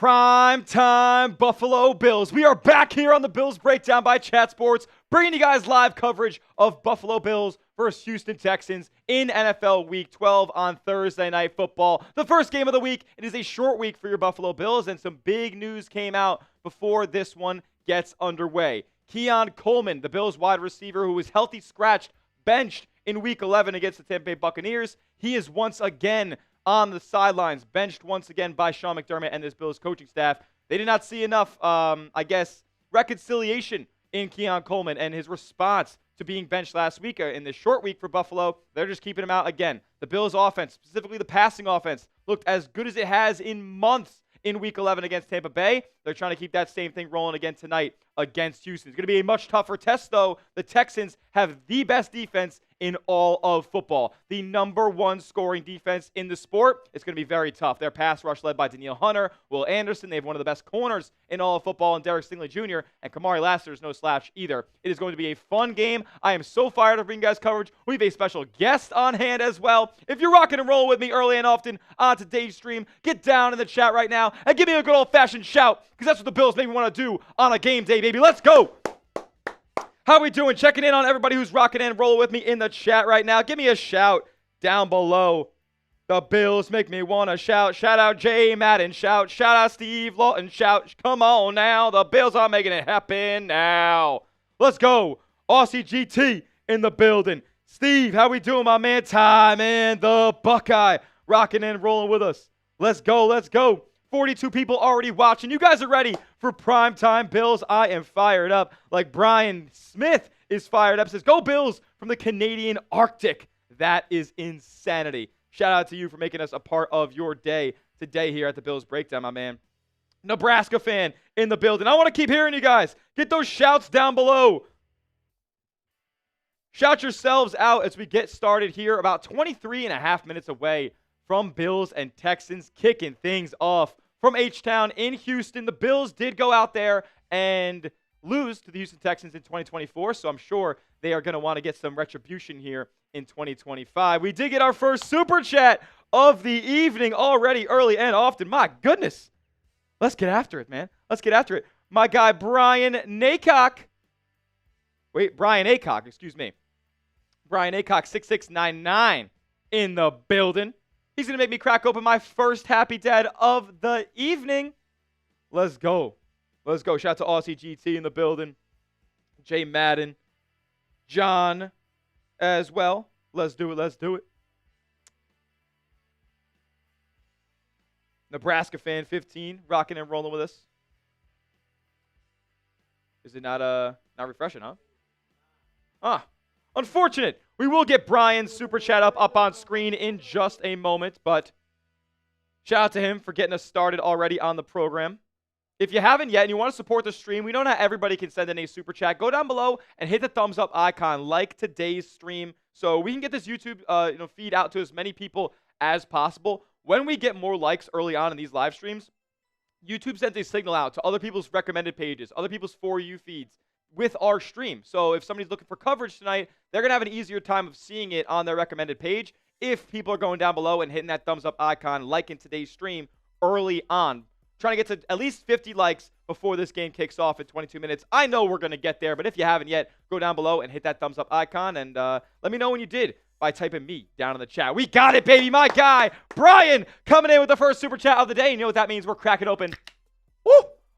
Prime time Buffalo Bills. We are back here on the Bills Breakdown by Chat Sports, bringing you guys live coverage of Buffalo Bills versus Houston Texans in NFL Week 12 on Thursday Night Football. The first game of the week. It is a short week for your Buffalo Bills, and some big news came out before this one gets underway. Keon Coleman, the Bills wide receiver who was healthy scratched, benched in Week 11 against the Tampa Bay Buccaneers. He is once again on the sidelines, benched once again by Sean McDermott and this Bills coaching staff. They did not see enough, reconciliation in Keon Coleman and his response to being benched last week in this short week for Buffalo. They're just keeping him out again. The Bills offense, specifically the passing offense, looked as good as it has in months in Week 11 against Tampa Bay. They're trying to keep that same thing rolling again tonight against Houston. It's going to be a much tougher test, though. The Texans have the best defense in all of football. The number one scoring defense in the sport. It's going to be very tough. Their pass rush led by Danielle Hunter, Will Anderson. They have one of the best corners in all of football, and Derek Stingley Jr. and Kamari Lassiter is no slouch either. It is going to be a fun game. I am so fired to bring you guys coverage. We have a special guest on hand as well. If you're rocking and rolling with me early and often on today's stream, get down in the chat right now and give me a good old-fashioned shout, because that's what the Bills make me want to do on a game day, baby. Let's go! How we doing? Checking in on everybody who's rocking and rolling with me in the chat right now. Give me a shout down below. The Bills make me want to shout. Shout out Jay Madden. Shout. Shout out Steve Lawton. Shout. Come on now. The Bills are making it happen now. Let's go. Aussie GT in the building. Steve, how we doing, my man? Time and the Buckeye rocking and rolling with us. Let's go. Let's go. 42 people already watching. You guys are ready for primetime Bills. I am fired up. Like Brian Smith is fired up. Says, go Bills from the Canadian Arctic. That is insanity. Shout out to you for making us a part of your day today here at the Bills Breakdown, my man. Nebraska fan in the building. I want to keep hearing you guys. Get those shouts down below. Shout yourselves out as we get started here. About 23 and a half minutes away from Bills and Texans kicking things off. From H-Town in Houston, the Bills did go out there and lose to the Houston Texans in 2024, so I'm sure they are going to want to get some retribution here in 2025. We did get our first Super Chat of the evening already, early and often. My goodness. Let's get after it, man. Let's get after it. My guy, Brian Aycock, excuse me. Brian Aycock, 6699 in the building. He's going to make me crack open my first Happy Dad of the evening. Let's go. Let's go. Shout out to Aussie GT in the building. Jay Madden. John as well. Let's do it. Let's do it. Nebraska fan 15 rocking and rolling with us. Is it not refreshing, huh? Unfortunate. We will get Brian's Super Chat up on screen in just a moment, but shout out to him for getting us started already on the program. If you haven't yet and you want to support the stream, we know not everybody can send in a Super Chat. Go down below and hit the thumbs up icon like today's stream so we can get this YouTube feed out to as many people as possible. When we get more likes early on in these live streams, YouTube sends a signal out to other people's recommended pages, other people's For You feeds, with our stream. So if somebody's looking for coverage tonight, they're going to have an easier time of seeing it on their recommended page if people are going down below and hitting that thumbs up icon, liking today's stream early on. Trying to get to at least 50 likes before this game kicks off in 22 minutes. I know we're going to get there, but if you haven't yet, go down below and hit that thumbs up icon, and let me know when you did by typing me down in the chat. We got it, baby. My guy, Brian, coming in with the first Super Chat of the day. You know what that means? We're cracking open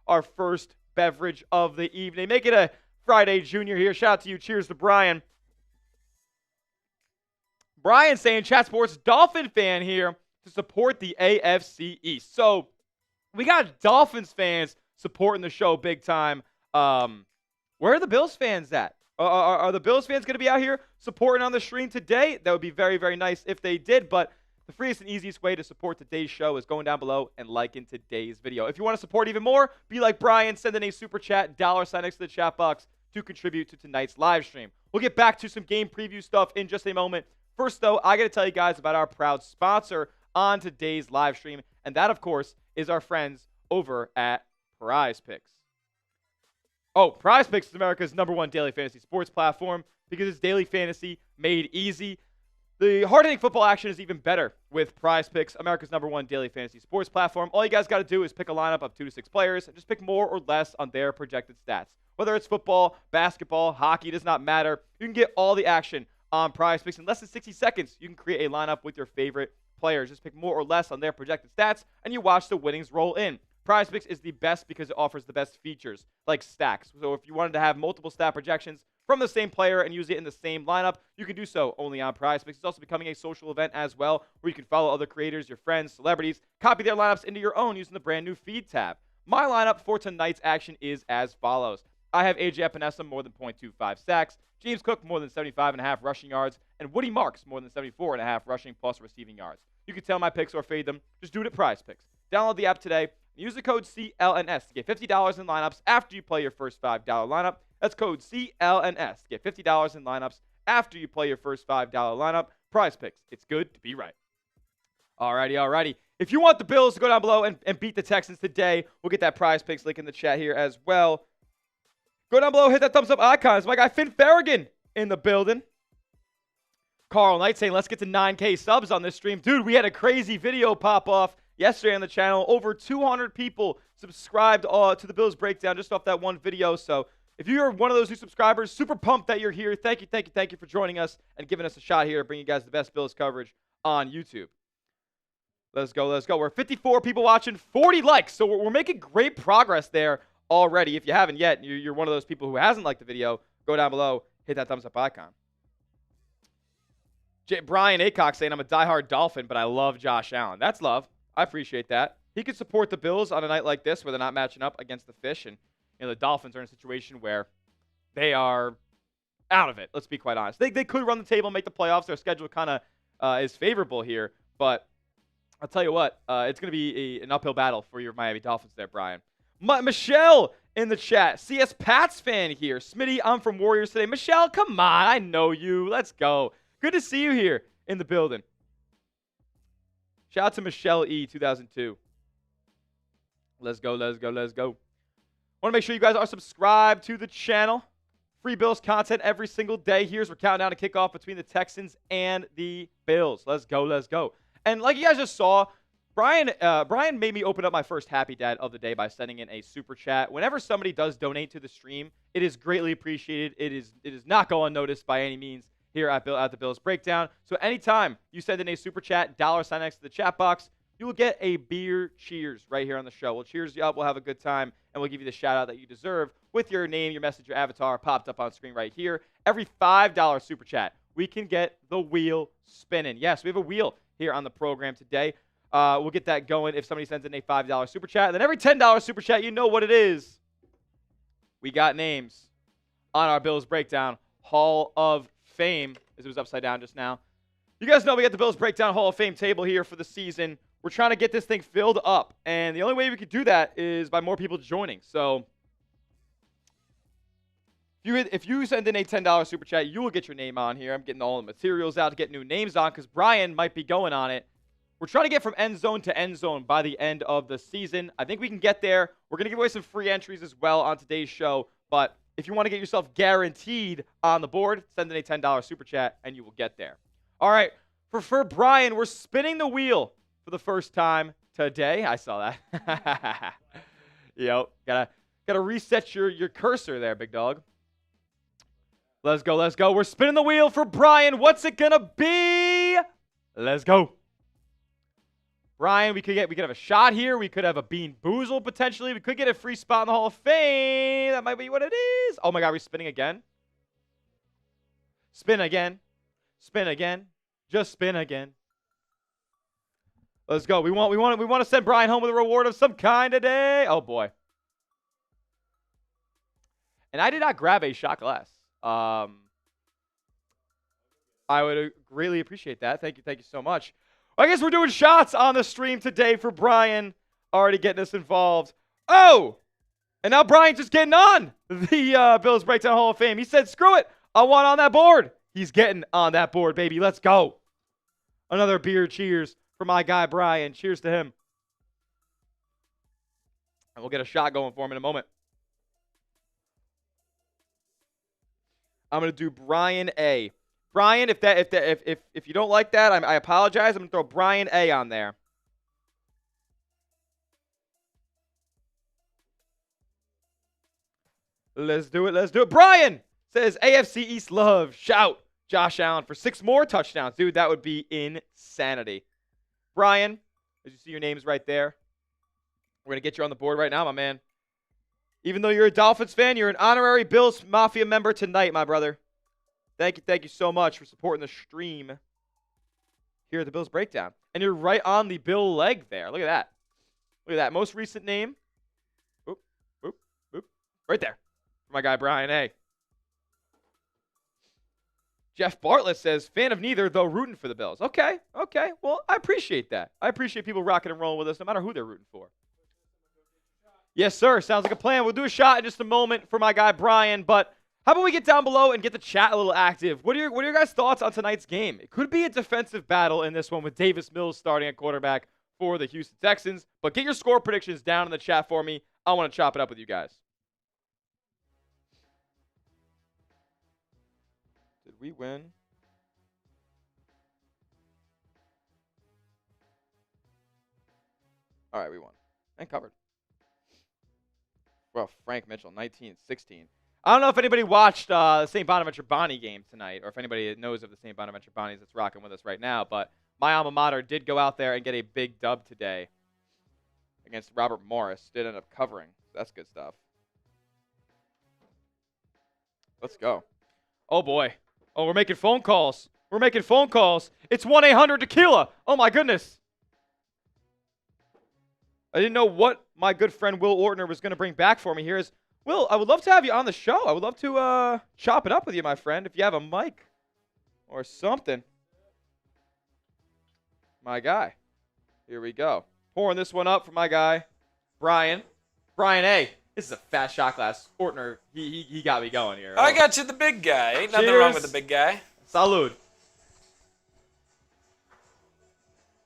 our first beverage of the evening. Make it a Friday Junior here. Shout out to you. Cheers to Brian. Brian saying, Chat Sports Dolphin fan here to support the AFC East. So we got Dolphins fans supporting the show big time. Where are the Bills fans at? Are the Bills fans going to be out here supporting on the stream today? That would be very, very nice if they did. But the freest and easiest way to support today's show is going down below and liking today's video. If you want to support even more, be like Brian, send in a Super Chat, $sign next to the chat box to contribute to tonight's live stream. We'll get back to some game preview stuff in just a moment. First, though, I got to tell you guys about our proud sponsor on today's live stream, and that, of course, is our friends over at PrizePicks. Oh, PrizePicks is America's #1 daily fantasy sports platform because it's daily fantasy made easy. The hard-hitting football action is even better with PrizePicks, America's #1 daily fantasy sports platform. All you guys got to do is pick a lineup of 2 to 6 players and just pick more or less on their projected stats. Whether it's football, basketball, hockey, does not matter. You can get all the action on PrizePicks in less than 60 seconds. You can create a lineup with your favorite players. Just pick more or less on their projected stats, and you watch the winnings roll in. PrizePicks is the best because it offers the best features, like stacks. So if you wanted to have multiple stat projections from the same player and use it in the same lineup, you can do so only on PrizePicks. It's also becoming a social event as well, where you can follow other creators, your friends, celebrities, copy their lineups into your own using the brand new feed tab. My lineup for tonight's action is as follows. I have AJ Epenesa more than 0.25 sacks, James Cook more than 75.5 rushing yards, and Woody Marks more than 74.5 rushing plus receiving yards. You can tell my picks or fade them. Just do it at PrizePicks. Download the app today and use the code CLNS to get $50 in lineups after you play your first $5 lineup. That's code CLNS to get $50 in lineups after you play your first $5 lineup. PrizePicks. It's good to be right. Alrighty. If you want the Bills to go down below and beat the Texans today, we'll get that PrizePicks link in the chat here as well. Go down below, hit that thumbs up icon. It's my guy Finn Farragon in the building. Carl Knight saying, let's get to 9K subs on this stream. Dude, we had a crazy video pop off yesterday on the channel. Over 200 people subscribed to the Bills Breakdown just off that one video. So if you're one of those new subscribers, super pumped that you're here. Thank you for joining us and giving us a shot here to bring you guys the best Bills coverage on YouTube. Let's go. We're 54 people watching, 40 likes. So we're making great progress there already. If you haven't yet, you're one of those people who hasn't liked the video, go down below, hit that thumbs up icon. Brian Acock saying, I'm a diehard Dolphin, but I love Josh Allen. That's love. I appreciate that. He could support the Bills on a night like this where they're not matching up against the Fish. And the Dolphins are in a situation where they are out of it. Let's be quite honest. They could run the table and make the playoffs. Their schedule kind of is favorable here. But I'll tell you what, it's going to be an uphill battle for your Miami Dolphins there, Brian. Michelle in the chat. CS Pats fan here. Smitty, I'm from Warriors today. Michelle, come on. I know you. Let's go. Good to see you here in the building. Shout out to Michelle E. 2002. Let's go. Want to make sure you guys are subscribed to the channel. Free Bills content every single day. Here's our countdown to kickoff between the Texans and the Bills. Let's go. And like you guys just saw, Brian made me open up my first Happy Dad of the day by sending in a super chat. Whenever somebody does donate to the stream, it is greatly appreciated. It is not go unnoticed by any means here at the Bills Breakdown. So anytime you send in a super chat, $ next to the chat box, you will get a beer cheers right here on the show. We'll cheers you up. We'll have a good time, and we'll give you the shout out that you deserve with your name, your message, your avatar popped up on screen right here. Every $5 super chat, we can get the wheel spinning. Yes, we have a wheel here on the program today. We'll get that going if somebody sends in a $5 super chat. And then every $10 super chat, you know what it is. We got names on our Bills Breakdown Hall of Fame, as it was upside down just now. You guys know we got the Bills Breakdown Hall of Fame table here for the season. We're trying to get this thing filled up, and the only way we could do that is by more people joining. So if you send in a $10 super chat, you will get your name on here. I'm getting all the materials out to get new names on because Brian might be going on it. We're trying to get from end zone to end zone by the end of the season. I think we can get there. We're going to give away some free entries as well on today's show, but if you want to get yourself guaranteed on the board, send in a $10 super chat, and you will get there. All right, for Brian, we're spinning the wheel for the first time today. I saw that. Yo, gotta reset your cursor there, big dog. Let's go. We're spinning the wheel for Brian. What's it gonna be? Let's go. Brian, we could have a shot here. We could have a Bean Boozle potentially. We could get a free spot in the Hall of Fame. That might be what it is. Oh my God, we're spinning again. Spin again. Just spin again. Let's go. We want to send Brian home with a reward of some kind today. Oh boy. And I did not grab a shot glass. I would greatly appreciate that. Thank you so much. I guess we're doing shots on the stream today for Brian. Already getting us involved. Oh! And now Brian's just getting on the Bills Breakdown Hall of Fame. He said, screw it. I want on that board. He's getting on that board, baby. Let's go. Another beer cheers for my guy, Brian. Cheers to him. And we'll get a shot going for him in a moment. I'm going to do Brian A. Brian, if you don't like that, I apologize. I'm going to throw Brian A on there. Let's do it. Brian says AFC East love. Shout Josh Allen for 6 more touchdowns. Dude, that would be insanity. Brian, as you see your name's right there. We're going to get you on the board right now, my man. Even though you're a Dolphins fan, you're an honorary Bills Mafia member tonight, my brother. Thank you so much for supporting the stream here at the Bills Breakdown. And you're right on the Bill leg there. Look at that. Most recent name. Oop. Right there. For my guy, Brian A. Jeff Bartlett says, fan of neither, though rooting for the Bills. Okay. Well, I appreciate that. I appreciate people rocking and rolling with us no matter who they're rooting for. Yes, sir. Sounds like a plan. We'll do a shot in just a moment for my guy, Brian. But how about we get down below and get the chat a little active? What are your guys' thoughts on tonight's game? It could be a defensive battle in this one with Davis Mills starting at quarterback for the Houston Texans. But get your score predictions down in the chat for me. I want to chop it up with you guys. Did we win? All right, we won. And covered. Well, Frank Mitchell, 19-16. I don't know if anybody watched the St. Bonaventure Bonnie game tonight, or if anybody knows of the St. Bonaventure Bonnies that's rocking with us right now, but my alma mater did go out there and get a big dub today against Robert Morris. Did end up covering. So that's good stuff. Let's go. Oh, boy. Oh, we're making phone calls. It's 1-800-TEQUILA. Oh, my goodness. I didn't know what my good friend Will Ortner was going to bring back for me here. Will, I would love to have you on the show. I would love to chop it up with you, my friend, if you have a mic or something. My guy. Here we go. Pouring this one up for my guy, Brian. Brian A. This is a fat shot glass. Ortner, he got me going here. I got you the big guy. Ain't nothing wrong with the big guy. Salud.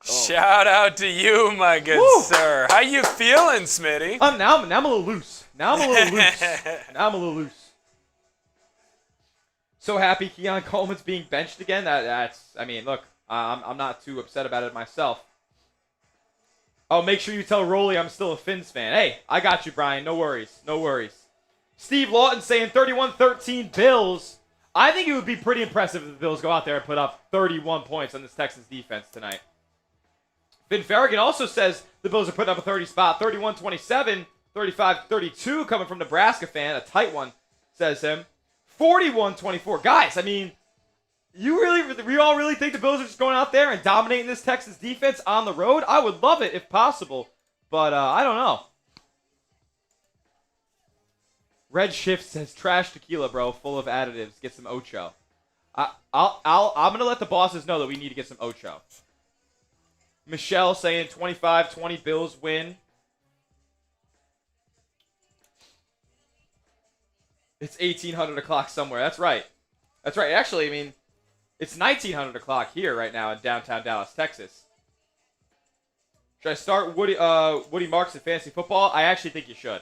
Oh. Shout out to you, my good sir. How you feeling, Smitty? Now I'm a little loose. Now I'm a little loose. So happy Keon Coleman's being benched again. Look, I'm not too upset about it myself. Oh, make sure you tell Rolly I'm still a Finns fan. Hey, I got you, Brian. No worries. Steve Lawton saying 31-13 Bills. I think it would be pretty impressive if the Bills go out there and put up 31 points on this Texans defense tonight. Vin Farragon also says the Bills are putting up a 30 spot. 31-27, 35-32 coming from Nebraska fan. A tight one, says him. 41-24. Guys, we all really think the Bills are just going out there and dominating this Texans defense on the road? I would love it if possible, but I don't know. Red Shift says trash tequila, bro, full of additives. Get some Ocho. I'm gonna let the bosses know that we need to get some Ocho. Michelle saying 25-20 Bills win. It's 1800 o'clock somewhere. That's right. Actually, it's 1900 o'clock here right now in downtown Dallas, Texas. Should I start Woody Marks in fantasy football? I actually think you should.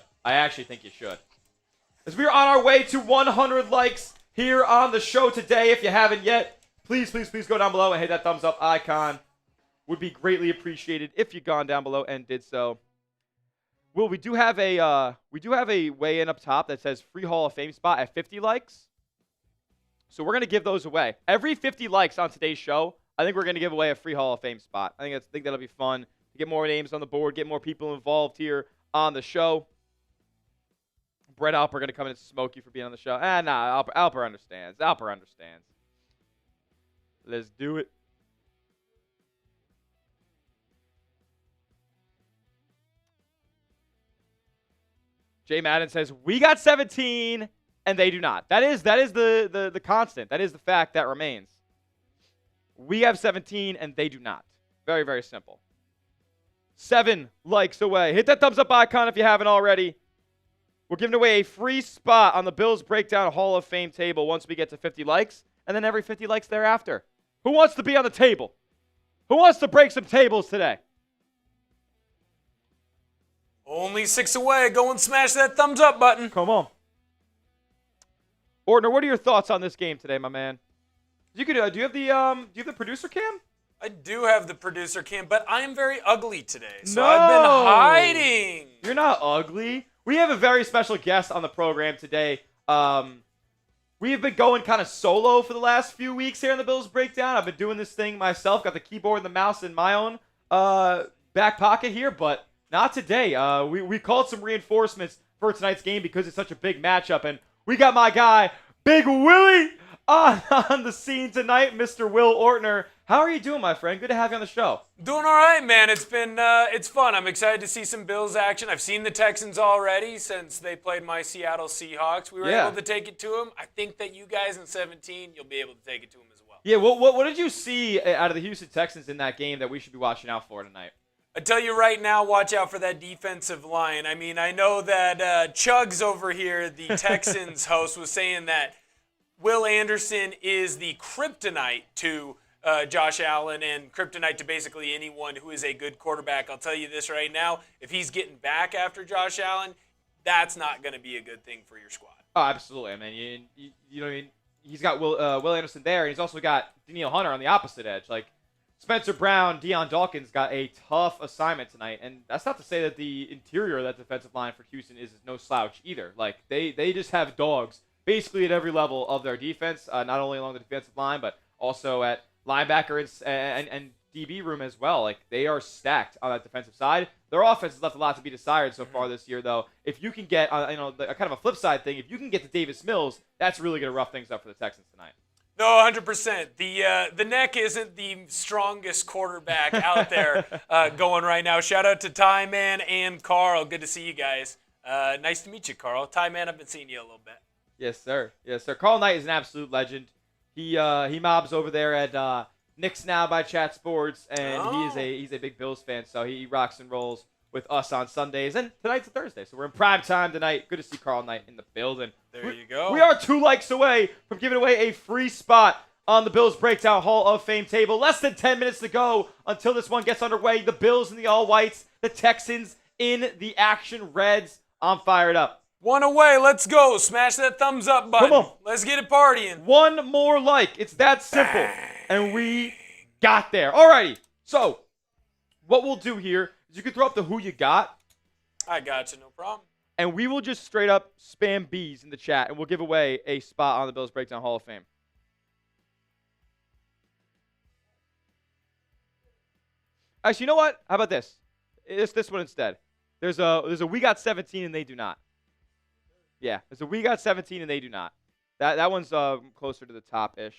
As we are on our way to 100 likes here on the show today, if you haven't yet, please go down below and hit that thumbs up icon. Would be greatly appreciated if you gone down below and did so. Will, we do have a weigh in up top that says free Hall of Fame spot at 50 likes. So we're gonna give those away. Every 50 likes on today's show, I think we're gonna give away a free Hall of Fame spot. I think that'll be fun to get more names on the board, get more people involved here on the show. Brett Alper gonna come in and smoke you for being on the show. Alper understands. Let's do it. Jay Madden says, we got 17, and they do not. That is the constant. That is the fact that remains. We have 17, and they do not. Very, very simple. 7 likes away. Hit that thumbs up icon if you haven't already. We're giving away a free spot on the Bills Breakdown Hall of Fame table once we get to 50 likes, and then every 50 likes thereafter. Who wants to be on the table? Who wants to break some tables today? Only 6 away. Go and smash that thumbs up button. Come on. Ortner, what are your thoughts on this game today, my man? You could. Do you have the producer cam? I do have the producer cam, but I am very ugly today, so No! I've been hiding. You're not ugly. We have a very special guest on the program today. We have been going kind of solo for the last few weeks here in the Bills Breakdown. I've been doing this thing myself, got the keyboard and the mouse in my own back pocket here, but not today. We called some reinforcements for tonight's game because it's such a big matchup, and we got my guy, Big Willie, on the scene tonight, Mr. Will Ortner. How are you doing, my friend? Good to have you on the show. Doing all right, man. It's been it's fun. I'm excited to see some Bills action. I've seen the Texans already since they played my Seattle Seahawks. We were able to take it to them. I think that you guys in 17, you'll be able to take it to them as well. Yeah, what did you see out of the Houston Texans in that game that we should be watching out for tonight? I tell you right now, watch out for that defensive line. I mean, I know that Chugs over here, the Texans host, was saying that Will Anderson is the kryptonite to Josh Allen and kryptonite to basically anyone who is a good quarterback. I'll tell you this right now, if he's getting back after Josh Allen, that's not going to be a good thing for your squad. Oh, absolutely. I mean, you know, he's got Will Anderson there, and he's also got Danielle Hunter on the opposite edge. Like, Spencer Brown, Deion Dawkins got a tough assignment tonight, and that's not to say that the interior of that defensive line for Houston is no slouch either. Like, they just have dogs basically at every level of their defense, not only along the defensive line, but also at linebacker and DB room as well. Like, they are stacked on that defensive side. Their offense has left a lot to be desired so far this year, though. If you can get, kind of a flip side thing, if you can get to Davis Mills, that's really going to rough things up for the Texans tonight. No, 100%. The neck isn't the strongest quarterback out there going right now. Shout out to Ty Man and Carl. Good to see you guys. Nice to meet you, Carl. Ty Man, I've been seeing you a little bit. Yes, sir. Yes, sir. Carl Knight is an absolute legend. He mobs over there at Knicks Now by Chat Sports, and he's a big Bills fan, so he rocks and rolls with us on Sundays. And tonight's a Thursday, so we're in prime time tonight. Good to see Carl Knight in the building. There you go. We are 2 likes away from giving away a free spot on the Bills Breakdown Hall of Fame table. Less than 10 minutes to go until this one gets underway. The Bills in the all-whites, the Texans in the action reds. I'm fired up. One away. Let's go. Smash that thumbs up button. Come on. Let's get it partying. One more like. It's that simple. Bang. And we got there. Alrighty. So, what we'll do here is you can throw up the who you got. I got you. No problem. And we will just straight up spam B's in the chat, and we'll give away a spot on the Bills Breakdown Hall of Fame. Actually, you know what? How about this? It's this one instead. There's a we got 17 and they do not. Yeah, there's a we got 17 and they do not. That one's closer to the top-ish.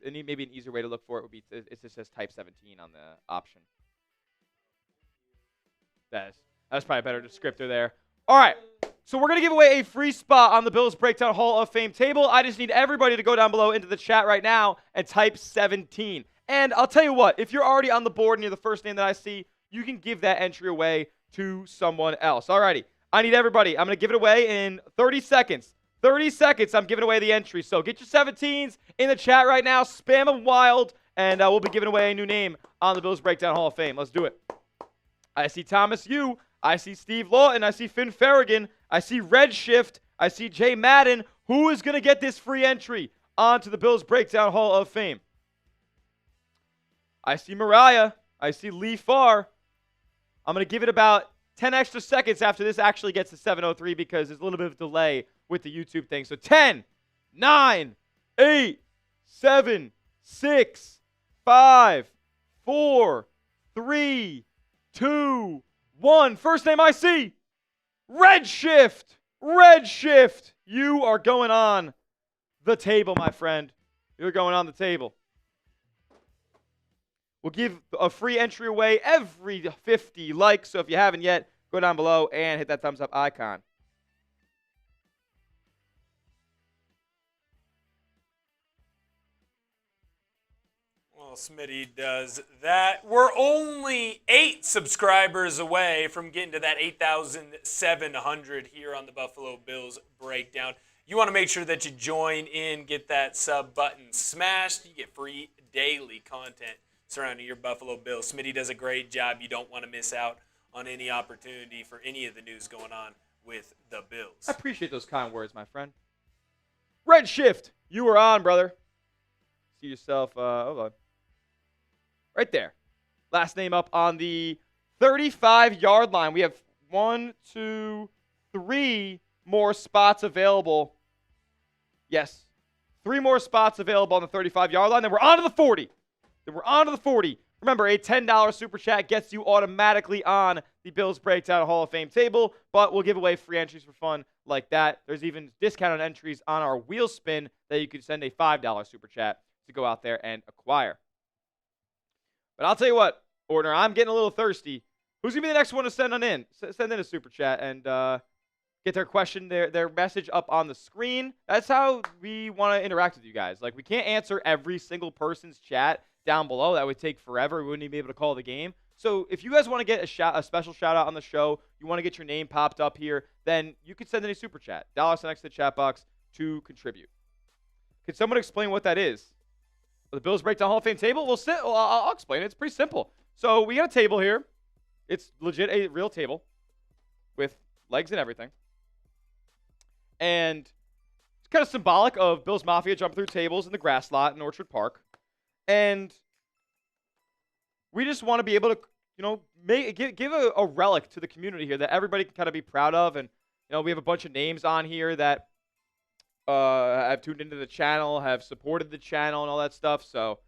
Maybe an easier way to look for it would be it just says type 17 on the option. That's probably a better descriptor there. All right, so we're going to give away a free spot on the Bills Breakdown Hall of Fame table. I just need everybody to go down below into the chat right now and type 17. And I'll tell you what, if you're already on the board and you're the first name that I see, you can give that entry away to someone else. All righty, I need everybody. I'm going to give it away in 30 seconds. 30 seconds, I'm giving away the entry. So get your 17s in the chat right now. Spam them wild, and we'll be giving away a new name on the Bills Breakdown Hall of Fame. Let's do it. I see Thomas Yu. I see Steve Lawton. I see Finn Farragon. I see Redshift. I see Jay Madden. Who is going to get this free entry onto the Bills Breakdown Hall of Fame? I see Mariah. I see Lee Farr. I'm going to give it about 10 extra seconds after this actually gets to 7:03 because there's a little bit of delay with the YouTube thing. So 10, 9, 8, 7, 6, 5, 4, 3, 2, 1. First name I see, Redshift. Redshift. You are going on the table, my friend. You're going on the table. We'll give a free entry away every 50 likes. So if you haven't yet, go down below and hit that thumbs up icon. Well, Smitty does that. We're only 8 subscribers away from getting to that 8,700 here on the Buffalo Bills Breakdown. You want to make sure that you join in, get that sub button smashed. You get free daily content. surrounding your Buffalo Bills. Smitty does a great job. You don't want to miss out on any opportunity for any of the news going on with the Bills. I appreciate those kind words, my friend. Red Shift, you are on, brother. See yourself, hold on. Right there. Last name up on the 35-yard line. We have 1, 2, 3 more spots available. Yes. 3 more spots available on the 35-yard line. Then we're on to the 40. Remember, a $10 super chat gets you automatically on the Bills Breakdown Hall of Fame table, but we'll give away free entries for fun like that. There's even discounted entries on our wheel spin that you can send a $5 super chat to go out there and acquire. But I'll tell you what, Ordner, I'm getting a little thirsty. Who's going to be the next one to send in a super chat and get their question, their message up on the screen? That's how we want to interact with you guys. Like, we can't answer every single person's chat down below. That would take forever. We wouldn't even be able to call the game. So if you guys want to get a special shout out on the show, you want to get your name popped up here, then you can send in a super chat. $sign next to the chat box to contribute. Could someone explain what that is? The Bills Breakdown Hall of Fame table? I'll explain it. It's pretty simple. So we got a table here. It's legit a real table with legs and everything. And it's kind of symbolic of Bills Mafia jumping through tables in the grass lot in Orchard Park. And we just want to be able to, give a relic to the community here that everybody can kind of be proud of. And, we have a bunch of names on here that have tuned into the channel, have supported the channel and all that stuff. So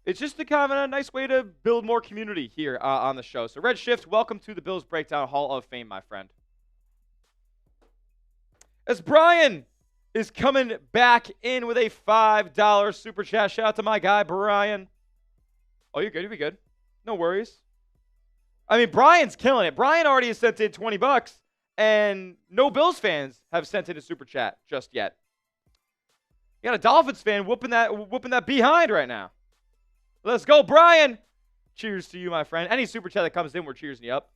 it's just a nice way to build more community here on the show. So Red Shift, welcome to the Bills Breakdown Hall of Fame, my friend. As Brian is coming back in with a $5 super chat. Shout out to my guy, Brian. Oh, you're good. You'll be good. No worries. I mean, Brian's killing it. Brian already has sent in $20, and no Bills fans have sent in a super chat just yet. You got a Dolphins fan whooping that behind right now. Let's go, Brian. Cheers to you, my friend. Any super chat that comes in, we're cheersing you up.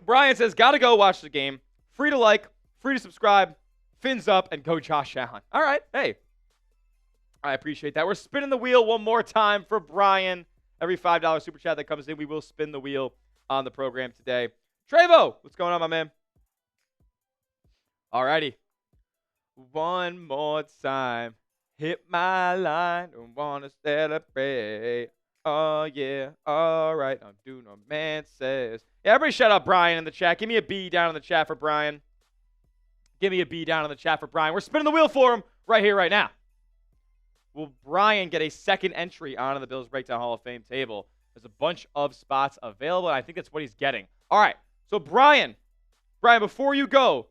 Brian says, gotta go watch the game. Free to like, free to subscribe, fins up, and go Josh Allen. All right, hey. I appreciate that. We're spinning the wheel one more time for Brian. Every $5 super chat that comes in, we will spin the wheel on the program today. Trevo, what's going on, my man? All righty. One more time. Hit my line. Don't want to celebrate. Oh, yeah. All right. Don't do no man says. Yeah, everybody shout out Brian in the chat. Give me a B down in the chat for Brian. Give me a B down in the chat for Brian. We're spinning the wheel for him right here, right now. Will Brian get a second entry onto the Bills Breakdown Hall of Fame table? There's a bunch of spots available, and I think that's what he's getting. All right. So, Brian, before you go,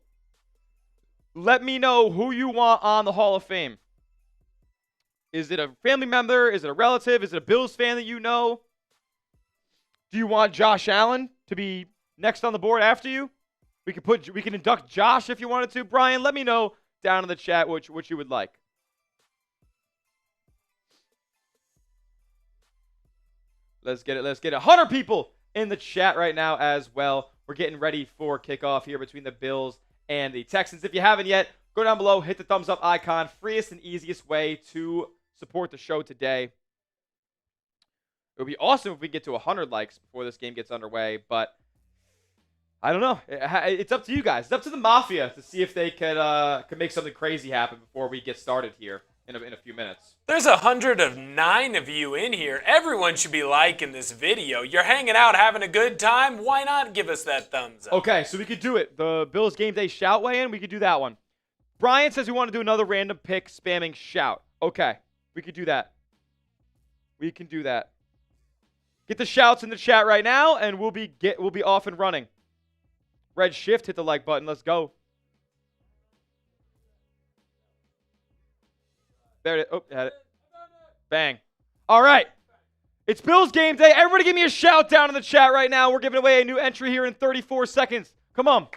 let me know who you want on the Hall of Fame. Is it a family member? Is it a relative? Is it a Bills fan that you know? Do you want Josh Allen to be next on the board after you? We can induct Josh if you wanted to. Brian, let me know down in the chat what you would like. Let's get it. 100 people in the chat right now as well. We're getting ready for kickoff here between the Bills and the Texans. If you haven't yet, go down below, hit the thumbs up icon. Freest and easiest way to support the show today. It would be awesome if we get to 100 likes before this game gets underway, but I don't know. It's up to you guys. It's up to the Mafia to see if they could make something crazy happen before we get started here in a few minutes. There's 109 of you in here. Everyone should be liking this video. You're hanging out, having a good time. Why not give us that thumbs up? Okay, so we could do it. The Bills Game Day shout weigh-in, we could do that one. Brian says we want to do another random pick spamming shout. Okay, we could do that. We can do that. Get the shouts in the chat right now, and we'll be off and running. Red Shift, hit the like button. Let's go. There it is. Oh, had it. Bang. All right. It's Bills Game Day. Everybody give me a shout down in the chat right now. We're giving away a new entry here in 34 seconds. Come on.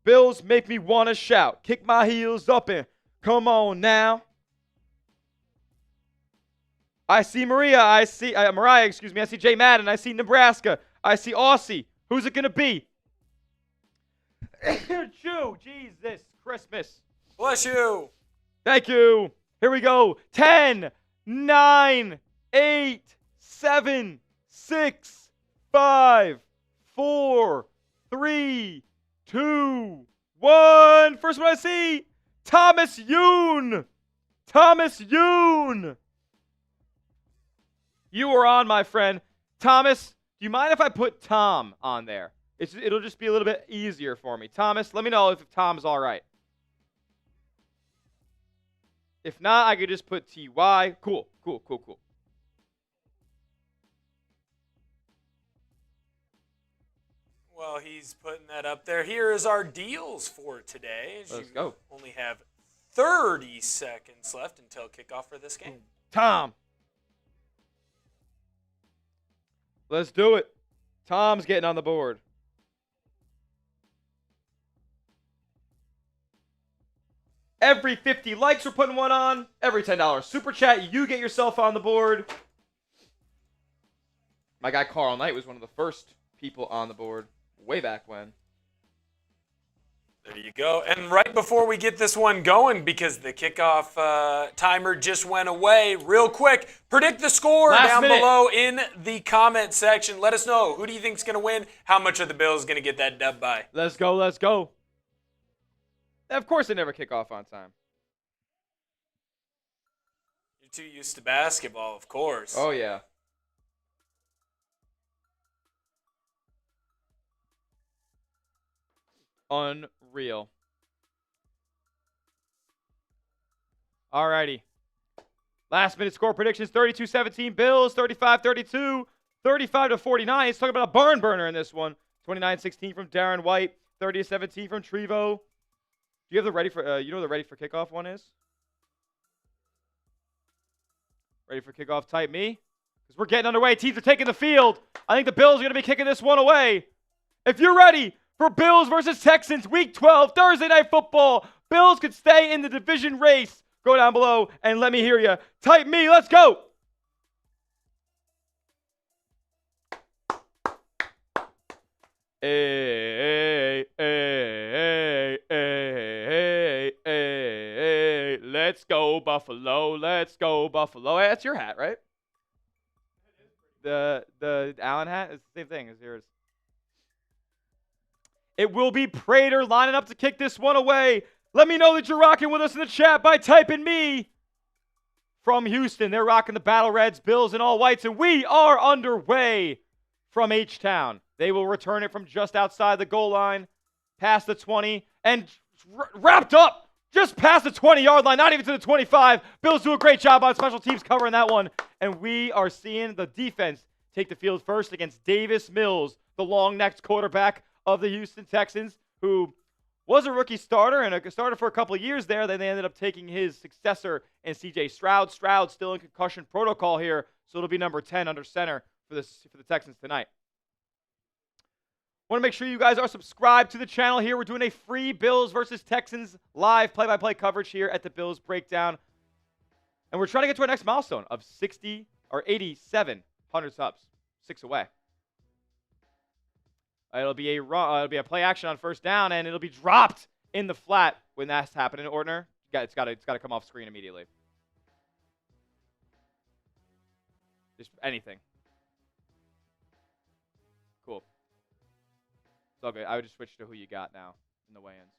Bills make me want to shout. Kick my heels up and come on now. I see Mariah. I see Jay Madden. I see Nebraska. I see Aussie. Who's it going to be? Jesus Christmas. Bless you. Thank you. Here we go. 10, 9, 8, 7, 6, 5, 4, 3, 2, 1. First one I see. Thomas Yoon. Thomas Yoon. You are on, my friend. Thomas, do you mind if I put Tom on there? It'll just be a little bit easier for me. Thomas, let me know if Tom's all right. If not, I could just put TY. Cool. Well, he's putting that up there. Here is our deals for today. Let's go. Only have 30 seconds left until kickoff for this game. Tom. Let's do it. Tom's getting on the board. Every 50 likes, we're putting one on. Every $10 super chat, you get yourself on the board. My guy Carl Knight was one of the first people on the board way back when. There you go. And right before we get this one going, because the kickoff timer just went away, real quick, predict the score down below in the comment section. Let us know. Who do you think is going to win? How much are the Bills going to get that dub by? Let's go. Of course, they never kick off on time. You're too used to basketball, of course. Oh, yeah. Unreal. Alrighty. Last minute score predictions: 32-17 Bills, 35-32, 35-49. He's talking about a barn burner in this one. 29-16 from Darren White, 30-17 from Trevo. Do you have the ready for? You know what the ready for kickoff one is? Ready for kickoff? Type me, because we're getting underway. Teams are taking the field. I think the Bills are going to be kicking this one away. If you're ready for Bills versus Texans, Week 12, Thursday Night Football, Bills could stay in the division race. Go down below and let me hear you. Type me. Let's go. Hey. Let's go, Buffalo. Let's go, Buffalo. Hey, that's your hat, right? The Allen hat is the same thing as yours. It will be Prater lining up to kick this one away. Let me know that you're rocking with us in the chat by typing me. From Houston, they're rocking the Battle Reds, Bills, and all whites, and we are underway from H-Town. They will return it from just outside the goal line, past the 20, and wrapped up just past the 20-yard line, not even to the 25. Bills do a great job on special teams covering that one, and we are seeing the defense take the field first against Davis Mills, the long-necked quarterback of the Houston Texans, who was a rookie starter and a starter for a couple of years there. Then they ended up taking his successor in C.J. Stroud. Stroud still in concussion protocol here, so it'll be number 10 under center for the Texans tonight. Want to make sure you guys are subscribed to the channel here. We're doing a free Bills versus Texans live play-by-play coverage here at the Bills Breakdown. And we're trying to get to our next milestone of 60 or 8,700 subs. 6 away. It'll be a play action on first down, and it'll be dropped in the flat when that's happening. Ordner, it's got to come off screen immediately. Just anything. Cool. It's all good. I would just switch to who you got now in the weigh-ins.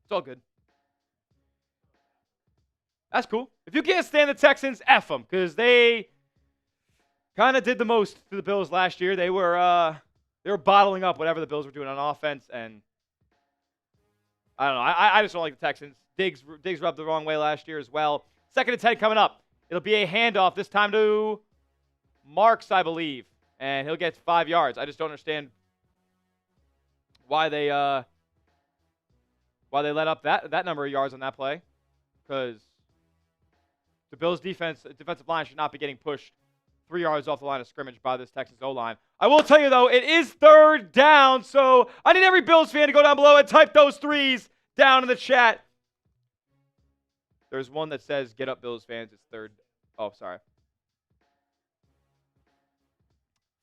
It's all good. That's cool. If you can't stand the Texans, F them, because they kind of did the most to the Bills last year. They were bottling up whatever the Bills were doing on offense, and I don't know. I just don't like the Texans. Diggs rubbed the wrong way last year as well. 2nd and 10 coming up. It'll be a handoff, this time to Marks, I believe, and he'll get 5 yards. I just don't understand why they let up that number of yards on that play, because the Bills' defensive line should not be getting pushed 3 yards off the line of scrimmage by this Texans O-line. I will tell you, though, it is 3rd down, so I need every Bills fan to go down below and type those 3s down in the chat. There's one that says, get up, Bills fans. It's 3rd. Oh, sorry.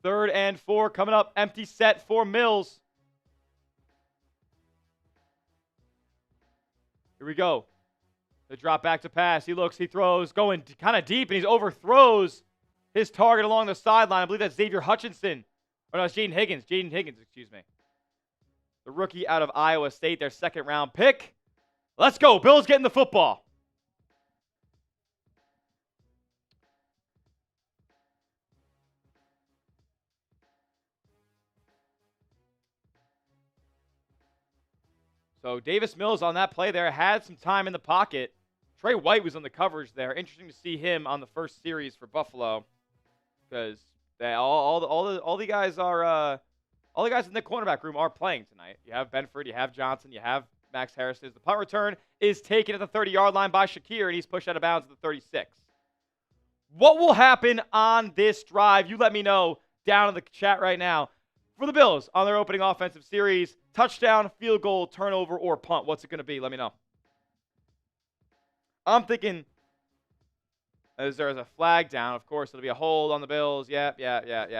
3rd and 4 coming up. Empty set for Mills. Here we go. The drop back to pass. He looks, he throws, going kind of deep, and he overthrows his target along the sideline. I believe that's Xavier Hutchinson. Or no, it's Jaden Higgins. Jaden Higgins, excuse me. The rookie out of Iowa State, their second-round pick. Let's go. Bills getting the football. So Davis Mills on that play there had some time in the pocket. Trey White was on the coverage there. Interesting to see him on the first series for Buffalo, because all the guys in the cornerback room are playing tonight. You have Benford, you have Johnson, you have Max Harris. The punt return is taken at the 30-yard line by Shakir, and he's pushed out of bounds at the 36. What will happen on this drive? You let me know down in the chat right now. For the Bills on their opening offensive series, touchdown, field goal, turnover, or punt. What's it going to be? Let me know. I'm thinking, as there's a flag down, of course, it'll be a hold on the Bills. Yeah.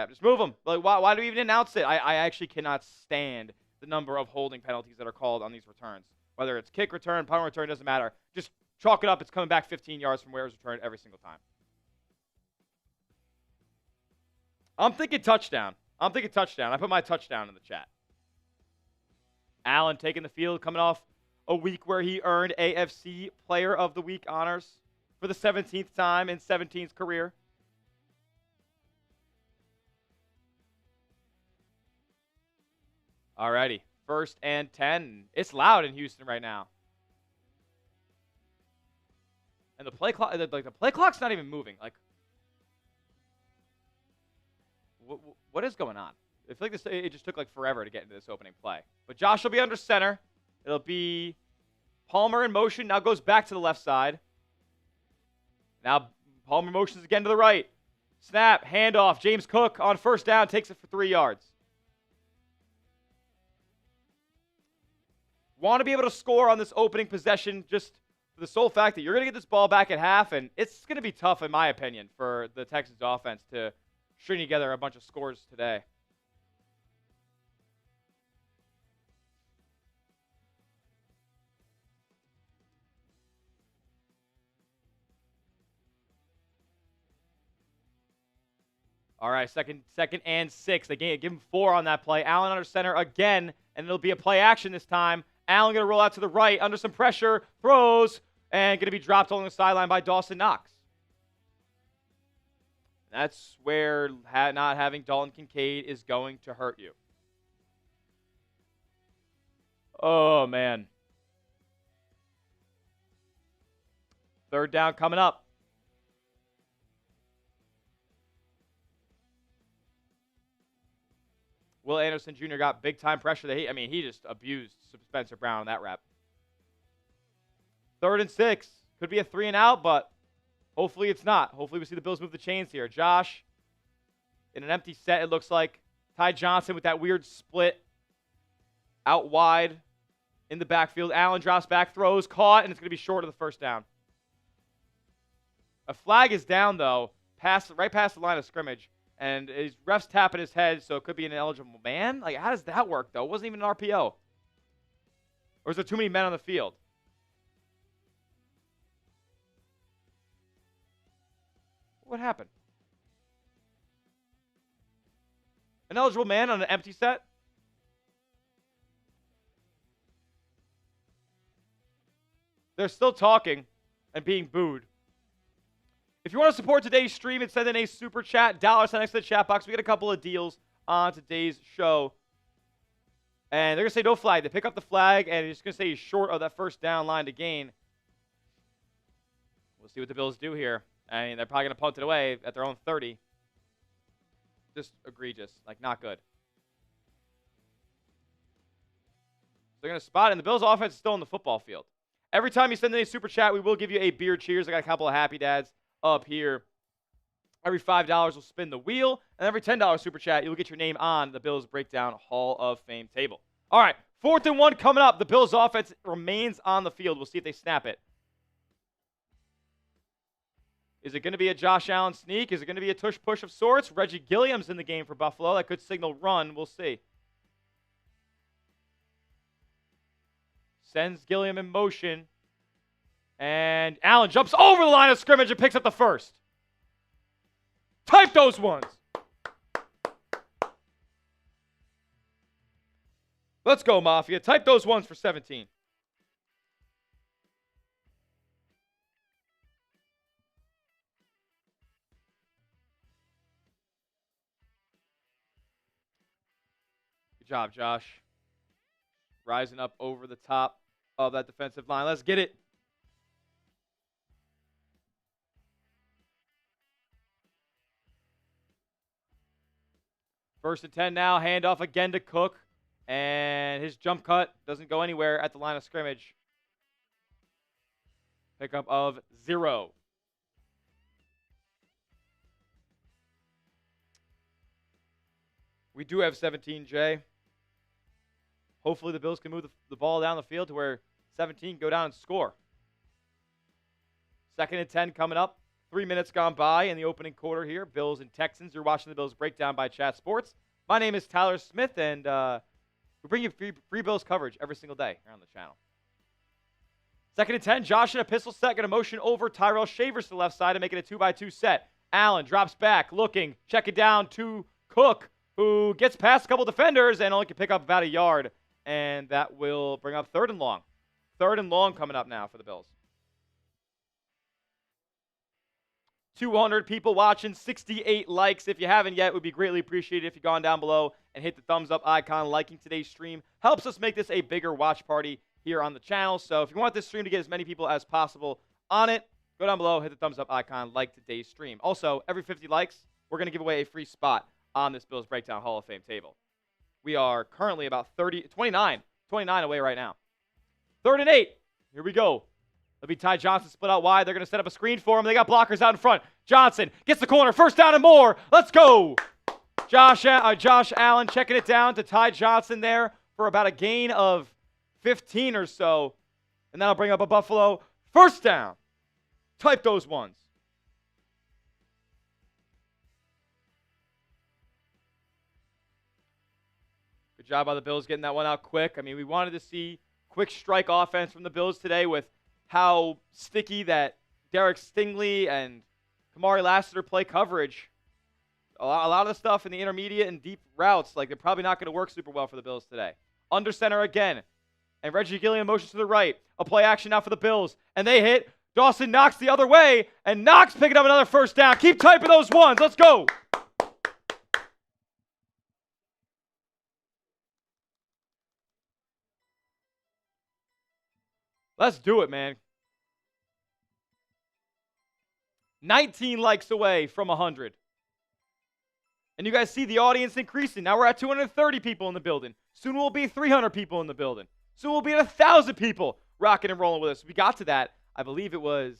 Just move them. Like, why do we even announce it? I actually cannot stand the number of holding penalties that are called on these returns. Whether it's kick return, punt return, doesn't matter. Just chalk it up. It's coming back 15 yards from where it was returned every single time. I'm thinking touchdown. I put my touchdown in the chat. Allen taking the field, coming off a week where he earned AFC Player of the Week honors for the 17th time in 17's career. Alrighty, 1st and 10. It's loud in Houston right now. And the play clock's not even moving. Like, what is going on? I feel like it just took like forever to get into this opening play. But Josh will be under center. It'll be Palmer in motion. Now goes back to the left side. Now Palmer motions again to the right. Snap, handoff. James Cook on 1st down takes it for 3 yards. Want to be able to score on this opening possession just for the sole fact that you're going to get this ball back at half, and it's going to be tough, in my opinion, for the Texans offense to string together a bunch of scores today. All right, second and 6. They give him 4 on that play. Allen under center again, and it'll be a play action this time. Allen going to roll out to the right under some pressure, throws, and going to be dropped along the sideline by Dawson Knox. That's where not having Dalton Kincaid is going to hurt you. Oh, man. 3rd down coming up. Will Anderson Jr. got big-time pressure. He just abused Spencer Brown on that rep. 3rd and 6. Could be a 3-and-out, but hopefully it's not. Hopefully we see the Bills move the chains here. Josh, in an empty set, it looks like. Ty Johnson with that weird split out wide in the backfield. Allen drops back, throws, caught, and it's going to be short of the 1st down. A flag is down, though, right past the line of scrimmage. And his ref's tapping his head, so it could be an ineligible man. Like, how does that work, though? It wasn't even an RPO. Or is there too many men on the field? What happened? An eligible man on an empty set? They're still talking and being booed. If you want to support today's stream and send in a super chat, $sign next to the chat box. We got a couple of deals on today's show. And they're going to say no flag. They pick up the flag, and it's going to say he's short of that 1st down line to gain. We'll see what the Bills do here. I mean, they're probably going to punt it away at their own 30. Just egregious. Like, not good. They're going to spot it, and the Bills' offense is still in the football field. Every time you send in a super chat, we will give you a beer cheers. I got a couple of happy dads up here. Every $5 will spin the wheel, and every $10 super chat, you'll get your name on the Bills Breakdown Hall of Fame table. All right, 4th and 1 coming up. The Bills offense remains on the field. We'll see if they snap it. Is it going to be a Josh Allen sneak? Is it going to be a tush push of sorts? Reggie Gilliam's in the game for Buffalo. That could signal run. We'll see. Sends Gilliam in motion. And Allen jumps over the line of scrimmage and picks up the first. Type those ones. Let's go, Mafia. Type those ones for 17. Good job, Josh. Rising up over the top of that defensive line. Let's get it. First and 10 now. Handoff again to Cook. And his jump cut doesn't go anywhere at the line of scrimmage. Pickup of 0. We do have 17, Jay. Hopefully the Bills can move the ball down the field to where 17 go down and score. Second and 10 coming up. 3 minutes gone by in the opening quarter here. Bills and Texans. You're watching the Bills Breakdown by Chat Sports. My name is Tyler Smith, and we bring you free Bills coverage every single day here on the channel. Second and 10. Josh in a pistol set. Going to motion over Tyrell Shavers to the left side and make it a 2x2 set. Allen drops back, looking, check it down to Cook, who gets past a couple defenders and only can pick up about a yard. And that will bring up 3rd and long. 3rd and long coming up now for the Bills. 200 people watching, 68 likes. If you haven't yet, it would be greatly appreciated if you've gone down below and hit the thumbs up icon. Liking today's stream helps us make this a bigger watch party here on the channel. So if you want this stream to get as many people as possible on it, go down below, hit the thumbs up icon, like today's stream. Also, every 50 likes, we're going to give away a free spot on this Bills Breakdown Hall of Fame table. We are currently about 29 away right now. 3rd and 8. Here we go. It'll be Ty Johnson split out wide. They're going to set up a screen for him. They got blockers out in front. Johnson gets the corner. 1st down and more. Let's go. Josh Allen checking it down to Ty Johnson there for about a gain of 15 or so. And that'll bring up a Buffalo 1st down. Type those ones. Good job by the Bills getting that one out quick. I mean, we wanted to see quick strike offense from the Bills today with how sticky that Derek Stingley and Kamari Lassiter play coverage. A lot of the stuff in the intermediate and deep routes, like they're probably not going to work super well for the Bills today. Under center again. And Reggie Gilliam motions to the right. A play action now for the Bills. And they hit. Dawson Knox the other way. And Knox picking up another 1st down. Keep typing those ones. Let's go. Let's do it, man. 19 likes away from 100. And you guys see the audience increasing. Now we're at 230 people in the building. Soon we'll be 300 people in the building. Soon we'll be at 1,000 people rocking and rolling with us. We got to that, I believe it was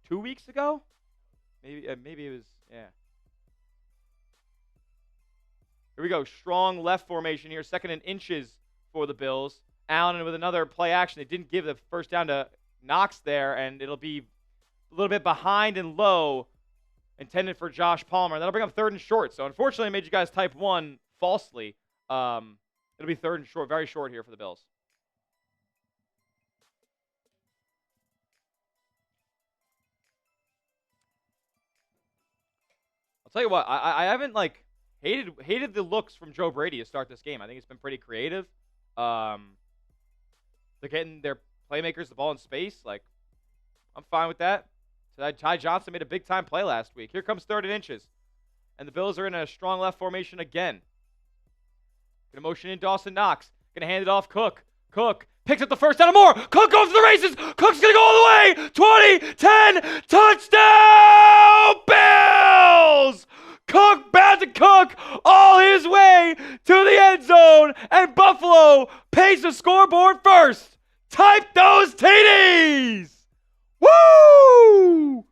2 weeks ago? Maybe it was, yeah. Here we go. Strong left formation here. 2nd and inches for the Bills. Allen with another play action. They didn't give the 1st down to Knox there, and it'll be a little bit behind and low, intended for Josh Palmer. That'll bring up 3rd and short. So unfortunately, I made you guys type 1 falsely. It'll be 3rd and short, very short here for the Bills. I'll tell you what, I haven't hated the looks from Joe Brady to start this game. I think it's been pretty creative. They're getting their playmakers the ball in space. Like, I'm fine with that. So Ty Johnson made a big-time play last week. Here comes 3rd and inches. And the Bills are in a strong left formation again. Going to motion in Dawson Knox. Going to hand it off Cook. Cook picks up the 1st down and more. Cook goes to the races. Cook's going to go all the way. 20, 10, touchdown, Bills! Cook bound to cook all his way to the end zone. And Buffalo pays the scoreboard first. Type those TDs. Woo!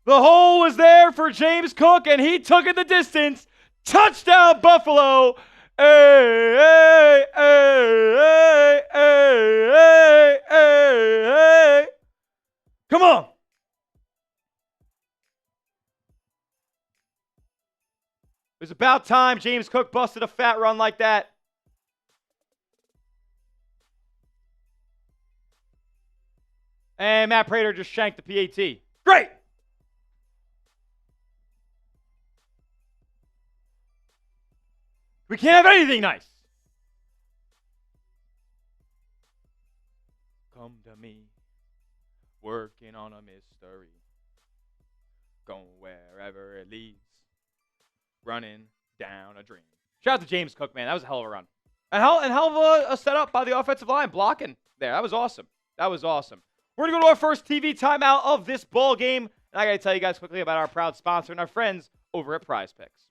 The hole was there for James Cook, and he took it the distance. Touchdown, Buffalo. Hey, hey, hey, hey, hey, hey, hey. Come on. It was about time James Cook busted a fat run like that. And Matt Prater just shanked the PAT. Great! We can't have anything nice. Come to me, working on a mystery. Going wherever it leads. Running down a dream. Shout out to James Cook, man. That was a hell of a run. And hell of a setup by the offensive line, blocking there. That was awesome. That was awesome. We're going to go to our first TV timeout of this ball game. And I got to tell you guys quickly about our proud sponsor and our friends over at PrizePicks.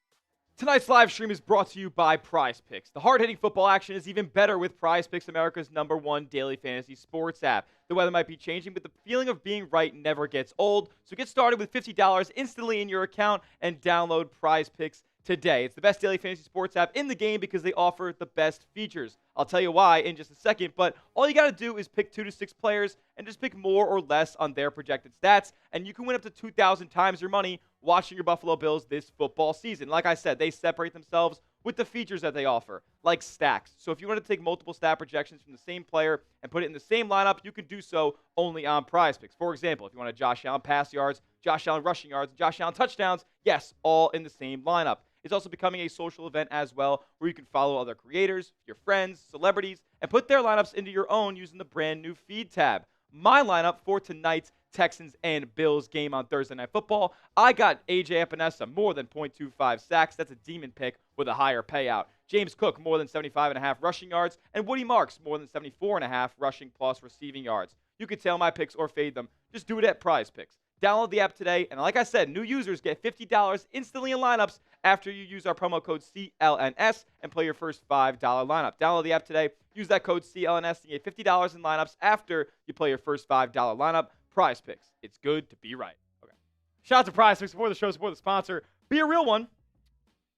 Tonight's live stream is brought to you by PrizePicks. The hard-hitting football action is even better with PrizePicks, America's #1 daily fantasy sports app. The weather might be changing, but the feeling of being right never gets old. So get started with $50 instantly in your account and download PrizePicks today. It's the best daily fantasy sports app in the game because they offer the best features. I'll tell you why in just a second, but all you got to do is pick 2 to 6 players and just pick more or less on their projected stats, and you can win up to 2,000 times your money watching your Buffalo Bills this football season. Like I said, they separate themselves with the features that they offer, like stacks. So if you want to take multiple stat projections from the same player and put it in the same lineup, you can do so only on PrizePicks. For example, if you want a Josh Allen pass yards, Josh Allen rushing yards, and Josh Allen touchdowns, yes, all in the same lineup. It's also becoming a social event as well, where you can follow other creators, your friends, celebrities, and put their lineups into your own using the brand new feed tab. My lineup for tonight's Texans and Bills game on Thursday Night Football, I got A.J. Epenesa more than 0.25 sacks. That's a demon pick with a higher payout. James Cook more than 75.5 rushing yards, and Woody Marks more than 74.5 rushing plus receiving yards. You can tail my picks or fade them. Just do it at PrizePicks. Download the app today, and like I said, new users get $50 instantly in lineups after you use our promo code CLNS and play your first $5 lineup. Download the app today, use that code CLNS, and get $50 in lineups after you play your first $5 lineup. PrizePicks. It's good to be right. Okay. Shout out to PrizePicks. Support the show, support the sponsor. Be a real one.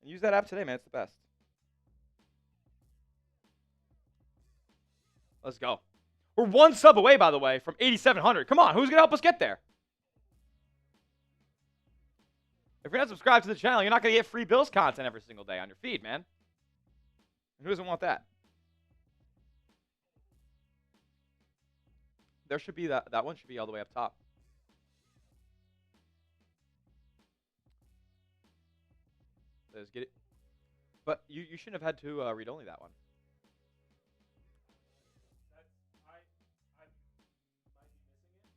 And use that app today, man. It's the best. Let's go. We're one sub away, by the way, from 8,700. Come on, who's going to help us get there? If you're not subscribed to the channel, you're not going to get free Bills content every single day on your feed, man. Who doesn't want that? There should be that one should be all the way up top. Let's get it. But you shouldn't have had to read only that one.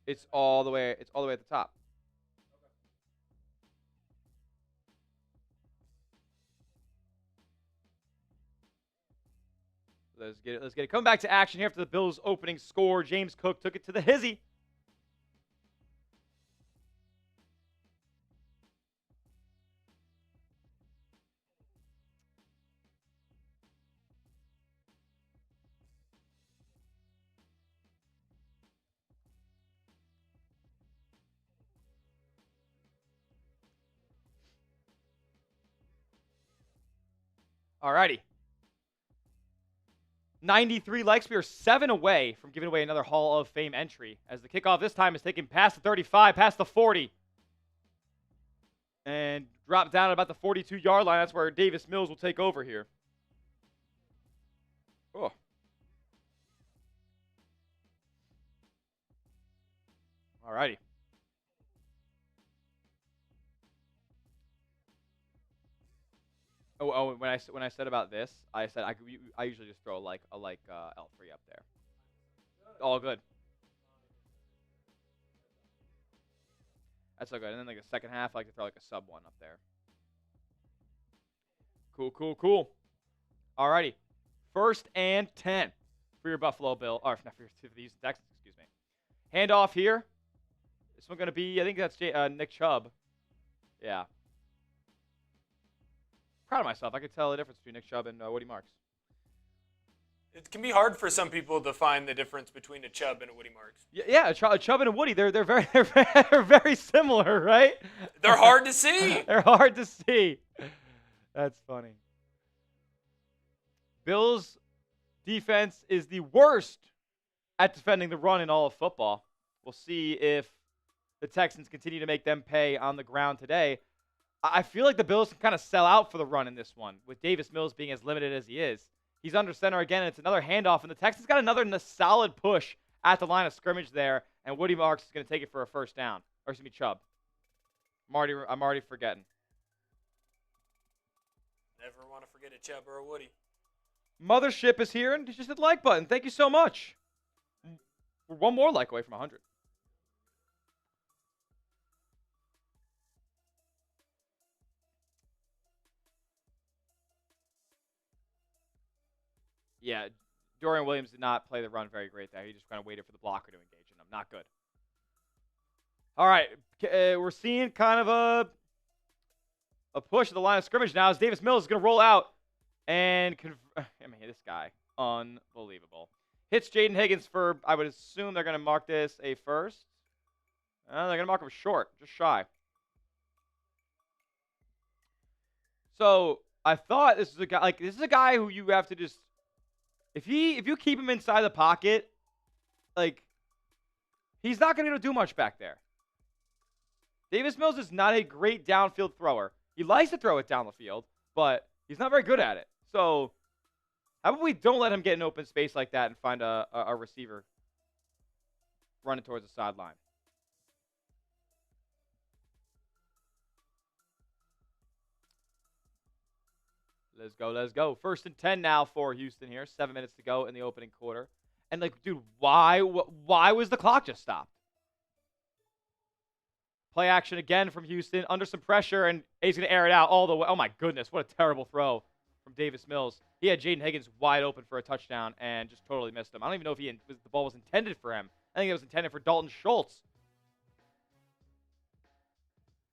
It's all the way at the top. Let's get it. Coming back to action here after the Bills' opening score. James Cook took it to the hizzy. Alrighty. 93 likes. We are 7 away from giving away another Hall of Fame entry, as the kickoff this time is taken past the 35, past the 40, and drop down at about the 42-yard line. That's where Davis Mills will take over here. Oh. Alrighty. Oh, when I said about this, I said I usually just throw like L3 up there. All good. That's so good. And then like the second half, I like to throw like a sub 1 up there. Cool. Alrighty. 1st and 10 for your Buffalo Bill, or not for these Texans, excuse me. Handoff here. This one gonna be, I think that's Nick Chubb. Yeah. Proud of myself. I could tell the difference between Nick Chubb and Woody Marks. It can be hard for some people to find the difference between a Chubb and a Woody Marks. Yeah, Chubb and a Woody, they're very similar, right? They're hard to see. They're hard to see. That's funny. Bills defense is the worst at defending the run in all of football. We'll see if the Texans continue to make them pay on the ground today. I feel like the Bills can kind of sell out for the run in this one, with Davis Mills being as limited as he is. He's under center again, and it's another handoff, and the Texans got another solid push at the line of scrimmage there, and Woody Marks is going to take it for a first down. Or excuse me, Chubb. I'm already forgetting. Never want to forget a Chubb or a Woody. Mothership is here, and just hit the like button. Thank you so much. We're one more like away from 100. Yeah, Dorian Williams did not play the run very great there. He just kind of waited for the blocker to engage in him. Not good. All right, we're seeing kind of a push at the line of scrimmage now as Davis Mills is going to roll out and this guy, unbelievable. Hits Jaden Higgins for, I would assume they're going to mark this a first. They're going to mark him short, just shy. So I thought this is a guy who you have to just, if you keep him inside the pocket, he's not going to be able to do much back there. Davis Mills is not a great downfield thrower. He likes to throw it down the field, but he's not very good at it. So how about we don't let him get in open space like that and find a receiver running towards the sideline. Let's go. 1st and 10 now for Houston here. 7 minutes to go in the opening quarter. And, dude, why was the clock just stopped? Play action again from Houston. Under some pressure, and he's going to air it out all the way. Oh, my goodness. What a terrible throw from Davis Mills. He had Jaden Higgins wide open for a touchdown and just totally missed him. I don't even know if the ball was intended for him. I think it was intended for Dalton Schultz.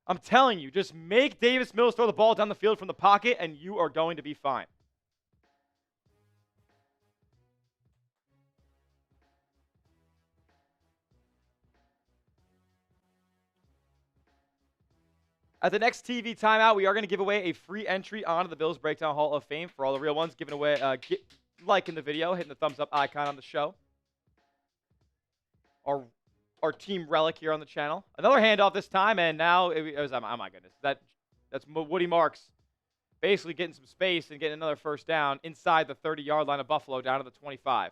I'm telling you, just make Davis Mills throw the ball down the field from the pocket, and you are going to be fine. At the next TV timeout, we are going to give away a free entry onto the Bills Breakdown Hall of Fame for all the real ones. Giving away, liking the video, hitting the thumbs up icon on the show. Our team relic here on the channel. Another handoff this time, and now it was, oh my goodness. That's Woody Marks basically getting some space and getting another first down inside the 30-yard line of Buffalo down to the 25.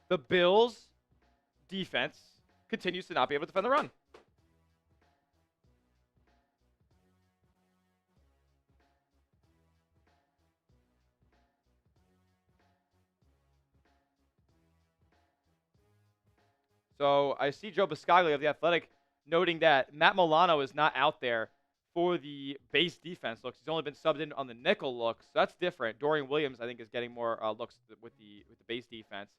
The Bills' defense continues to not be able to defend the run. So I see Joe Biscaglia of The Athletic noting that Matt Milano is not out there for the base defense looks. He's only been subbed in on the nickel looks. So that's different. Dorian Williams, I think, is getting more looks with the base defense.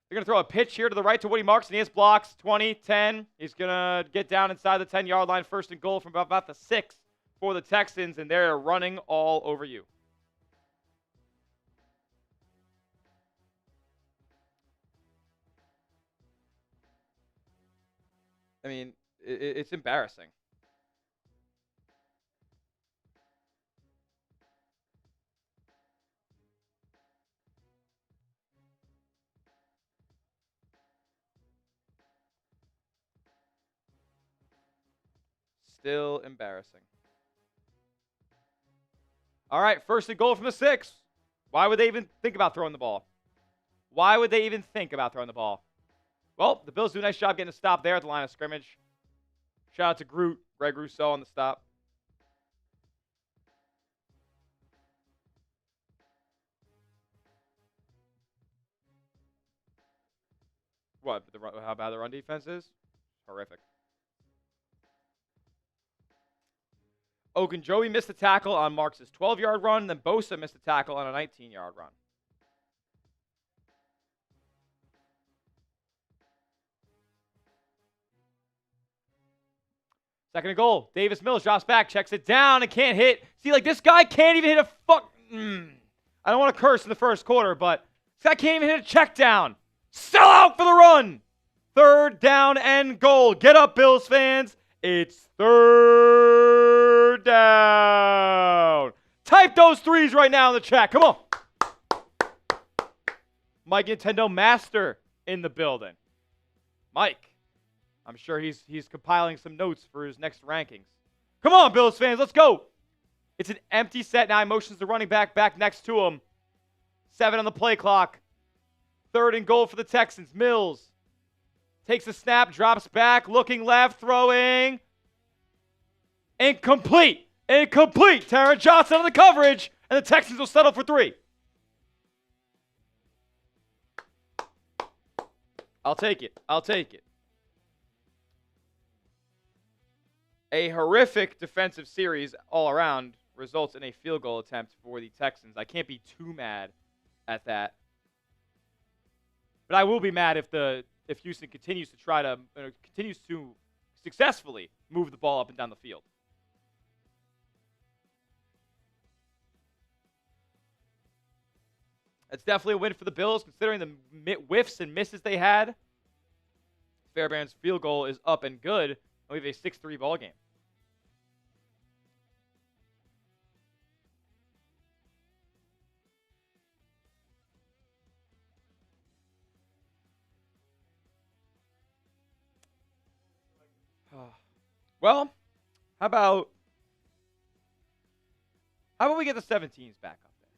They're going to throw a pitch here to the right to Woody Marks, and he has blocks. 20, 10. He's going to get down inside the 10-yard line, 1st and goal from about the 6 for the Texans, and they're running all over you. I mean, it's embarrassing. Still embarrassing. All right, 1st and goal from the 6. Why would they even think about throwing the ball? Why would they even think about throwing the ball? Well, the Bills do a nice job getting a stop there at the line of scrimmage. Shout out to Greg Rousseau on the stop. What? How bad the run defense is? Horrific. Ogunjobi missed a tackle on Marks' 12-yard run, then Bosa missed a tackle on a 19-yard run. Second and goal. Davis Mills drops back, checks it down, and can't hit. See, this guy can't even hit a I don't want to curse in the first quarter, but this guy can't even hit a check down. Sell out for the run. 3rd down and goal. Get up, Bills fans. It's 3rd down. Type those 3s right now in the chat. Come on. Mike Nintendo Master in the building. Mike. I'm sure he's compiling some notes for his next rankings. Come on, Bills fans, let's go. It's an empty set now. He motions the running back next to him. 7 on the play clock. 3rd and goal for the Texans. Mills takes a snap, drops back, looking left, throwing. Incomplete. Incomplete. Taron Johnson on the coverage, and the Texans will settle for 3. I'll take it. I'll take it. A horrific defensive series all around results in a field goal attempt for the Texans. I can't be too mad at that. But I will be mad if Houston continues to successfully move the ball up and down the field. That's definitely a win for the Bills, considering the whiffs and misses they had. Fairbairn's field goal is up and good, and we have a 6-3 ball game. Well, how about we get the 17s back up there?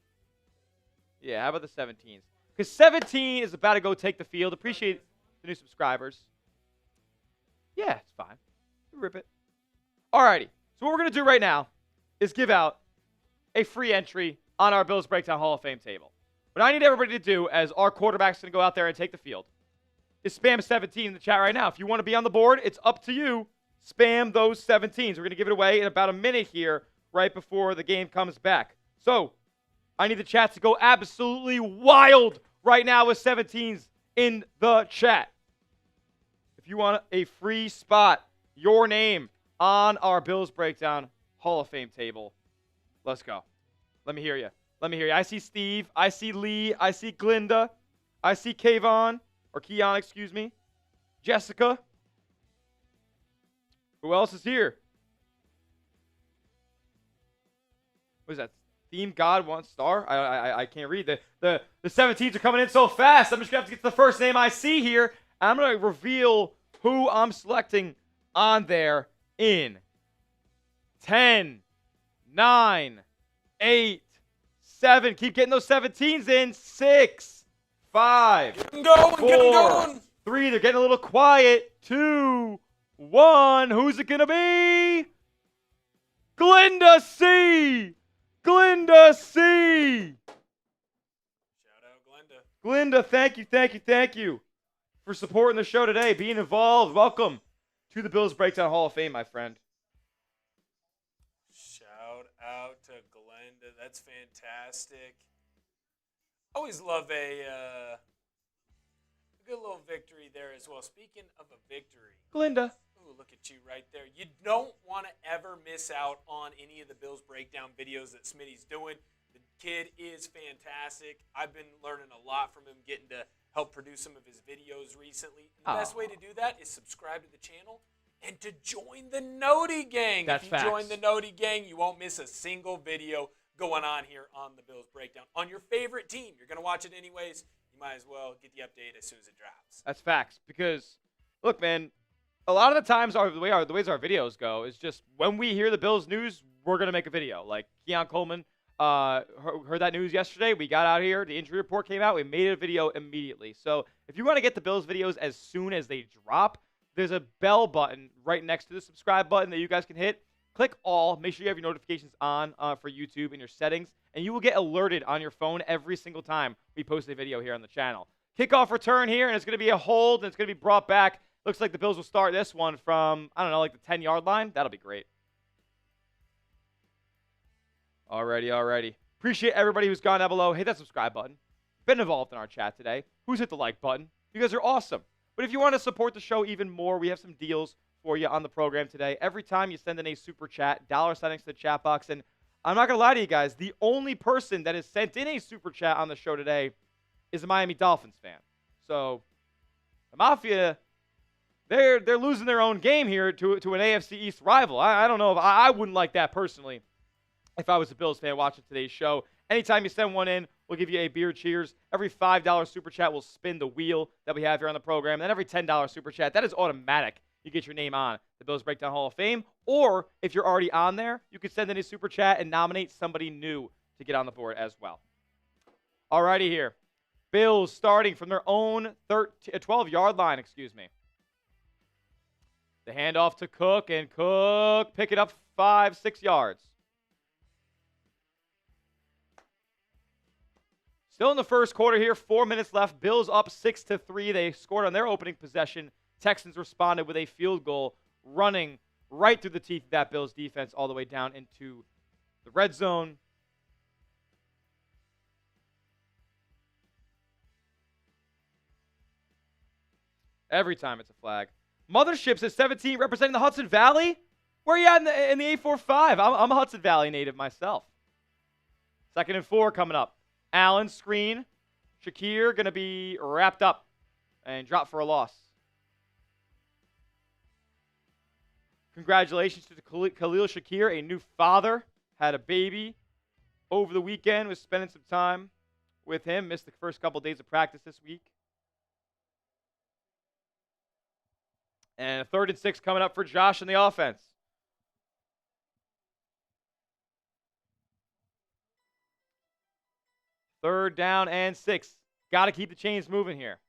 Yeah, how about the 17s? Because 17 is about to go take the field. Appreciate the new subscribers. Yeah, it's fine. Rip it. Alrighty. So what we're going to do right now is give out a free entry on our Bills Breakdown Hall of Fame table. What I need everybody to do, as our quarterback's going to go out there and take the field, is spam 17 in the chat right now. If you want to be on the board, it's up to you. Spam those 17s. We're going to give it away in about a minute here, right before the game comes back. So, I need the chat to go absolutely wild right now with 17s in the chat. If you want a free spot, your name on our Bills Breakdown Hall of Fame table, let's go. Let me hear you. Let me hear you. I see Steve. I see Lee. I see Glinda. I see Keon, excuse me. Jessica. Who else is here? What is that? Theme God 1 star? I can't read. The 17s are coming in so fast. I'm just going to have to get to the first name I see here. I'm going to reveal who I'm selecting on there in 10, 9, 8, 7. Keep getting those 17s in. 6, 5, get them going, 4, get them going. 3. They're getting a little quiet. 2, 1. Who's it going to be? Glinda C. Glinda C. Shout out Glenda. Glinda, thank you for supporting the show today, being involved. Welcome to the Bills Breakdown Hall of Fame, my friend. Shout out to Glenda. That's fantastic. Always love a good little victory there as well. Speaking of a victory. Glinda. Ooh, look at you right there. You don't want to ever miss out on any of the Bills Breakdown videos that Smitty's doing. The kid is fantastic. I've been learning a lot from him, getting to help produce some of his videos recently. And the best way to do that is subscribe to the channel and to join the Noti Gang. That's if you facts. join the Noti Gang, you won't miss a single video going on here on the Bills Breakdown. On your favorite team, you're going to watch it anyways. You might as well get the update as soon as it drops. That's facts. Because, look, man, a lot of the times the ways our videos go is just when we hear the Bills news, we're going to make a video. Like Keon Coleman heard that news yesterday. We got out here. The injury report came out. We made a video immediately. So if you want to get the Bills videos as soon as they drop, there's a bell button right next to the subscribe button that you guys can hit. Click all. Make sure you have your notifications on for YouTube in your settings, and you will get alerted on your phone every single time we post a video here on the channel. Kickoff return here, and it's going to be a hold, and it's going to be brought back. Looks like the Bills will start this one from, I don't know, like the 10-yard line. That'll be great. Alrighty. Appreciate everybody who's gone down below. Hit that subscribe button. Been involved in our chat today. Who's hit the like button? You guys are awesome. But if you want to support the show even more, we have some deals for you on the program today. Every time you send in a super chat, $ settings to the chat box. And I'm not going to lie to you guys, the only person that has sent in a super chat on the show today is a Miami Dolphins fan. So the Mafia, they're losing their own game here to an AFC East rival. I don't know if I wouldn't like that personally if I was a Bills fan watching today's show. Anytime you send one in, we'll give you a beer cheers. Every $5 super chat will spin the wheel that we have here on the program. And then every $10 super chat, that is automatic. You get your name on the Bills Breakdown Hall of Fame. Or if you're already on there, you can send in a super chat and nominate somebody new to get on the board as well. Alrighty here. Bills starting from their own 12-yard line, excuse me. The handoff to Cook, and Cook pick it up 5-6 yards. Still in the first quarter here, 4 minutes left. Bills up 6-3. They scored on their opening possession. Texans responded with a field goal, running right through the teeth of that Bills defense all the way down into the red zone. Every time it's a flag. Motherships at 17, representing the Hudson Valley. Where are you at in the 845? I'm a Hudson Valley native myself. 2nd and 4 coming up. Allen screen. Shakir going to be wrapped up and dropped for a loss. Congratulations to Khalil Shakir, a new father. Had a baby over the weekend. Was spending some time with him. Missed the first couple days of practice this week. And a 3rd and 6 coming up for Josh in the offense. Third down and 6. Got to keep the chains moving here.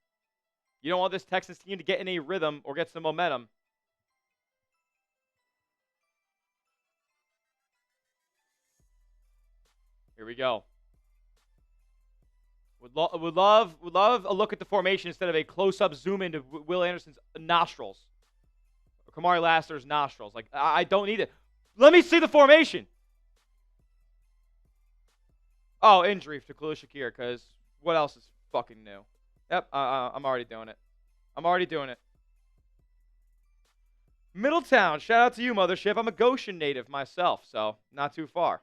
You don't want this Texans team to get in a rhythm or get some momentum. Here we go. Would love a look at the formation instead of a close-up zoom into Will Anderson's nostrils. Or Kamari Lassiter's nostrils. Like, I don't need it. Let me see the formation. Oh, injury to Khalil Shakir, because what else is fucking new? Yep, I'm already doing it. I'm already doing it. Middletown, shout out to you, Mothership. I'm a Goshen native myself, so not too far.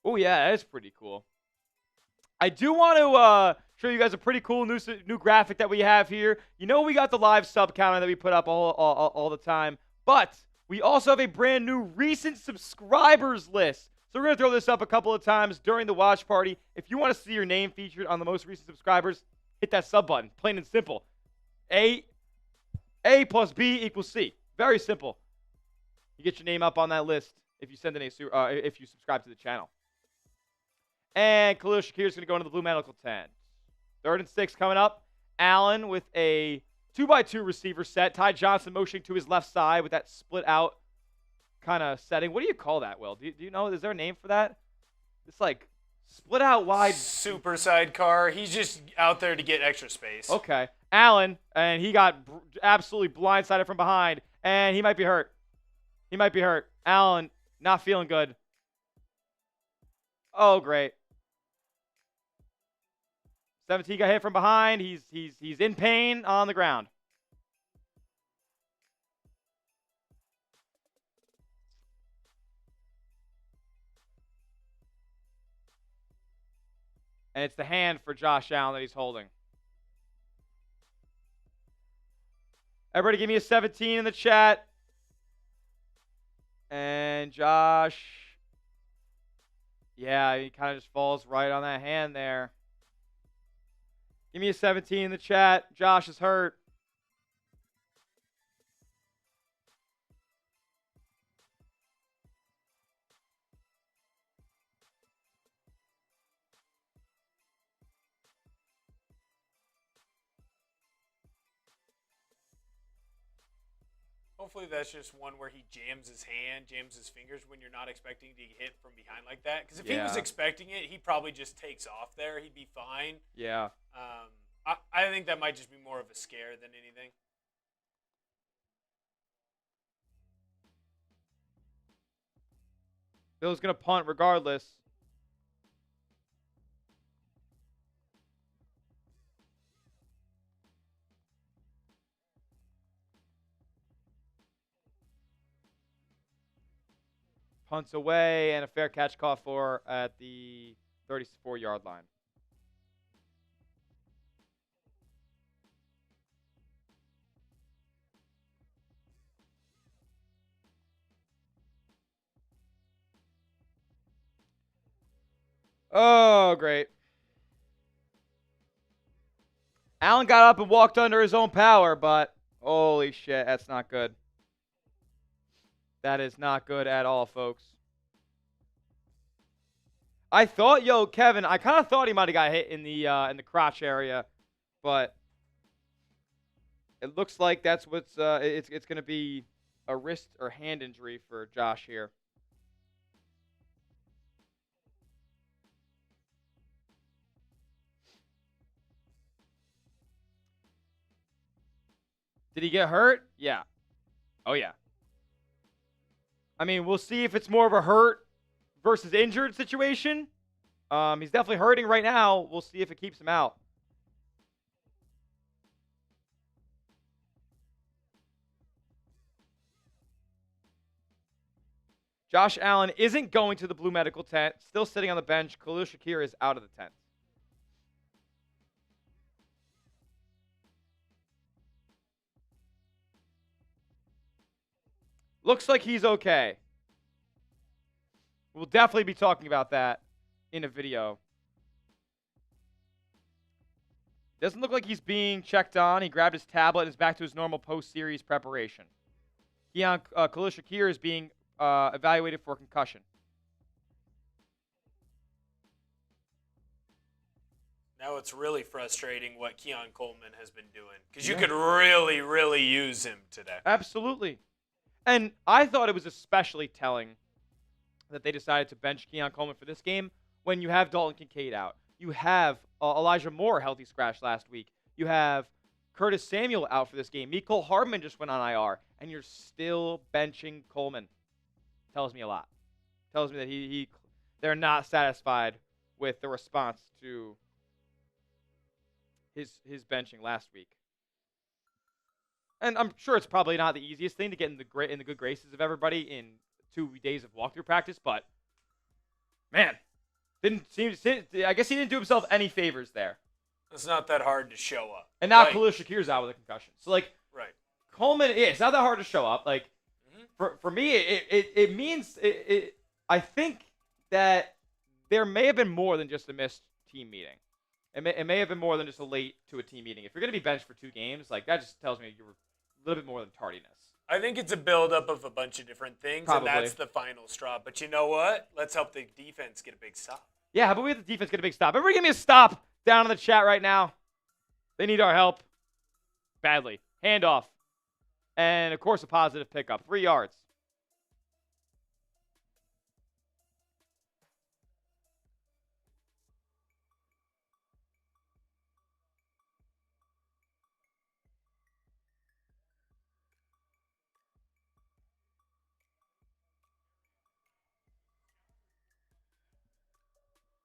Oh, yeah, that is pretty cool. I do want to show you guys a pretty cool new graphic that we have here. You know we got the live sub counter that we put up all the time, but we also have a brand new recent subscribers list. So we're going to throw this up a couple of times during the watch party. If you want to see your name featured on the most recent subscribers, hit that sub button. Plain and simple. A plus B equals C. Very simple. You get your name up on that list if you send in if you subscribe to the channel. And Khalil Shakir is going to go into the blue medical 10. 3rd and 6 coming up. Allen with a 2x2 receiver set. Ty Johnson motioning to his left side with that split out kind of setting. What do you call that, Will? Do you know? Is there a name for that? It's like split out wide. Super sidecar. He's just out there to get extra space. Okay. Allen, and he got absolutely blindsided from behind, and he might be hurt. He might be hurt. Allen, not feeling good. Oh, great. 17 got hit from behind. He's in pain on the ground. And it's the hand for Josh Allen that he's holding. Everybody give me a 17 in the chat. And Josh, yeah, he kind of just falls right on that hand there. Give me a 17 in the chat. Josh is hurt. Hopefully that's just one where he jams his fingers when you're not expecting to get hit from behind like that. Because if he was expecting it, he probably just takes off there. He'd be fine. Yeah. I think that might just be more of a scare than anything. Bill's going to punt regardless. Punts away, and a fair catch caught for at the 34-yard line. Oh, great. Allen got up and walked under his own power, but holy shit, that's not good. That is not good at all, folks. I thought, Kevin, I kind of thought he might have got hit in the crotch area, but it looks like that's what's it's going to be a wrist or hand injury for Josh here. Did he get hurt? Yeah. Oh, yeah. I mean, we'll see if it's more of a hurt versus injured situation. He's definitely hurting right now. We'll see if it keeps him out. Josh Allen isn't going to the blue medical tent. Still sitting on the bench. Khalil Shakir is out of the tent. Looks like he's okay. We'll definitely be talking about that in a video. Doesn't look like he's being checked on. He grabbed his tablet and is back to his normal post-series preparation. Khalil Shakir is being evaluated for concussion. Now it's really frustrating what Keon Coleman has been doing because you could really, really use him today. Absolutely. And I thought it was especially telling that they decided to bench Keon Coleman for this game when you have Dalton Kincaid out. You have Elijah Moore healthy scratch last week. You have Curtis Samuel out for this game. Mecole Hardman just went on IR, and you're still benching Coleman. Tells me a lot. Tells me that they're not satisfied with the response to his benching last week. And I'm sure it's probably not the easiest thing to get in the good graces of everybody in 2 days of walkthrough practice, but man, I guess he didn't do himself any favors there. It's not that hard to show up. And now Khalil Shakir's out with a concussion. So right. Coleman, it's not that hard to show up. For me, it means I think that there may have been more than just a missed team meeting. It may have been more than just a late to a team meeting. If you're going to be benched for 2 games, that just tells me you were a little bit more than tardiness. I think it's a buildup of a bunch of different things, Probably. And that's the final straw. But you know what? Let's help the defense get a big stop. Yeah, how about we have the defense get a big stop? Everybody give me a stop down in the chat right now. They need our help badly. Handoff. And, of course, a positive pickup. 3 yards.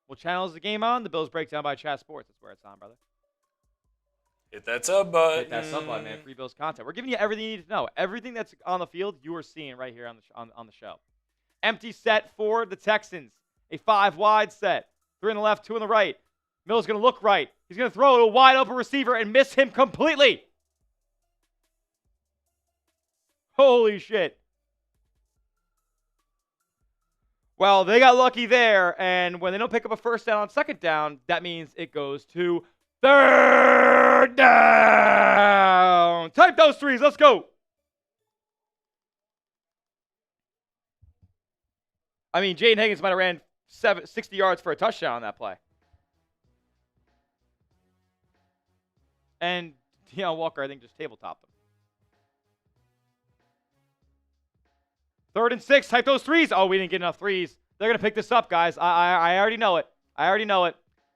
What channel is the game on? The Bills Breakdown by Chat Sports. That's where it's on, brother. Hit that sub button. Hit that sub button, man. Free Bills content. We're giving you everything you need to know. Everything that's on the field, you are seeing right here on the show. Empty set for the Texans. A 5-wide set. 3 on the left, 2 on the right. Miller's going to look right. He's going to throw to a wide open receiver and miss him completely. Holy shit. Well, they got lucky there, and when they don't pick up a first down on second down, that means it goes to third down. Type those threes. Let's go. I mean, Jaden Higgins might have ran 60 yards for a touchdown on that play. And Deion Walker, I think, just tabletopped him. 3rd and 6. Type those threes. Oh, we didn't get enough threes. They're going to pick this up, guys. I already know it.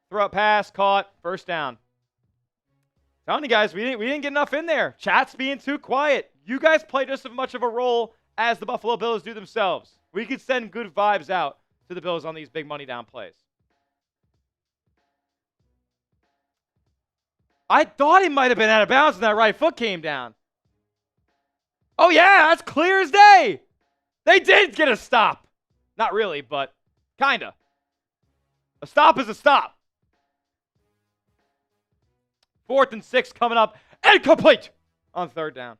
Throw up pass, caught, first down. Telling you guys, we didn't get enough in there. Chat's being too quiet. You guys play just as much of a role as the Buffalo Bills do themselves. We could send good vibes out to the Bills on these big money down plays. I thought he might have been out of bounds when that right foot came down. Oh, yeah, that's clear as day. They did get a stop. Not really, but kind of. A stop is a stop. 4th and 6 coming up. And complete on 3rd down.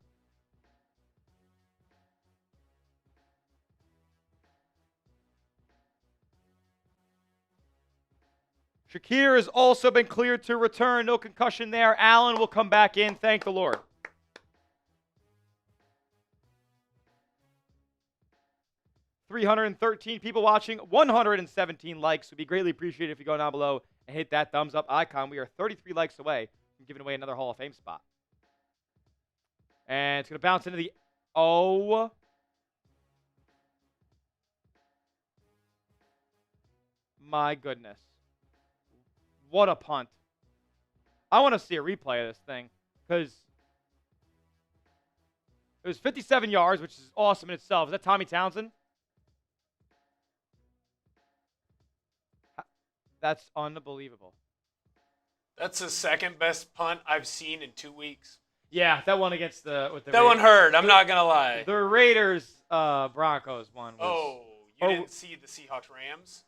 Shakir has also been cleared to return. No concussion there. Allen will come back in. Thank the Lord. 313 people watching, 117 likes. Would be greatly appreciated if you go down below and hit that thumbs up icon. We are 33 likes away from giving away another Hall of Fame spot. And it's going to bounce into the... Oh. My goodness. What a punt. I want to see a replay of this thing because it was 57 yards, which is awesome in itself. Is that Tommy Townsend? That's unbelievable. That's the second best punt I've seen in 2 weeks. Yeah, that one against the That Raiders. one hurt. I'm not gonna lie. The Raiders Broncos one. Was, you didn't see the Seahawks Rams?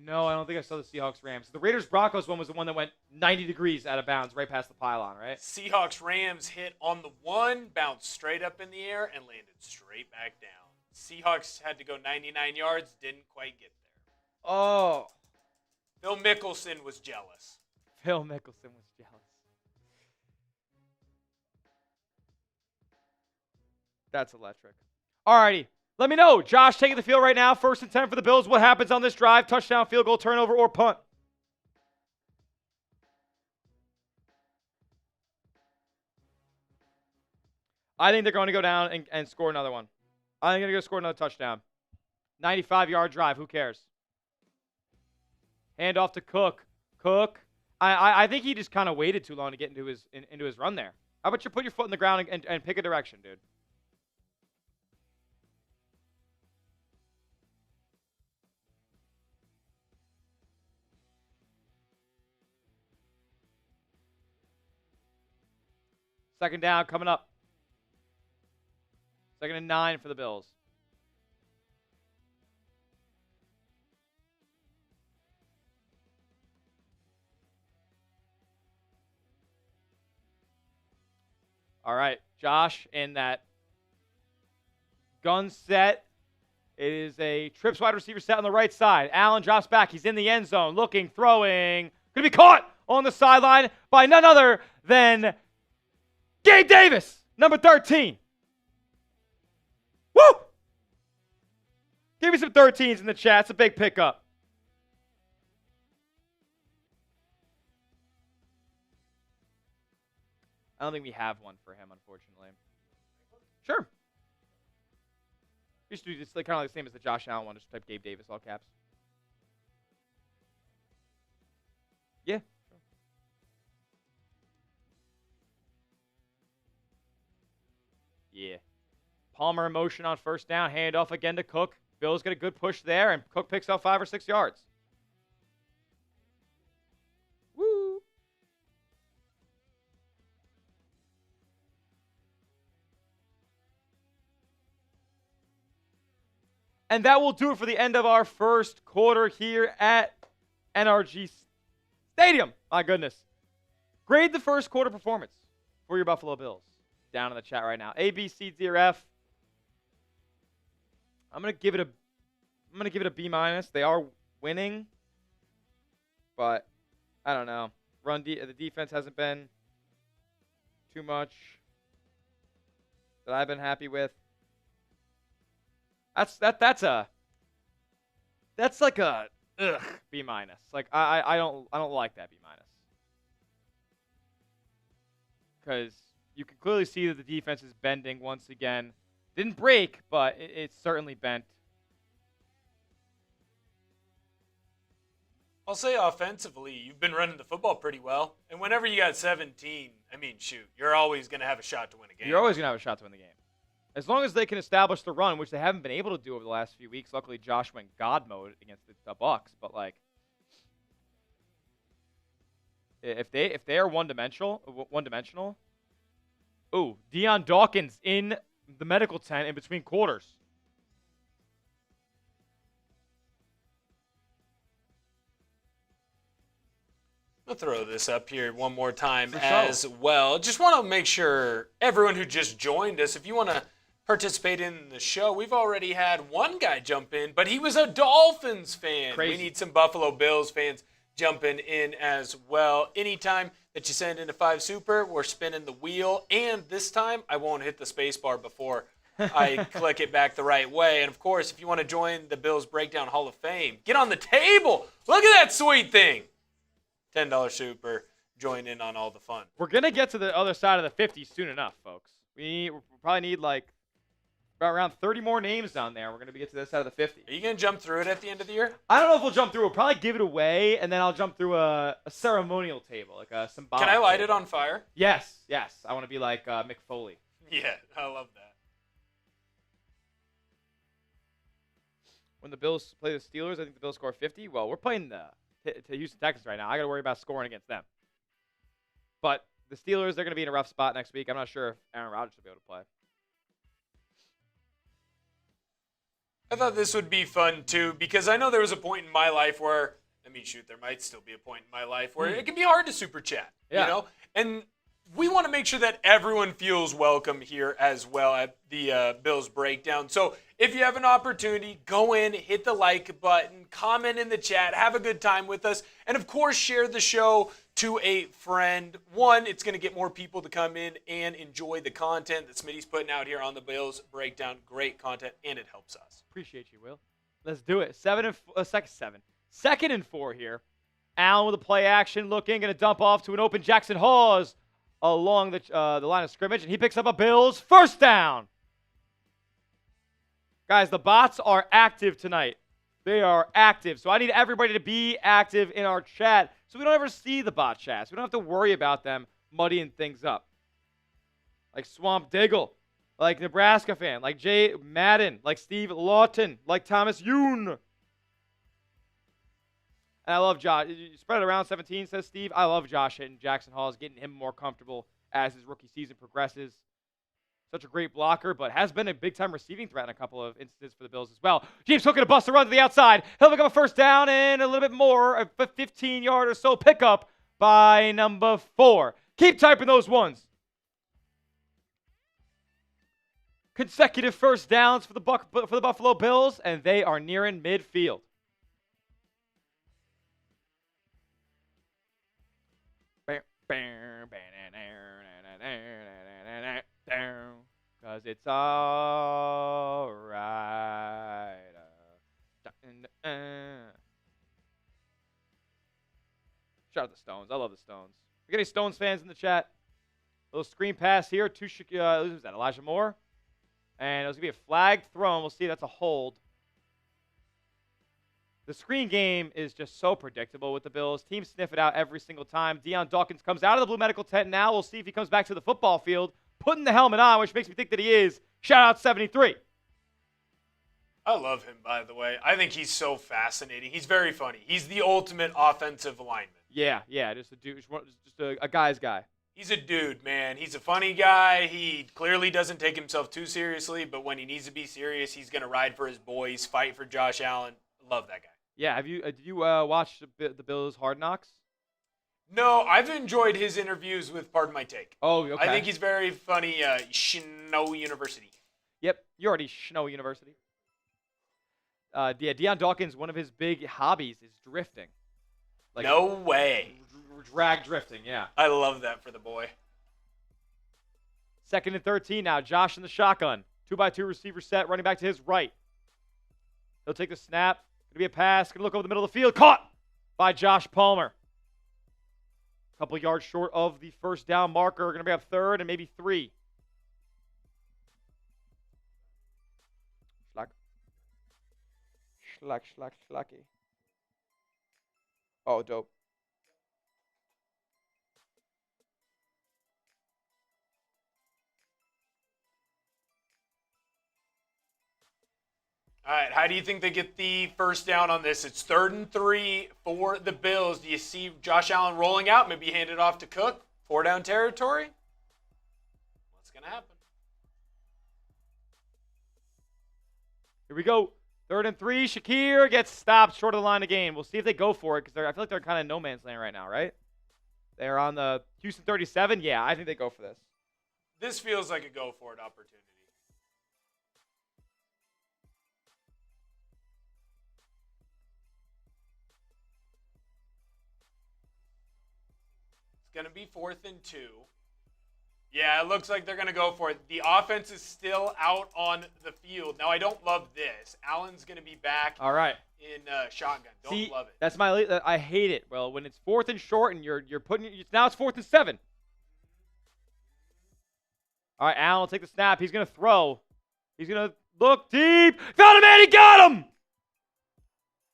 No, I don't think I saw the Seahawks Rams. The Raiders Broncos one was the one that went 90 degrees out of bounds right past the pylon, right? Seahawks Rams hit on the one, bounced straight up in the air, and landed straight back down. Seahawks had to go 99 yards, didn't quite get there. Oh. Phil Mickelson was jealous. Phil Mickelson was jealous. That's electric. Alrighty. Let me know. Josh taking the field right now. 1st and 10 for the Bills. What happens on this drive? Touchdown, field goal, turnover, or punt? I think they're going to go down and score another one. I think they're going to score another touchdown. 95-yard drive. Who cares? Hand off to Cook. Cook. I think he just kind of waited too long to get into his run there. How about you put your foot in the ground and pick a direction, dude? Second down coming up. 2nd and 9 for the Bills. All right, Josh in that gun set. It is a trips wide receiver set on the right side. Allen drops back. He's in the end zone, looking, throwing. Going to be caught on the sideline by none other than Gabe Davis, number 13. Woo! Give me some 13s in the chat. It's a big pickup. I don't think we have one for him, unfortunately. Sure. Used to do this kind of like the same as the Josh Allen one. Just type Gabe Davis, all caps. Yeah. Sure. Yeah. Palmer in motion on 1st down. Handoff again to Cook. Bills get a good push there, and Cook picks up 5 or 6 yards. Woo. And that will do it for the end of our first quarter here at NRG Stadium. My goodness. Grade the first quarter performance for your Buffalo Bills. Down in the chat right now. A, B, C, D, or F. I'm gonna give it a B minus. They are winning, but I don't know. The defense hasn't been too much that I've been happy with. That's like a B minus. Like I don't like that B minus because you can clearly see that the defense is bending once again. Didn't break, but it's certainly bent. I'll say offensively, you've been running the football pretty well. And whenever you got 17, I mean, shoot, you're always going to have a shot to win a game. You're always going to have a shot to win the game. As long as they can establish the run, which they haven't been able to do over the last few weeks. Luckily, Josh went God mode against the Bucs. But, like, if they are one-dimensional, ooh, Deion Dawkins in the medical tent in between quarters. I'll throw this up here one more time as well. Just want to make sure everyone who just joined us, if you want to participate in the show, we've already had one guy jump in, but he was a Dolphins fan. Crazy. We need some Buffalo Bills fans jumping in as well. Anytime that you send in a 5 super, we're spinning the wheel. And this time, I won't hit the space bar before I click it back the right way. And, of course, if you want to join the Bills Breakdown Hall of Fame, get on the table. Look at that sweet thing. $10 super. Join in on all the fun. We're going to get to the other side of the 50 soon enough, folks. We'll probably need like around 30 more names down there. We're going to get to this side of the 50. Are you going to jump through it at the end of the year? I don't know if we'll jump through. We'll probably give it away, and then I'll jump through a ceremonial table, like a symbolic Can I light table. it on fire? Yes. I want to be like Mick Foley. Yeah, I love that. When the Bills play the Steelers, I think the Bills score 50. Well, we're playing the Houston Texans right now. I got to worry about scoring against them. But the Steelers, they're going to be in a rough spot next week. I'm not sure if Aaron Rodgers will be able to play. I thought this would be fun, too, because I know there was a point in my life where, there might still be a point in my life where it can be hard to super chat, you know? And we want to make sure that everyone feels welcome here as well at the Bills Breakdown. So if you have an opportunity, go in, hit the like button, comment in the chat, have a good time with us, and of course share the show to a friend. One, it's going to get more people to come in and enjoy the content that Smitty's putting out here on the Bills Breakdown. Great content, and it helps us. Appreciate you, Will. Let's do it. Second and 4 here. Allen with a play action looking, going to dump off to an open Jackson Hawes along the line of scrimmage, and he picks up a Bills first down. Guys, the bots are active tonight. They are active. So I need everybody to be active in our chat so we don't ever see the bot chats. We don't have to worry about them muddying things up. Like Swamp Diggle, like Nebraska fan, like Jay Madden, like Steve Lawton, like Thomas Yoon. And I love Josh. You spread it around 17, says Steve. I love Josh hitting Jackson Halls, getting him more comfortable as his rookie season progresses. Such a great blocker, but has been a big-time receiving threat in a couple of instances for the Bills as well. James Cook going to bust a run to the outside. He'll pick up a first down and a little bit more, a 15-yard or so pickup by number 4. Keep typing those ones. Consecutive first downs for the Buffalo Bills, and they are nearing midfield. Because it's all right. Shout out the Stones. I love the Stones. We got any Stones fans in the chat? Little screen pass here to who's that? Elijah Moore. And it was going to be a flag thrown. We'll see. That's a hold. The screen game is just so predictable with the Bills. Teams sniff it out every single time. Deion Dawkins comes out of the blue medical tent now. We'll see if he comes back to the football field, putting the helmet on, which makes me think that he is. Shout out 73. I love him, by the way. I think he's so fascinating. He's very funny. He's the ultimate offensive lineman. Yeah, just a dude, just a guy's guy. He's a dude, man. He's a funny guy. He clearly doesn't take himself too seriously, but when he needs to be serious, he's going to ride for his boys, fight for Josh Allen. Love that guy. Yeah, did you watch the Bills Hard Knocks? No, I've enjoyed his interviews with Pardon My Take. Oh, okay. I think he's very funny. Snow University. Yep, you're already Snow University. Deion Dawkins, one of his big hobbies is drifting. Like, no way. Drag drifting, yeah. I love that for the boy. 2nd and 13 now. Josh in the shotgun. 2-by-2 receiver set, running back to his right. He'll take the snap. Going to be a pass. Going to look over the middle of the field. Caught by Josh Palmer. A couple yards short of the first down marker. Going to be up 3rd and maybe 3. Schlacky. Oh, dope. All right, how do you think they get the first down on this? It's 3rd and 3 for the Bills. Do you see Josh Allen rolling out, maybe hand it off to Cook? 4-down territory? What's going to happen? Here we go. 3rd and 3. Shakir gets stopped short of the line of game. We'll see if they go for it because I feel like they're kind of no man's land right now, right? They're on the Houston 37. Yeah, I think they go for this. This feels like a go-for-it opportunity. It's going to be 4th and 2. Yeah, it looks like they're going to go for it. The offense is still out on the field. Now, I don't love this. Allen's going to be back All right. in shotgun. Don't love it. That's I hate it. Well, when it's 4th and short and you're putting now it's 4th and 7. All right, Allen will take the snap. He's going to throw. He's going to look deep. Found a man. He got him.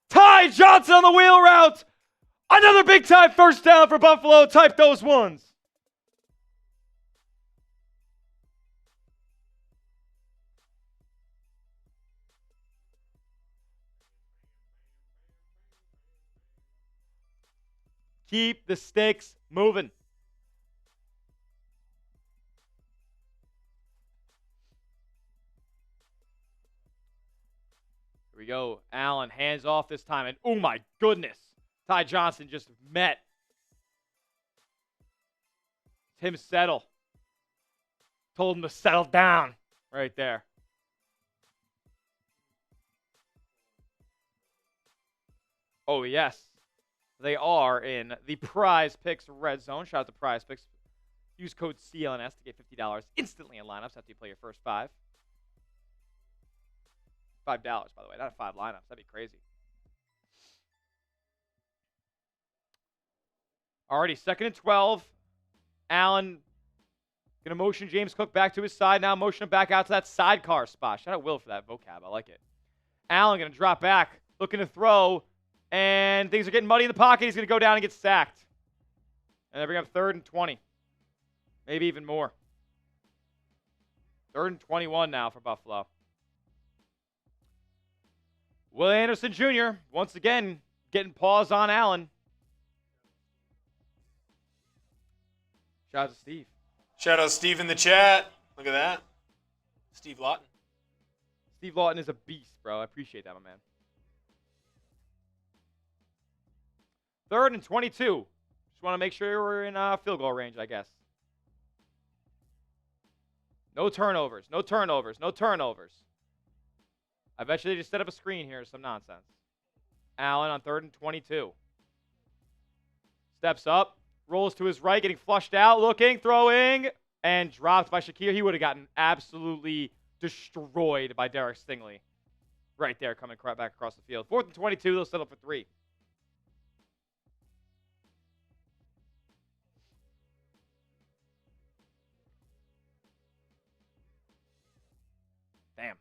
Ty Johnson on the wheel route. Another big time first down for Buffalo. Type those ones. Keep the stakes moving. Here we go. Allen hands off this time. And oh my goodness. Ty Johnson just met Tim Settle. Told him to settle down right there. Oh, yes. They are in the PrizePicks red zone. Shout out to PrizePicks. Use code CLNS to get $50 instantly in lineups after you play your first 5. $5, by the way, not 5 lineups. That'd be crazy. Already 2nd and 12. Allen going to motion James Cook back to his side. Now motion him back out to that sidecar spot. Shout out Will for that vocab. I like it. Allen going to drop back, looking to throw. And things are getting muddy in the pocket. He's going to go down and get sacked. And they bring up 3rd and 20. Maybe even more. 3rd and 21 now for Buffalo. Will Anderson Jr. once again getting paws on Allen. Shout out to Steve. Shout out Steve in the chat. Look at that. Steve Lawton. Steve Lawton is a beast, bro. I appreciate that, my man. 3rd and 22. Just want to make sure we're in field goal range, I guess. No turnovers. No turnovers. No turnovers. I bet you they just set up a screen here. Some nonsense. Allen on 3rd and 22. Steps up. Rolls to his right. Getting flushed out. Looking. Throwing. And dropped by Shakir. He would have gotten absolutely destroyed by Derek Stingley. Right there coming back across the field. 4th and 22. They'll settle for 3. Damn.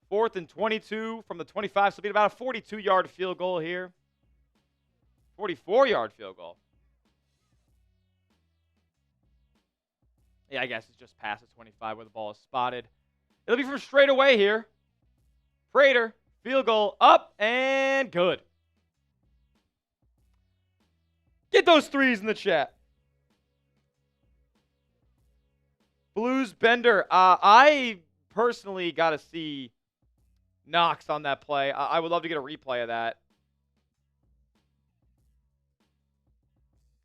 Fourth and 22 from the 25. So it'll be about a 42-yard field goal here. 44-yard field goal. Yeah, I guess it's just past the 25 where the ball is spotted. It'll be from straight away here. Prater, field goal up and good. Get those 3s in the chat. Blues Bender. I personally got to see Knox on that play. I would love to get a replay of that.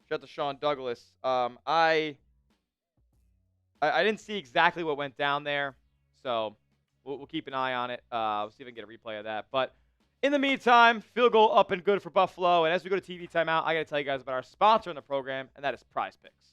Shout out to Sean Douglas. I didn't see exactly what went down there, so we'll keep an eye on it. We'll see if I can get a replay of that. But in the meantime, field goal up and good for Buffalo. And as we go to TV timeout, I got to tell you guys about our sponsor in the program, and that is PrizePicks.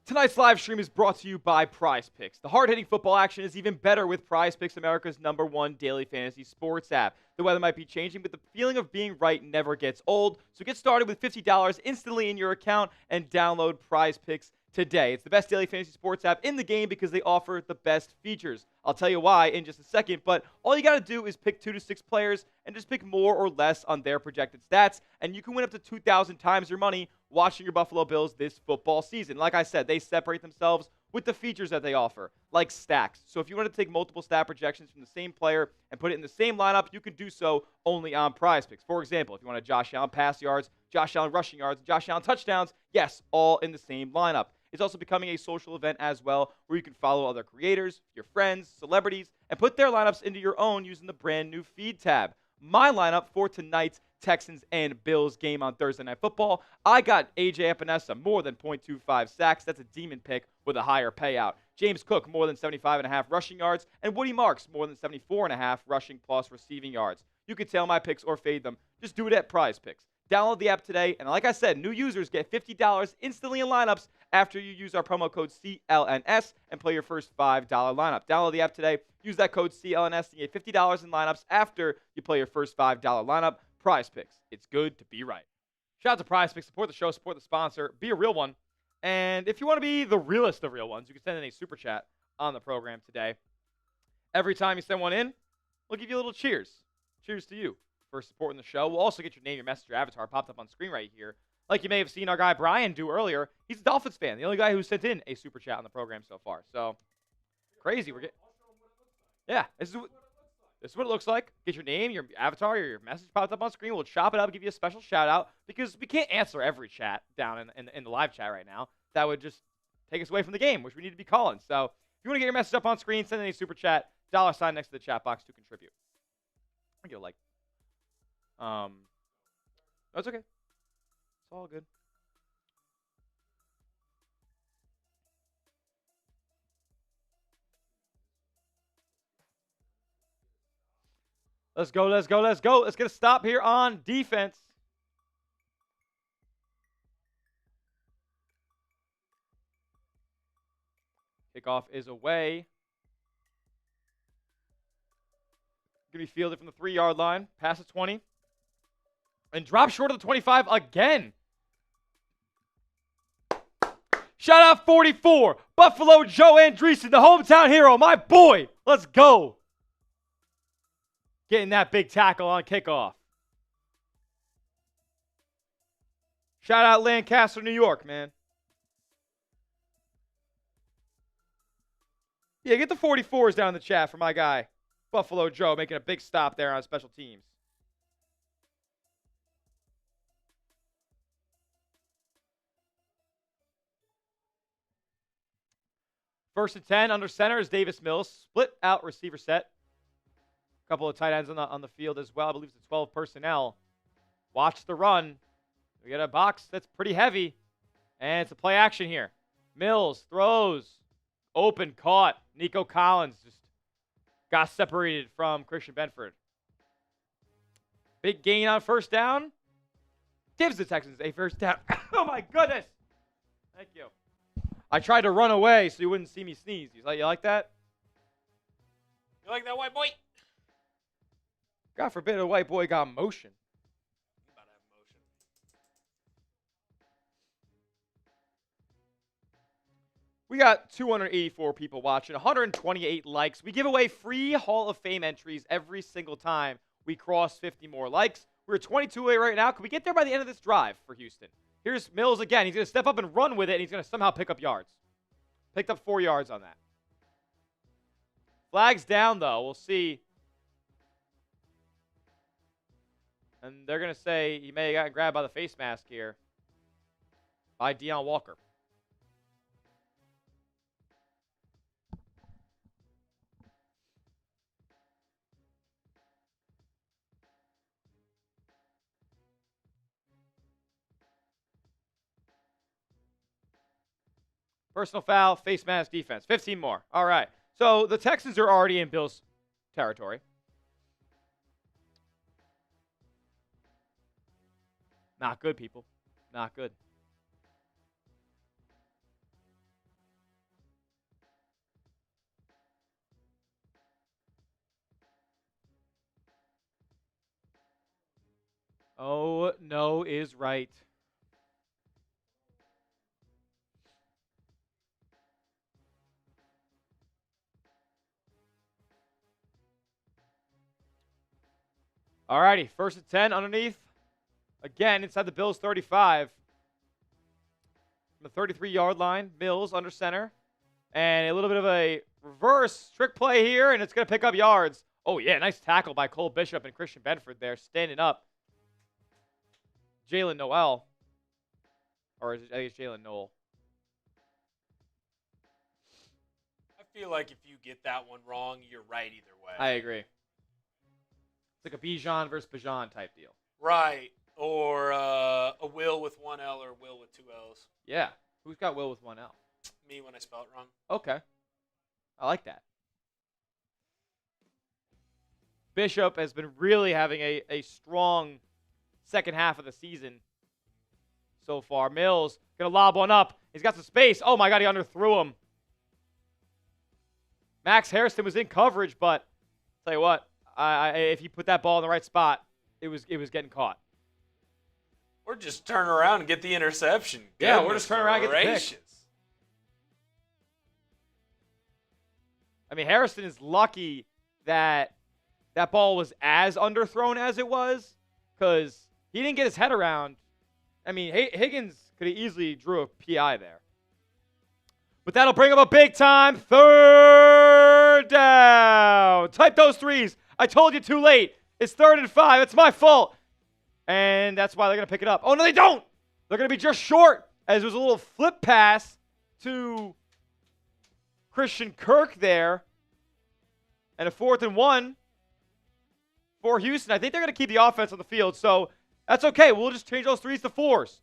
Tonight's live stream is brought to you by PrizePicks. The hard-hitting football action is even better with PrizePicks, America's #1 daily fantasy sports app. The weather might be changing, but the feeling of being right never gets old. So get started with $50 instantly in your account and download PrizePicks today. It's the best daily fantasy sports app in the game because they offer the best features. I'll tell you why in just a second, but all you got to do is pick 2 to 6 players and just pick more or less on their projected stats, and you can win up to 2,000 times your money watching your Buffalo Bills this football season. Like I said, they separate themselves with the features that they offer, like stacks. So if you want to take multiple stat projections from the same player and put it in the same lineup, you can do so only on PrizePicks. For example, if you want a Josh Allen pass yards, Josh Allen rushing yards, Josh Allen touchdowns, yes, all in the same lineup. It's also becoming a social event as well, where you can follow other creators, your friends, celebrities, and put their lineups into your own using the brand new feed tab. My lineup for tonight's Texans and Bills game on Thursday Night Football, I got AJ Epenesa more than .25 sacks. That's a demon pick with a higher payout. James Cook, more than 75.5 rushing yards. And Woody Marks, more than 74.5 rushing plus receiving yards. You can tail my picks or fade them. Just do it at PrizePicks. Download the app today. And like I said, new users get $50 instantly in lineups after you use our promo code CLNS and play your first $5 lineup. Download the app today. Use that code CLNS and get $50 in lineups after you play your first $5 lineup. PrizePicks. It's good to be right. Shout out to PrizePicks. Support the show. Support the sponsor. Be a real one. And if you want to be the realest of real ones, you can send in a super chat on the program today. Every time you send one in, we'll give you a little cheers. Cheers to you for supporting the show. We'll also get your name, your message, your avatar popped up on screen right here. Like you may have seen our guy Brian do earlier. He's a Dolphins fan, the only guy who sent in a super chat on the program so far. So, crazy. This is what it looks like. Get your name, your avatar, your message popped up on screen. We'll chop it up, give you a special shout out because we can't answer every chat down in the live chat right now. That would just take us away from the game, which we need to be calling. So, if you want to get your message up on screen, send in a super chat, $sign next to the chat box to contribute. I get a like. That's okay. It's all good. Let's go. Let's get a stop here on defense. Kickoff is away. Going to be fielded from the 3-yard line, past the 20, and drop short of the 25 again. Shout out 44, Buffalo Joe Andreessen, the hometown hero, my boy. Let's go. Getting that big tackle on kickoff. Shout out Lancaster, New York, man. Yeah, get the 44s down in the chat for my guy, Buffalo Joe, making a big stop there on special teams. First and 10 under center is Davis Mills. Split out receiver set. A couple of tight ends on the field as well. I believe it's 12 personnel. Watch the run. We got a box that's pretty heavy. And it's a play action here. Mills throws. Open, caught. Nico Collins just got separated from Christian Benford. Big gain on first down. Gives the Texans a first down. Oh, my goodness. Thank you. I tried to run away so you wouldn't see me sneeze. You like that? You like that, white boy? God forbid a white boy got motion. You about to have motion. We got 284 people watching, 128 likes. We give away free Hall of Fame entries every single time we cross 50 more likes. We're 22 away right now. Can we get there by the end of this drive for Houston? Here's Mills again. He's going to step up and run with it, and he's going to somehow pick up yards. Picked up 4 yards on that. Flags down, though. We'll see. And they're going to say he may have gotten grabbed by the face mask here by Deion Walker. Personal foul, face mask, defense. 15 more. All right. So the Texans are already in Bills territory. Not good, people. Not good. Oh, no is right. All righty, first and 10 underneath. Again, inside the Bills' 35. From the 33-yard line, Mills under center. And a little bit of a reverse trick play here, and it's going to pick up yards. Oh, yeah, nice tackle by Cole Bishop and Christian Benford there, standing up. Jalen Noel. Or I think it's Jalen Noel. I feel like if you get that one wrong, you're right either way. I agree. It's like a Bijan versus Bijan type deal. Right. Or a Will with 1 L or Will with 2 L's. Yeah. Who's got Will with 1 L? Me when I spell it wrong. Okay. I like that. Bishop has been really having a strong second half of the season so far. Mills going to lob one up. He's got some space. Oh, my God, he underthrew him. Max Harrison was in coverage, but tell you what, if he put that ball in the right spot, it was getting caught. Or just turn around and get the interception. Yeah, we're just turning around and get the pick. I mean, Harrison is lucky that that ball was as underthrown as it was, because he didn't get his head around. I mean, Higgins could have easily drew a PI there. But that'll bring up a big-time third down. Type those threes. I told you too late. It's 3rd and 5. It's my fault. And that's why they're going to pick it up. Oh, no, they don't. They're going to be just short, as there was a little flip pass to Christian Kirk there. And a 4th and 1 for Houston. I think they're going to keep the offense on the field, so that's okay. We'll just change those 3s to 4s.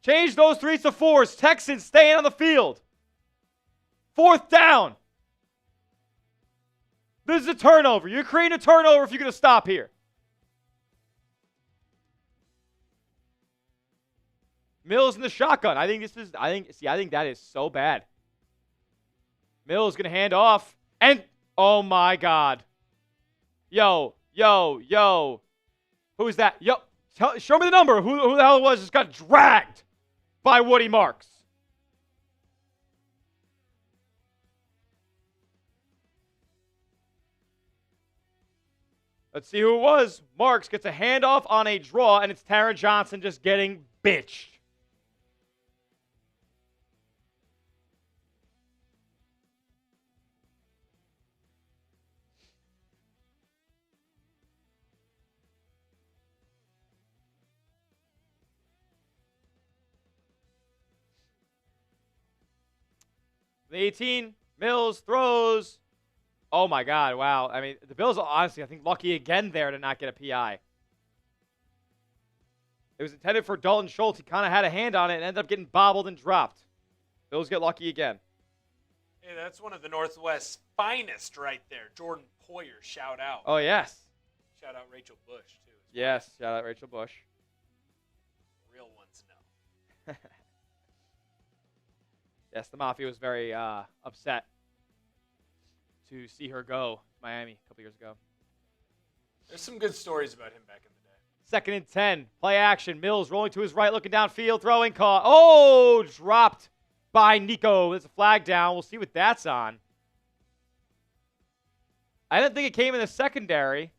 Change those 3s to 4s. Texans staying on the field. 4th down. This is a turnover. You're creating a turnover if you're going to stop here. Mills in the shotgun. I think that is so bad. Mills going to hand off. And, oh my God. Yo. Who is that? Yo, show me the number. Who the hell it was just got dragged by Woody Marks. Let's see who it was. Marks gets a handoff on a draw, and it's Taron Johnson just getting bitched. The 18, Mills throws. Oh, my God, wow. I mean, the Bills are honestly, I think, lucky again there to not get a PI. It was intended for Dalton Schultz. He kind of had a hand on it and ended up getting bobbled and dropped. Bills get lucky again. Hey, that's one of the Northwest's finest right there. Jordan Poyer, shout out. Oh, yes. Shout out Rachel Bush, too. Yes, shout out Rachel Bush. Real ones know. Yes, the Mafia was very upset to see her go to Miami a couple years ago. There's some good stories about him back in the day. 2nd and 10. Play action. Mills rolling to his right, looking downfield, throwing caught. Oh, dropped by Nico. There's a flag down. We'll see what that's on. I didn't think it came in the secondary.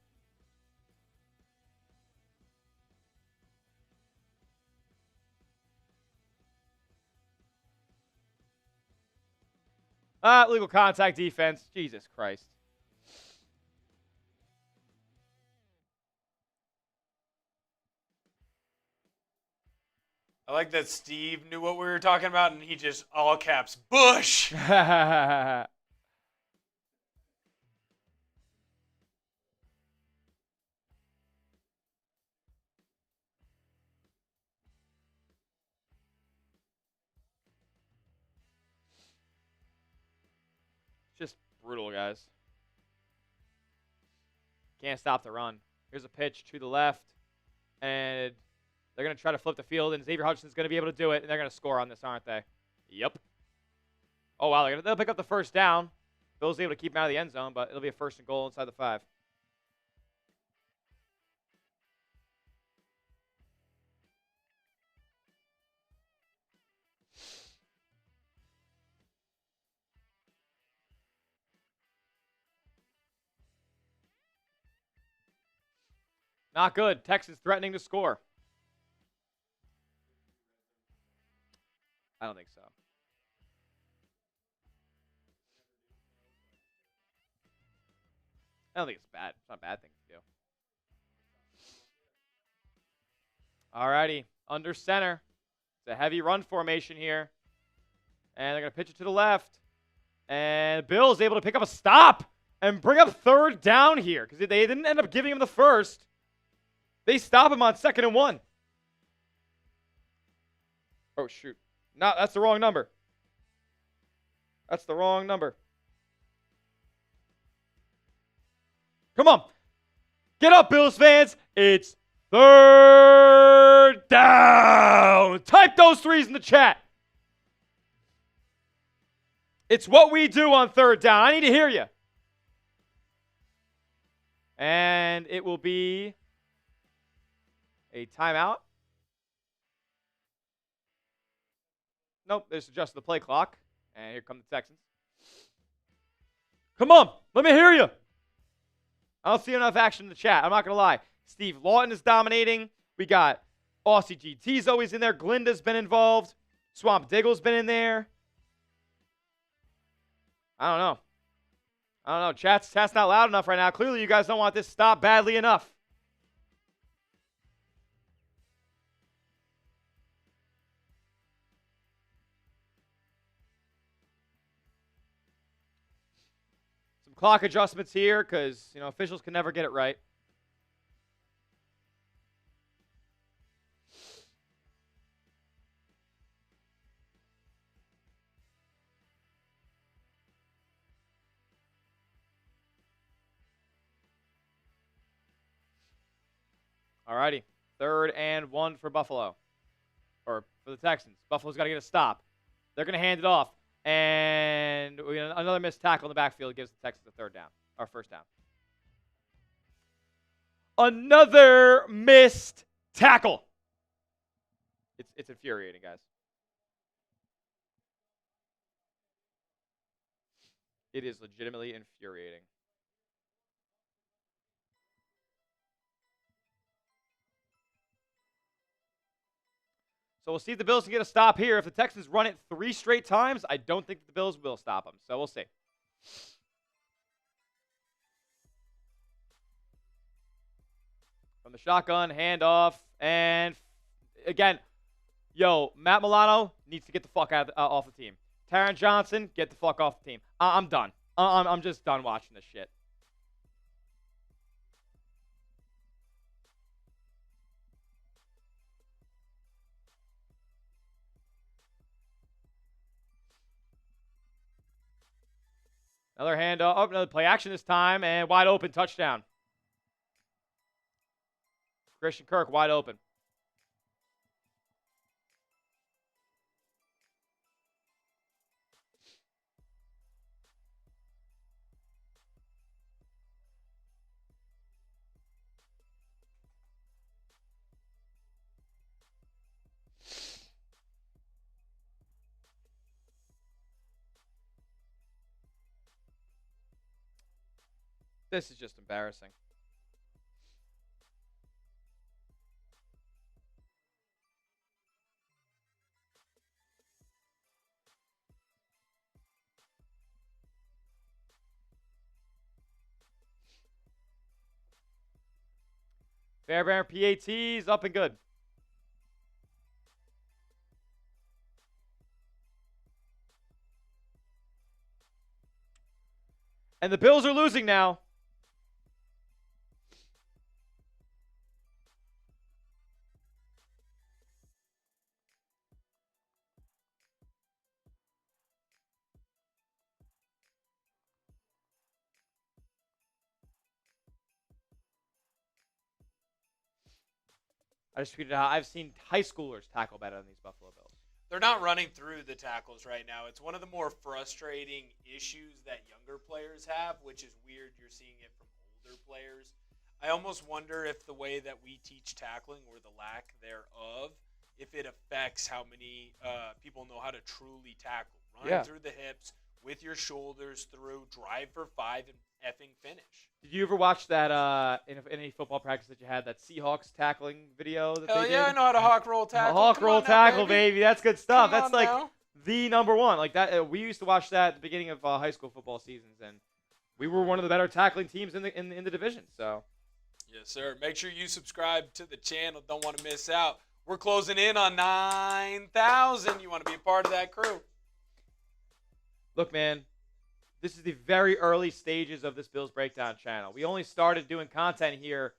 Legal contact defense. Jesus Christ. I like that Steve knew what we were talking about, and he just, all caps, Bush! Just brutal, guys. Can't stop the run. Here's a pitch to the left, and they're going to try to flip the field, and Xavier Hutchinson's going to be able to do it, and they're going to score on this, aren't they? Yep. Oh, wow. They'll pick up the 1st down. Bill's able to keep him out of the end zone, but it'll be a 1st and goal inside the 5. Not good. Texans threatening to score. I don't think so. I don't think it's bad. It's not a bad thing to do. Alrighty. Under center. It's a heavy run formation here. And they're going to pitch it to the left. And Bill's able to pick up a stop and bring up 3rd down here, because they didn't end up giving him the 1st. They stop him on 2nd and 1. Oh, shoot. No, that's the wrong number. That's the wrong number. Come on. Get up, Bills fans. It's third down. Type those threes in the chat. It's what we do on third down. I need to hear you. And it will be a timeout. Nope, there's adjusted the play clock. And here come the Texans. Come on, let me hear you. I don't see enough action in the chat. I'm not going to lie. Steve Lawton is dominating. We got Aussie GT's always in there. Glinda's been involved. Swamp Diggle's been in there. I don't know. Chat's not loud enough right now. Clearly, you guys don't want this to stop badly enough. Some clock adjustments here because, officials can never get it right. Alrighty. 3rd and 1 for Buffalo. Or for the Texans. Buffalo's got to get a stop. They're going to hand it off. And another missed tackle in the backfield gives the Texans a 3rd down. Or 1st down. Another missed tackle. It's infuriating, guys. It is legitimately infuriating. So we'll see if the Bills can get a stop here. If the Texans run it 3 straight times, I don't think the Bills will stop them. So we'll see. From the shotgun, handoff, and again, Matt Milano needs to get the fuck off the team. Taron Johnson, get the fuck off the team. I'm done. I'm just done watching this shit. Another handoff. Oh, another play action this time, and wide open touchdown. Christian Kirk wide open. This is just embarrassing. Fairbairn PATs up and good. And the Bills are losing now. I just tweeted out, I've seen high schoolers tackle better than these Buffalo Bills. They're not running through the tackles right now. It's one of the more frustrating issues that younger players have, which is weird. You're seeing it from older players. I almost wonder if the way that we teach tackling, or the lack thereof, if it affects how many people know how to truly tackle. Running through the hips, with your shoulders through, drive for 5, and effing finish. Did you ever watch that in any football practice that you had, that Seahawks tackling video that Hell they yeah, did? I know how to hawk roll tackle. Hawk roll tackle, baby. That's good stuff. Come That's on like now. the number one. Like that, we used to watch that at the beginning of high school football seasons, and we were one of the better tackling teams in the division. So, yes, sir. Make sure you subscribe to the channel. Don't want to miss out. We're closing in on 9,000. You want to be a part of that crew? Look, man, this is the very early stages of this Bills Breakdown channel. We only started doing content here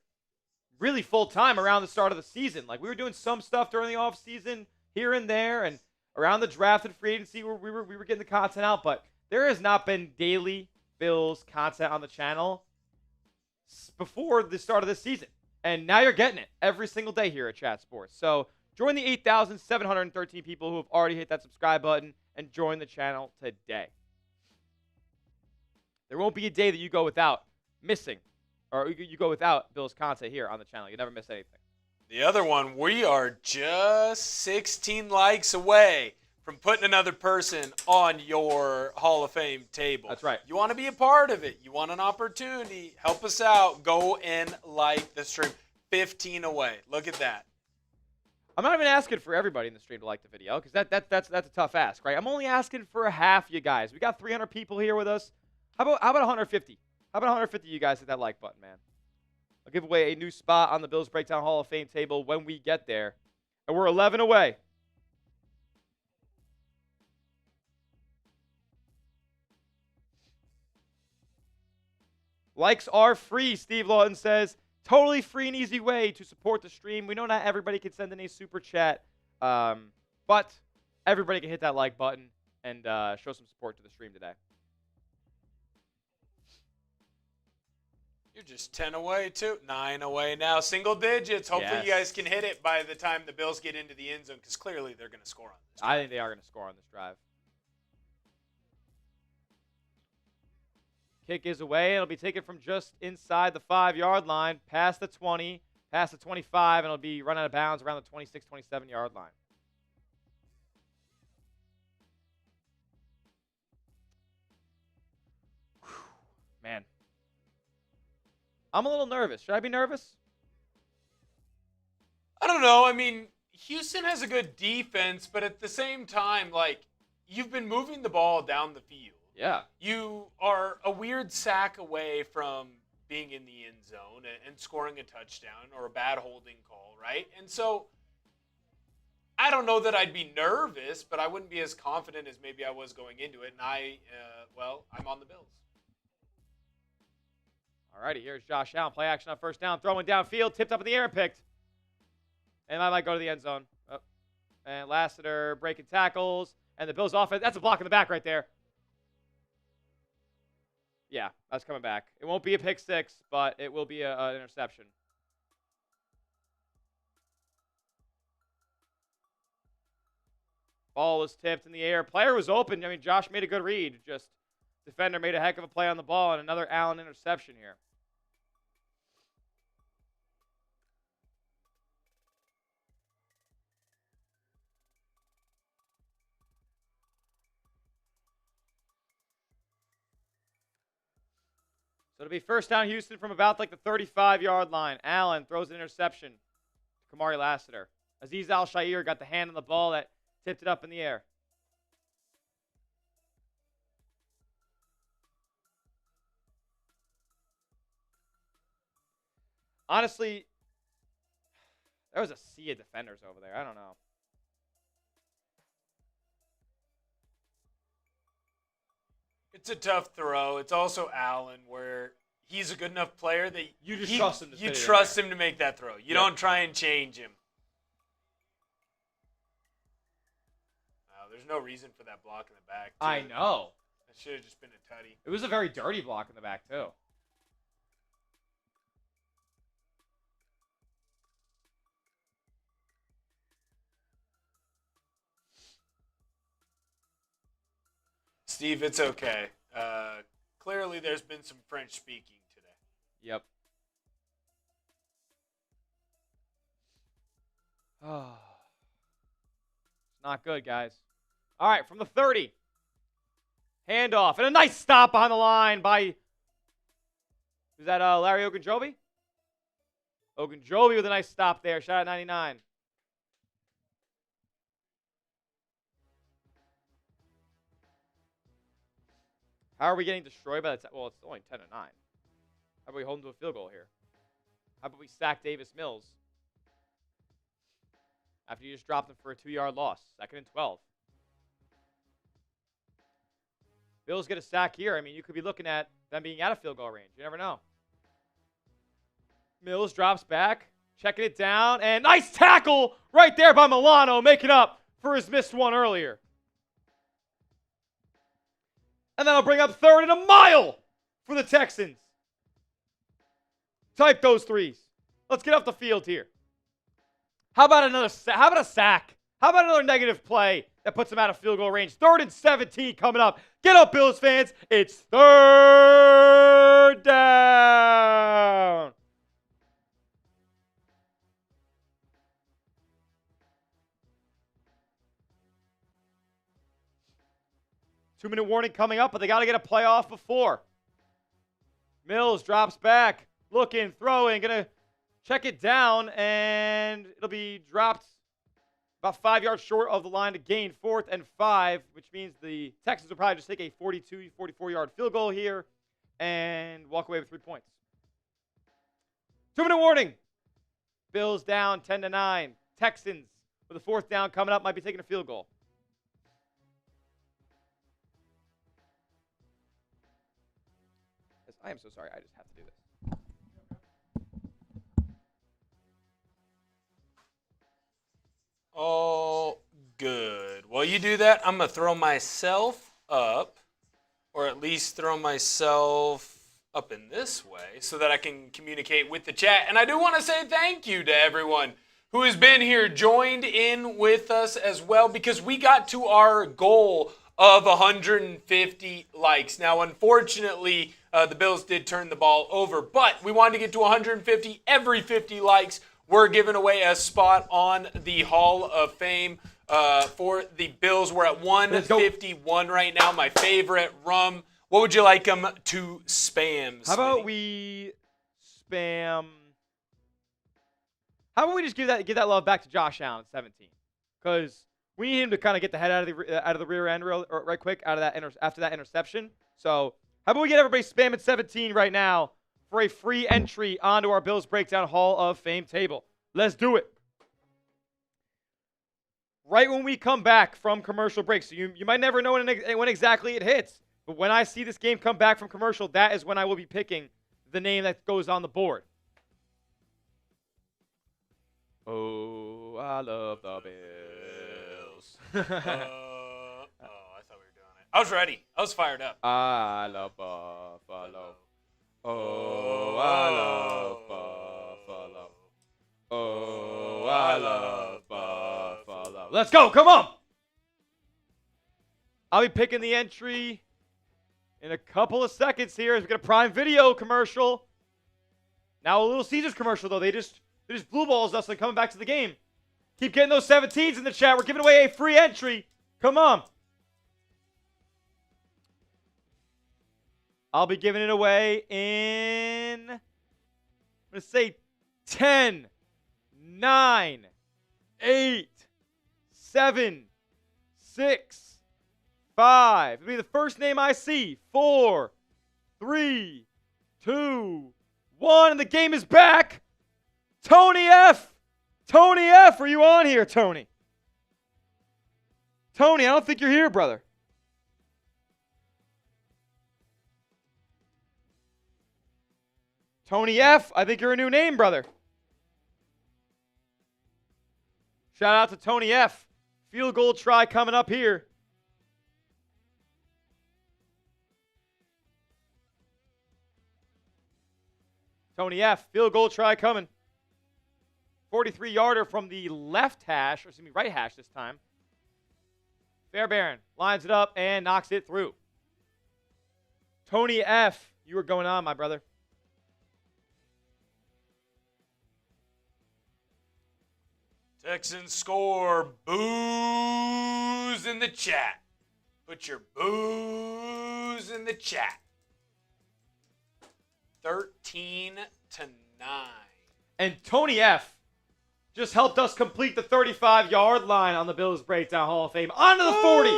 really full-time around the start of the season. Like, we were doing some stuff during the off-season here and there, and around the draft and free agency we were getting the content out, but There has not been daily Bills content on the channel before the start of this season. And now you're getting it every single day here at Chat Sports. So join the 8,713 people who have already hit that subscribe button and join the channel today. There won't be a day that you go without missing, or you go without Bills content here on the channel. You never miss anything. The other one, we are just 16 likes away from putting another person on your Hall of Fame table. That's right. You want to be a part of it. You want an opportunity. Help us out. Go and like the stream. 15 away. Look at that. I'm not even asking for everybody in the stream to like the video because that's a tough ask, right? I'm only asking for a half you guys. We got 300 people here with us. How about 150? How about 150 you guys hit that like button, man? I'll give away a new spot on the Bills Breakdown Hall of Fame table when we get there. And we're 11 away. Likes are free, Steve Lawton says. Totally free and easy way to support the stream. We know not everybody can send in a super chat, but everybody can hit that like button and show some support to the stream today. You're just 10 away, too. 9 away now. Single digits. Hopefully you guys can hit it by the time the Bills get into the end zone because clearly they're going to score on this drive. I think they are going to score on this drive. Kick is away. It'll be taken from just inside the 5-yard line, past the 20, past the 25, and it'll be run out of bounds around the 26, 27-yard line. Whew. Man. I'm a little nervous. Should I be nervous? I don't know. I mean, Houston has a good defense, but at the same time, like, you've been moving the ball down the field. Yeah. You are a weird sack away from being in the end zone and scoring a touchdown or a bad holding call, right? And so I don't know that I'd be nervous, but I wouldn't be as confident as maybe I was going into it. And I'm on the Bills. All righty, here's Josh Allen. Play action on first down. Throwing downfield. Tipped up in the air and picked. And I might go to the end zone. Oh. And Lassiter breaking tackles. And the Bills offense. That's a block in the back right there. Yeah, that's coming back. It won't be a pick six, but it will be an interception. Ball was tipped in the air. Player was open. I mean, Josh made a good read. Just defender made a heck of a play on the ball, and another Allen interception here. So it'll be first down Houston from about like the 35-yard line. Allen throws an interception to Kamari Lassiter. Azeez Al-Shaair got the hand on the ball that tipped it up in the air. Honestly, there was a sea of defenders over there. I don't know. It's a tough throw. It's also Allen, where he's a good enough player that you just trust him to you trust him to make that throw. You don't try and change him. No, there's no reason for that block in the back, too. I know. That should have just been a tutty. It was a very dirty block in the back, too. Steve, it's okay. Clearly, there's been some French speaking today. Yep. Oh. It's not good, guys. All right, from the 30. Handoff. And a nice stop behind the line by... Is that Larry Ogunjobi? Ogunjobi with a nice stop there. Shot at 99. How are we getting destroyed by the time? Well, it's only 10-9. How about we hold them to a field goal here? How about we sack Davis Mills after you just dropped them for a 2-yard loss? 2nd and 12. Bills get a sack here. I mean, you could be looking at them being out of field goal range. You never know. Mills drops back, checking it down, and nice tackle right there by Milano, making up for his missed one earlier. And then I'll bring up third and a mile for the Texans. Type those threes. Let's get off the field here. How about a sack? How about another negative play that puts them out of field goal range? 3rd and 17 coming up. Get up, Bills fans. It's 3rd down. Two-minute warning coming up, but they got to get a play off before. Mills drops back, looking, throwing, going to check it down, and it'll be dropped about 5 yards short of the line to gain 4th and 5, which means the Texans will probably just take a 42, 44-yard field goal here and walk away with 3 points. 2-minute warning. Bills down 10-9. Texans with a 4th down coming up might be taking a field goal. I am so sorry. I just have to do this. Oh, good. While you do that, I'm going to throw myself up, or at least throw myself up in this way so that I can communicate with the chat. And I do want to say thank you to everyone who has been here, joined in with us as well, because we got to our goal of 150 likes. Now, unfortunately, the Bills did turn the ball over, but we wanted to get to 150. Every 50 likes, we're giving away a spot on the Hall of Fame for the Bills. We're at 151 right now, my favorite rum. What would you like them to spam, How about we spam... How about we just give that love back to Josh Allen at 17? Because we need him to kind of get the head out of the rear end right quick after that interception. So how about we get everybody spamming 17 right now for a free entry onto our Bills Breakdown Hall of Fame table. Let's do it. Right when we come back from commercial break, so you might never know when exactly it hits, but when I see this game come back from commercial, that is when I will be picking the name that goes on the board. Oh, I love the Bills. I thought we were doing it. I was ready. I was fired up. I love Buffalo. Oh, I love Buffalo. Oh, I love Buffalo. Let's go. Come on. I'll be picking the entry in a couple of seconds here as we get a Prime Video commercial. Now a Little Caesars commercial, though. They just blue balls us and coming back to the game. Keep getting those 17s in the chat. We're giving away a free entry. Come on. I'll be giving it away in, I'm going to say 10, 9, 8, 7, 6, 5. It'll be the first name I see. 4, 3, 2, 1. And the game is back. Tony F. Tony F. Are you on here, Tony? Tony, I don't think you're here, brother. Tony F. I think you're a new name, brother. Shout out to Tony F. Field goal try coming up here. Tony F. Field goal try coming. 43-yarder from the left hash, or excuse me, right hash this time. Fairbairn lines it up and knocks it through. Tony F., you are going on, my brother. Texans score. Booze in the chat. Put your booze in the chat. 13-9. And Tony F. just helped us complete the 35-yard line on the Bills Breakdown Hall of Fame. On to the 40.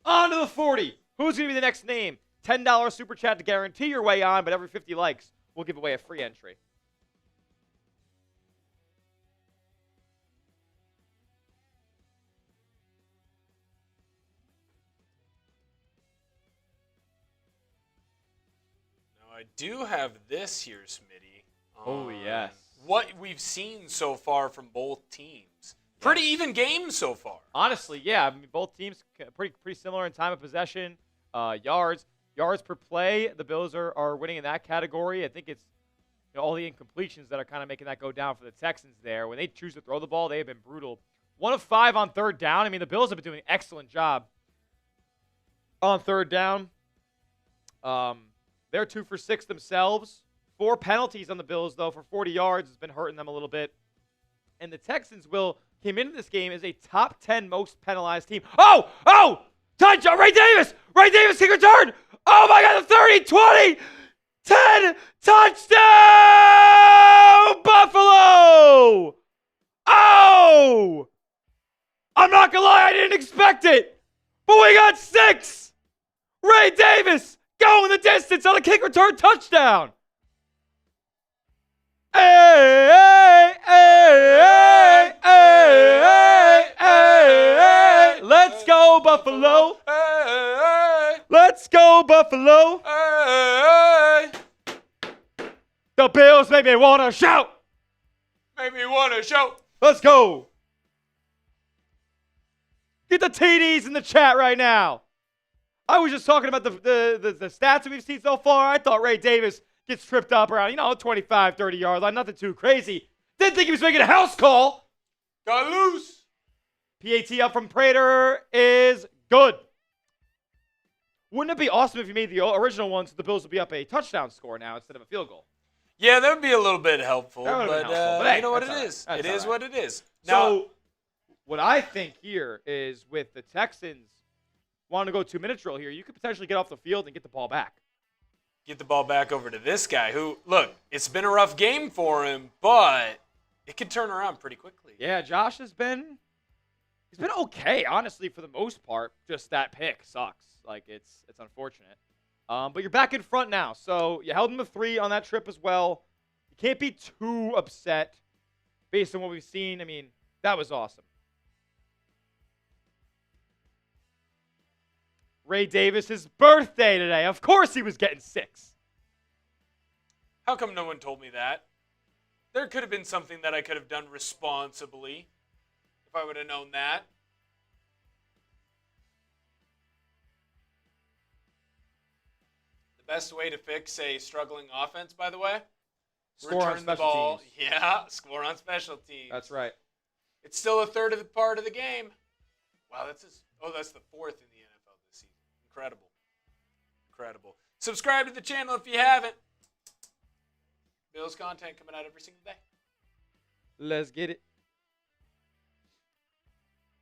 On to the 40. Who's going to be the next name? $10 super chat to guarantee your way on, but every 50 likes, we'll give away a free entry. Now, I do have this here, Smitty. Oh, yes. What we've seen so far from both teams. Pretty even game so far. Honestly, yeah. I mean, both teams pretty similar in time of possession. Yards per play, the Bills are winning in that category. I think it's all the incompletions that are kind of making that go down for the Texans there. When they choose to throw the ball, they have been brutal. 1 of 5 on third down. I mean, the Bills have been doing an excellent job on third down. They're 2 for 6 themselves. 4 penalties on the Bills, though, for 40 yards. It's been hurting them a little bit. And the Texans came into this game as a top 10 most penalized team. Oh! Touchdown! Ray Davis! Ray Davis, kick return! Oh, my God, the 30, 20, 10, touchdown, Buffalo! Oh! I'm not going to lie, I didn't expect it, but we got 6! Ray Davis going the distance on a kick return touchdown! Hey, hey, hey, hey, hey, let's go, Buffalo! Let's go, Buffalo! The Bills make me want to shout! Let's go! Get the TDs in the chat right now. I was just talking about the stats that we've seen so far. I thought Ray Davis gets tripped up around, 25, 30 yards line. Nothing too crazy. Didn't think he was making a house call. Got loose. PAT up from Prater is good. Wouldn't it be awesome if you made the original one so the Bills would be up a touchdown score now instead of a field goal? Yeah, that would be a little bit helpful. That would've But, been helpful. But hey, you know what it that's is. all right. It That's is all what it is. So, what I think here is with the Texans wanting to go 2-minute drill here, you could potentially get off the field and get the ball back. Get the ball back over to this guy who, look, it's been a rough game for him, but it could turn around pretty quickly. Yeah, Josh he's been okay, honestly, for the most part. Just that pick sucks. Like, it's unfortunate. But you're back in front now. So you held him to 3 on that trip as well. You can't be too upset based on what we've seen. I mean, that was awesome. Ray Davis' birthday today. Of course he was getting 6. How come no one told me that? There could have been something that I could have done responsibly if I would have known that. The best way to fix a struggling offense, by the way, Score on return the special ball. teams. Yeah, score on special teams. That's right. It's still a third of the part of the game. Wow, that's the 4th in the NFL this season. Incredible. Subscribe to the channel if you haven't. Bills content coming out every single day. Let's get it.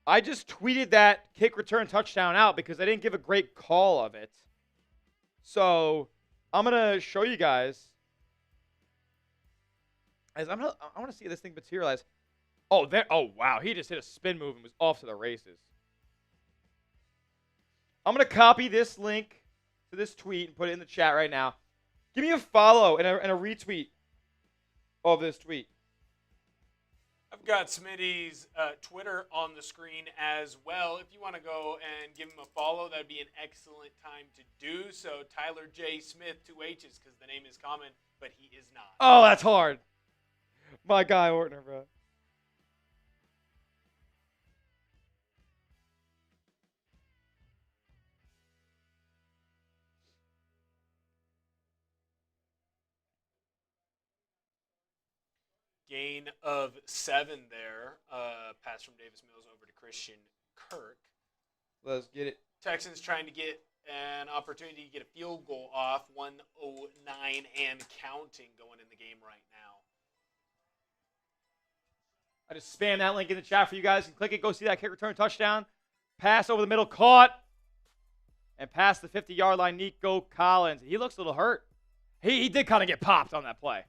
I just tweeted that kick return touchdown out because I didn't give a great call of it. So I'm gonna show you guys. I want to see this thing materialize. Oh, wow, he just hit a spin move and was off to the races. I'm gonna copy this link to this tweet and put it in the chat right now. Give me a follow and a retweet of this tweet. I've got Smitty's Twitter on the screen as well. If you want to go and give him a follow, that would be an excellent time to do so. Tyler J. Smith, 2 H's, because the name is common, but he is not. Oh, that's hard. My guy, Ortner, bro. Gain of 7 there. Pass from Davis Mills over to Christian Kirk. Let's get it. Texans trying to get an opportunity to get a field goal off. 1:09 and counting going in the game right now. I just spam that link in the chat for you guys. And click it, go see that kick return touchdown. Pass over the middle, caught. And past the 50-yard line, Nico Collins. He looks a little hurt. He did kind of get popped on that play.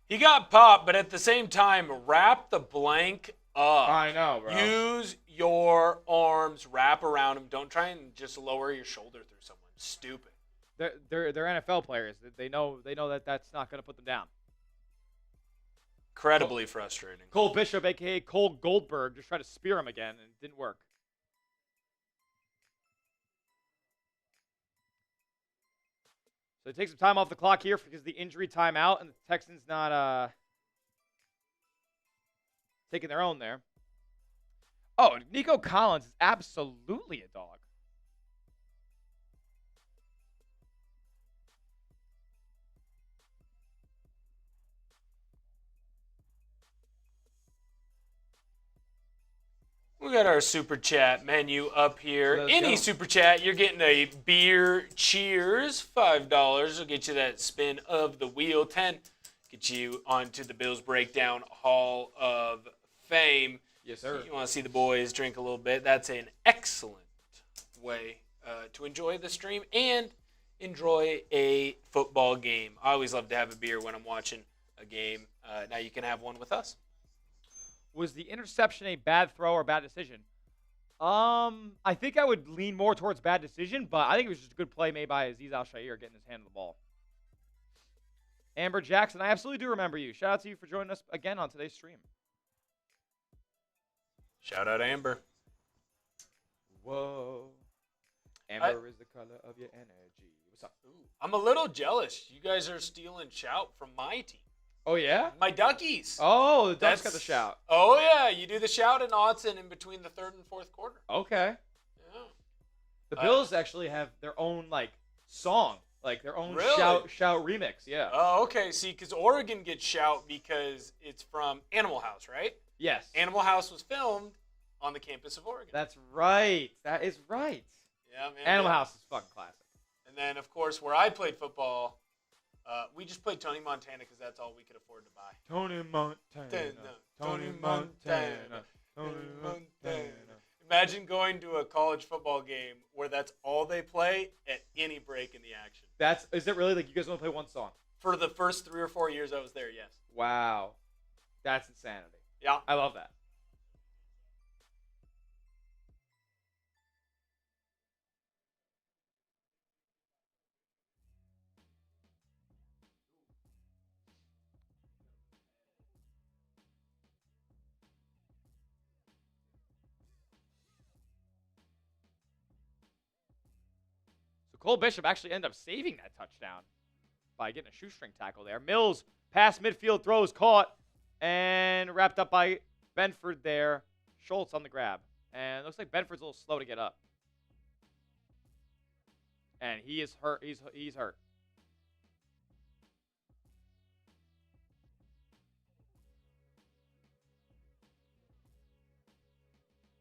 He got popped, but at the same time, wrap the blank up. I know, bro. Use your arms, wrap around him. Don't try and just lower your shoulder through someone. Stupid. They're NFL players. They know that that's not going to put them down. Incredibly frustrating. Cole Bishop, a.k.a. Cole Goldberg, just tried to spear him again, and it didn't work. So they take some time off the clock here because of the injury timeout, and the Texans not taking their own there. Oh, Nico Collins is absolutely a dog. got our super chat menu up here. Let's Any go. super chat, you're getting a beer cheers, $5. Will get you that spin of the wheel. 10 get you onto the Bills Breakdown Hall of Fame. Yes, sir. You want to see the boys drink a little bit. That's an excellent way to enjoy the stream and enjoy a football game. I always love to have a beer when I'm watching a game. Now you can have one with us. Was the interception a bad throw or bad decision? I think I would lean more towards bad decision, but I think it was just a good play made by Azeez Al-Shaair getting his hand on the ball. Amber Jackson, I absolutely do remember you. Shout out to you for joining us again on today's stream. Shout out Amber. Whoa. Amber is the color of your energy. What's up? Ooh, I'm a little jealous. You guys are stealing shout from my team. Oh, yeah? My Duckies. Oh, the Ducks got the shout. Oh, yeah. You do the shout in Autzen in between the third and fourth quarter. Okay. Yeah. The Bills actually have their own, song. Their own Really? shout remix. Yeah. Oh, okay. See, because Oregon gets shout because it's from Animal House, right? Yes. Animal House was filmed on the campus of Oregon. That's right. That is right. Yeah, man. Animal House is fucking classic. And then, of course, where I played football, we just played Tony Montana because that's all we could afford to buy. Tony Montana. Tony Montana. Tony Montana. Imagine going to a college football game where that's all they play at any break in the action. Is it really you guys only play one song? For the first 3 or 4 years I was there, yes. Wow. That's insanity. Yeah. I love that. Cole Bishop actually ended up saving that touchdown by getting a shoestring tackle there. Mills, past midfield, throws caught, and wrapped up by Benford there. Schultz on the grab. And it looks like Benford's a little slow to get up. And he is hurt. He's hurt.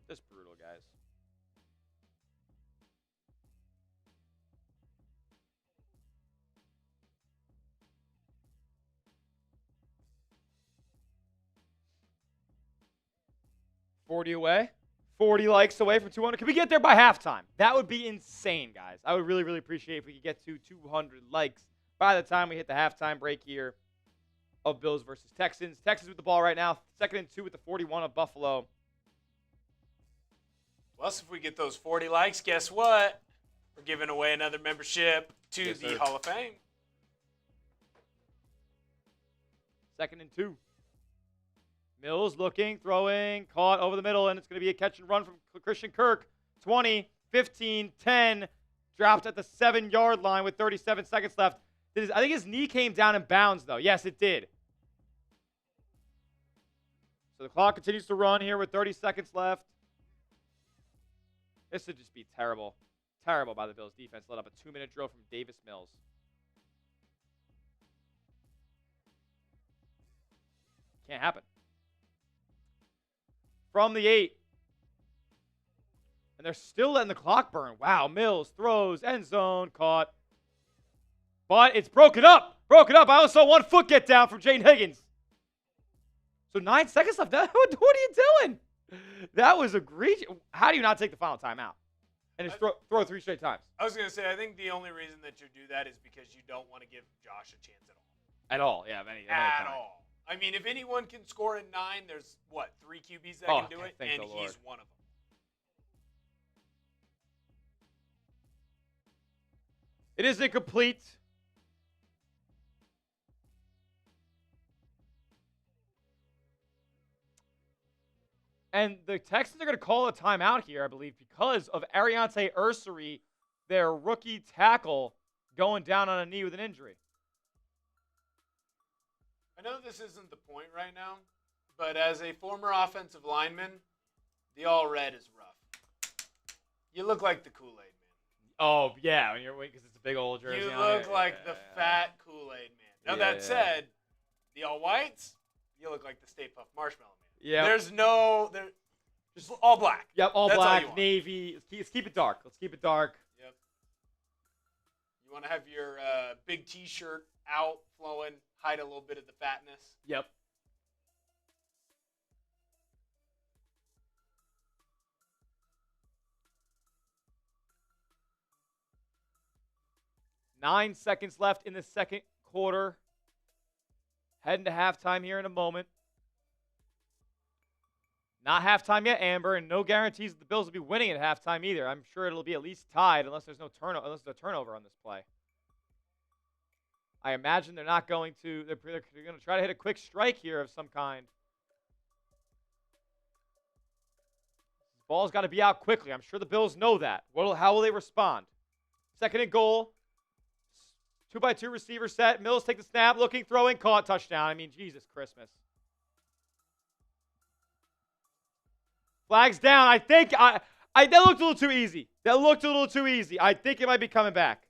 Just brutal, guys. $40 away. 40 likes away from 200. Can we get there by halftime? That would be insane, guys. I would really, really appreciate if we could get to 200 likes by the time we hit the halftime break here of Bills versus Texans. Texans with the ball right now. 2nd and 2 with the 41 of Buffalo. Plus, if we get those 40 likes, guess what? We're giving away another membership to the Hall of Fame. 2nd and 2. Mills looking, throwing, caught over the middle, and it's going to be a catch and run from Christian Kirk. 20, 15, 10. Dropped at the 7-yard line with 37 seconds left. I think his knee came down in bounds, though. Yes, it did. So the clock continues to run here with 30 seconds left. This would just be terrible. Terrible by the Bills defense. Let up a 2-minute drill from Davis Mills. Can't happen. From the 8. And they're still letting the clock burn. Wow, Mills throws, end zone, caught. But it's broken up. Broken up. I also saw one foot get down from Jaden Higgins. So 9 seconds left. What are you doing? That was egregious. How do you not take the final timeout? And just throw 3 straight times? I was going to say, I think the only reason that you do that is because you don't want to give Josh a chance at all. At all, yeah. At all. I mean, if anyone can score in 9, there's, 3 QBs that can do it, and he's one of them. It is incomplete. And the Texans are going to call a timeout here, I believe, because of Ariante Ursary, their rookie tackle, going down on a knee with an injury. I know this isn't the point right now, but as a former offensive lineman, the all red is rough. You look like the Kool-Aid man. Oh, yeah, when you're because it's a big old jersey. You look like the fat Kool-Aid man. Now, that said, the all whites, you look like the Stay Puft Marshmallow man. Yeah. There's no... Just all black. Yep, all That's all black, you want. navy. Let's keep it dark. Let's keep it dark. Yep. You want to have your big T-shirt out, flowing, hide a little bit of the fatness. Yep. Nine seconds left in the second quarter. Heading to halftime here in a moment. Not halftime yet, Amber, and no guarantees that the Bills will be winning at halftime either. I'm sure it'll be at least tied unless there's no unless there's a turnover on this play. I imagine they're not going to. They're going to try to hit a quick strike here of some kind. This ball's got to be out quickly. I'm sure the Bills know that. How will they respond? Second and goal. 2-by-2 receiver set. Mills take the snap, looking, throwing, caught, touchdown. I mean, Jesus Christmas. Flags down. I think that looked a little too easy. That looked a little too easy. I think it might be coming back.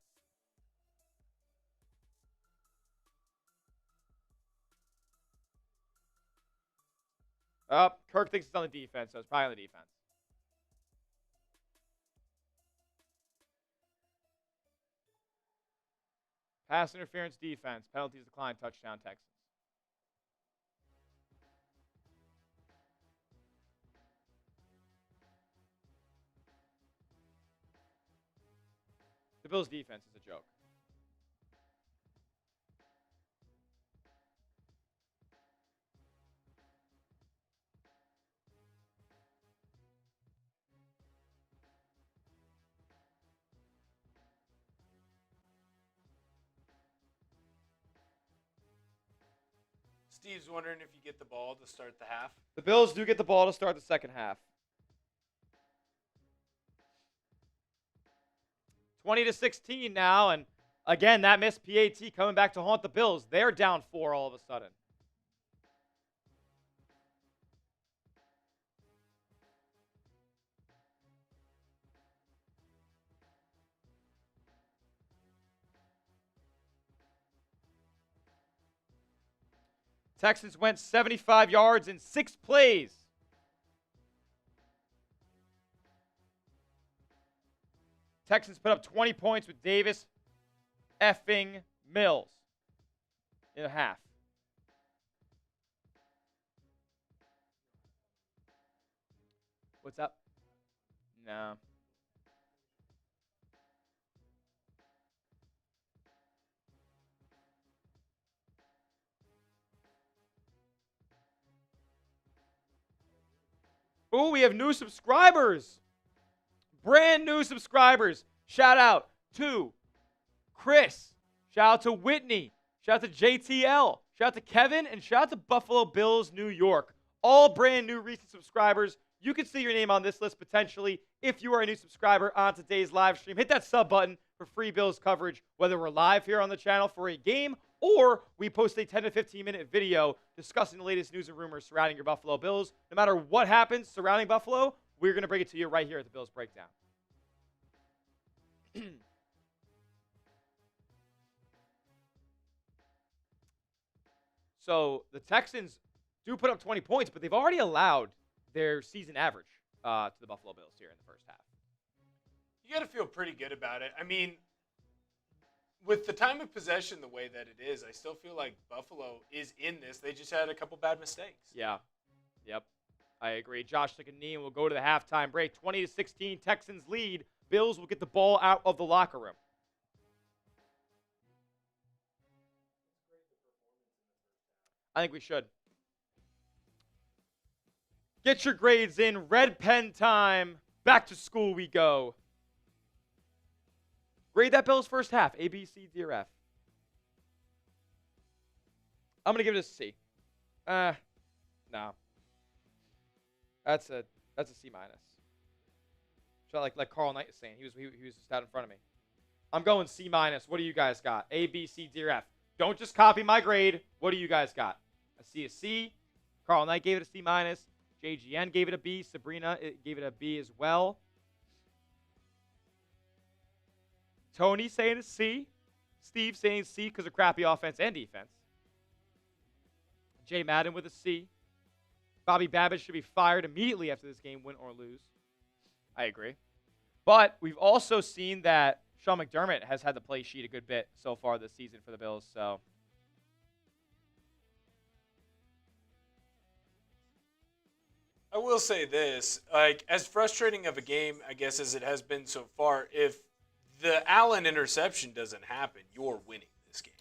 Kirk thinks it's on the defense, so it's probably on the defense. Pass interference defense. Penalties declined. Touchdown Texans. The Bills' defense is a joke. Steve's wondering if you get the ball to start the half. The Bills do get the ball to start the second half. 20-16 now, and again, that missed PAT coming back to haunt the Bills. They're down 4 all of a sudden. Texans went 75 yards in 6 plays. Texans put up 20 points with Davis effing Mills in a half. What's up? No. Ooh, we have new subscribers. Brand new subscribers. Shout out to Chris. Shout out to Whitney. Shout out to JTL. Shout out to Kevin. And shout out to Buffalo Bills, New York. All brand new recent subscribers. You can see your name on this list potentially if you are a new subscriber on today's live stream. Hit that sub button for free Bills coverage, whether we're live here on the channel for a game or we post a 10 to 15 minute video discussing the latest news and rumors surrounding your Buffalo Bills. No matter what happens surrounding Buffalo, we're going to bring it to you right here at the Bills Breakdown. So the Texans do put up 20 points, but they've already allowed their season average to the Buffalo Bills here in the first half. You got to feel pretty good about it. I mean, with the time of possession the way that it is, I still feel like Buffalo is in this. They just had a couple bad mistakes. Yeah. Yep. I agree. Josh took a knee and we'll go to the halftime break. 20-16, Texans lead. Bills will get the ball out of the locker room. I think we should. Get your grades in. Red pen time. Back to school we go. Grade that Bills first half. A, B, C, D, or F. I'm going to give it a C. No. That's a C minus. So like Carl Knight is saying. He was just out in front of me. I'm going C minus. What do you guys got? A, B, C, D, or F. Don't just copy my grade. What do you guys got? I see a C. Carl Knight gave it a C minus. JGN gave it a B. Sabrina gave it a B as well. Tony saying a C. Steve saying C because of crappy offense and defense. Jay Madden with a C. Bobby Babbitt should be fired immediately after this game, win or lose. I agree. But we've also seen that Sean McDermott has had the play sheet a good bit so far this season for the Bills. So I will say this, like, as frustrating of a game, I guess, as it has been so far, if the Allen interception doesn't happen, you're winning this game.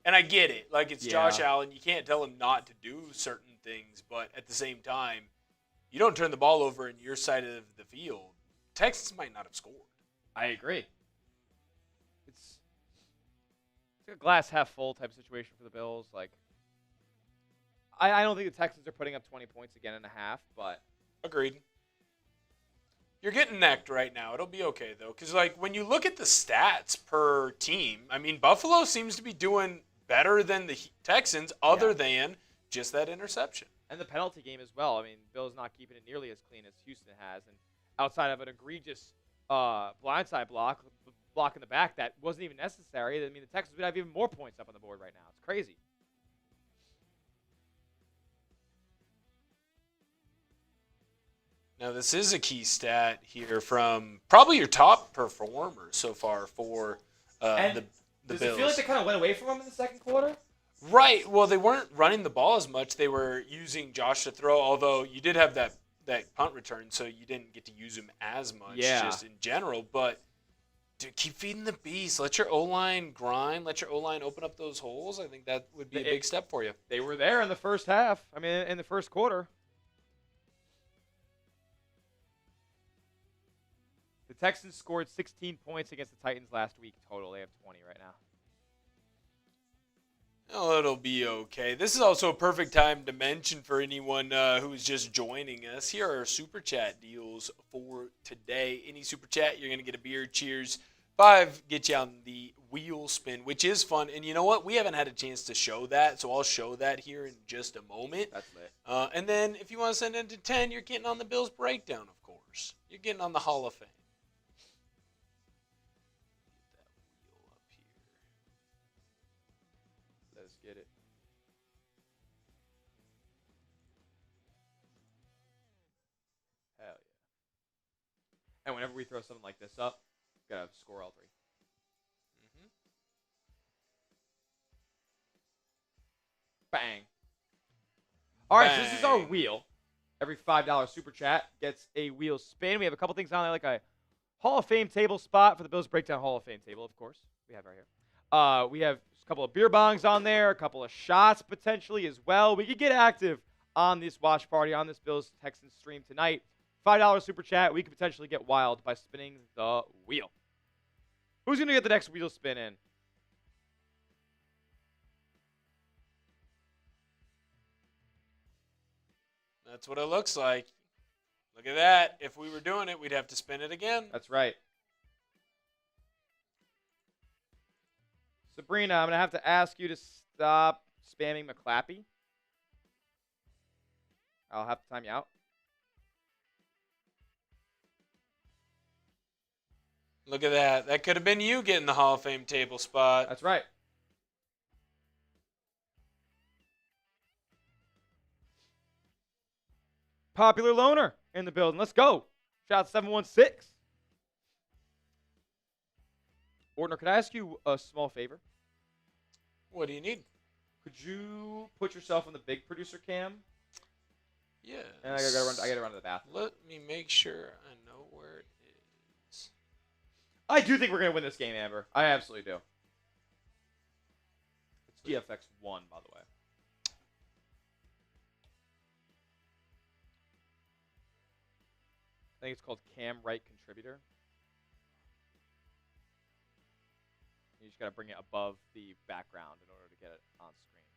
And I get it. Like, it's Josh Allen. You can't tell him not to do certain things, but at the same time, you don't turn the ball over in your side of the field, Texans might not have scored. I agree. It's a glass half full type of situation for the Bills. Like, I don't think the Texans are putting up 20 points again and a half, but Agreed. You're getting necked right now. It'll be okay, though, because, like, when you look at the stats per team, I mean, Buffalo seems to be doing better than the Texans other than just that interception. And the penalty game as well. I mean, Bills not keeping it nearly as clean as Houston has. And outside of an egregious blindside block in the back that wasn't even necessary, I mean, the Texans would have even more points up on the board right now. It's crazy. Now, this is a key stat here from probably your top performer so far for the Does Bills. it feel like they kind of went away from them in the second quarter? Right. Well, they weren't running the ball as much. They were using Josh to throw, although you did have that punt return, so you didn't get to use him as much just in general. But, dude, keep feeding the beast. Let your O-line grind. Let your O-line open up those holes. I think that would be a big step for you. They were there in the first half. I mean, in the first quarter. The Texans scored 16 points against the Titans last week total. They have 20 right now. Oh, it'll be okay. This is also a perfect time to mention for anyone who's just joining us, here are our Super Chat deals for today. Any Super Chat, you're going to get a beer. Cheers. 5, get you on the wheel spin, which is fun. And you know what? We haven't had a chance to show that, so I'll show that here in just a moment. That's lit. And then if you want to send it to 10, you're getting on the Bills breakdown, of course. You're getting on the Hall of Fame. Let's get it. Hell yeah. And whenever we throw something like this up, we gotta score all 3. Bang. All right, so this is our wheel. Every $5 Super Chat gets a wheel spin. We have a couple things on there, like a Hall of Fame table spot for the Bills Breakdown Hall of Fame table, of course. We have right here. We have a couple of beer bongs on there, a couple of shots potentially as well. We could get active on this watch party, on this Bills Texans stream tonight. $5 Super Chat. We could potentially get wild by spinning the wheel. Who's going to get the next wheel spin in? That's what it looks like. Look at that. If we were doing it, we'd have to spin it again. That's right. Sabrina, I'm going to have to ask you to stop spamming McClappy. I'll have to time you out. Look at that. That could have been you getting the Hall of Fame table spot. That's right. Popular loner in the building. Let's go. Shout out 716. Ordner, could I ask you a small favor? What do you need? Could you put yourself on the big producer cam? Yeah. And I gotta run to the bathroom. Let me make sure I know where it is. I do think we're gonna win this game, Amber. I absolutely do. It's GFX 1, by the way. I think it's called Cam Right Contributor. You just got to bring it above the background in order to get it on screen.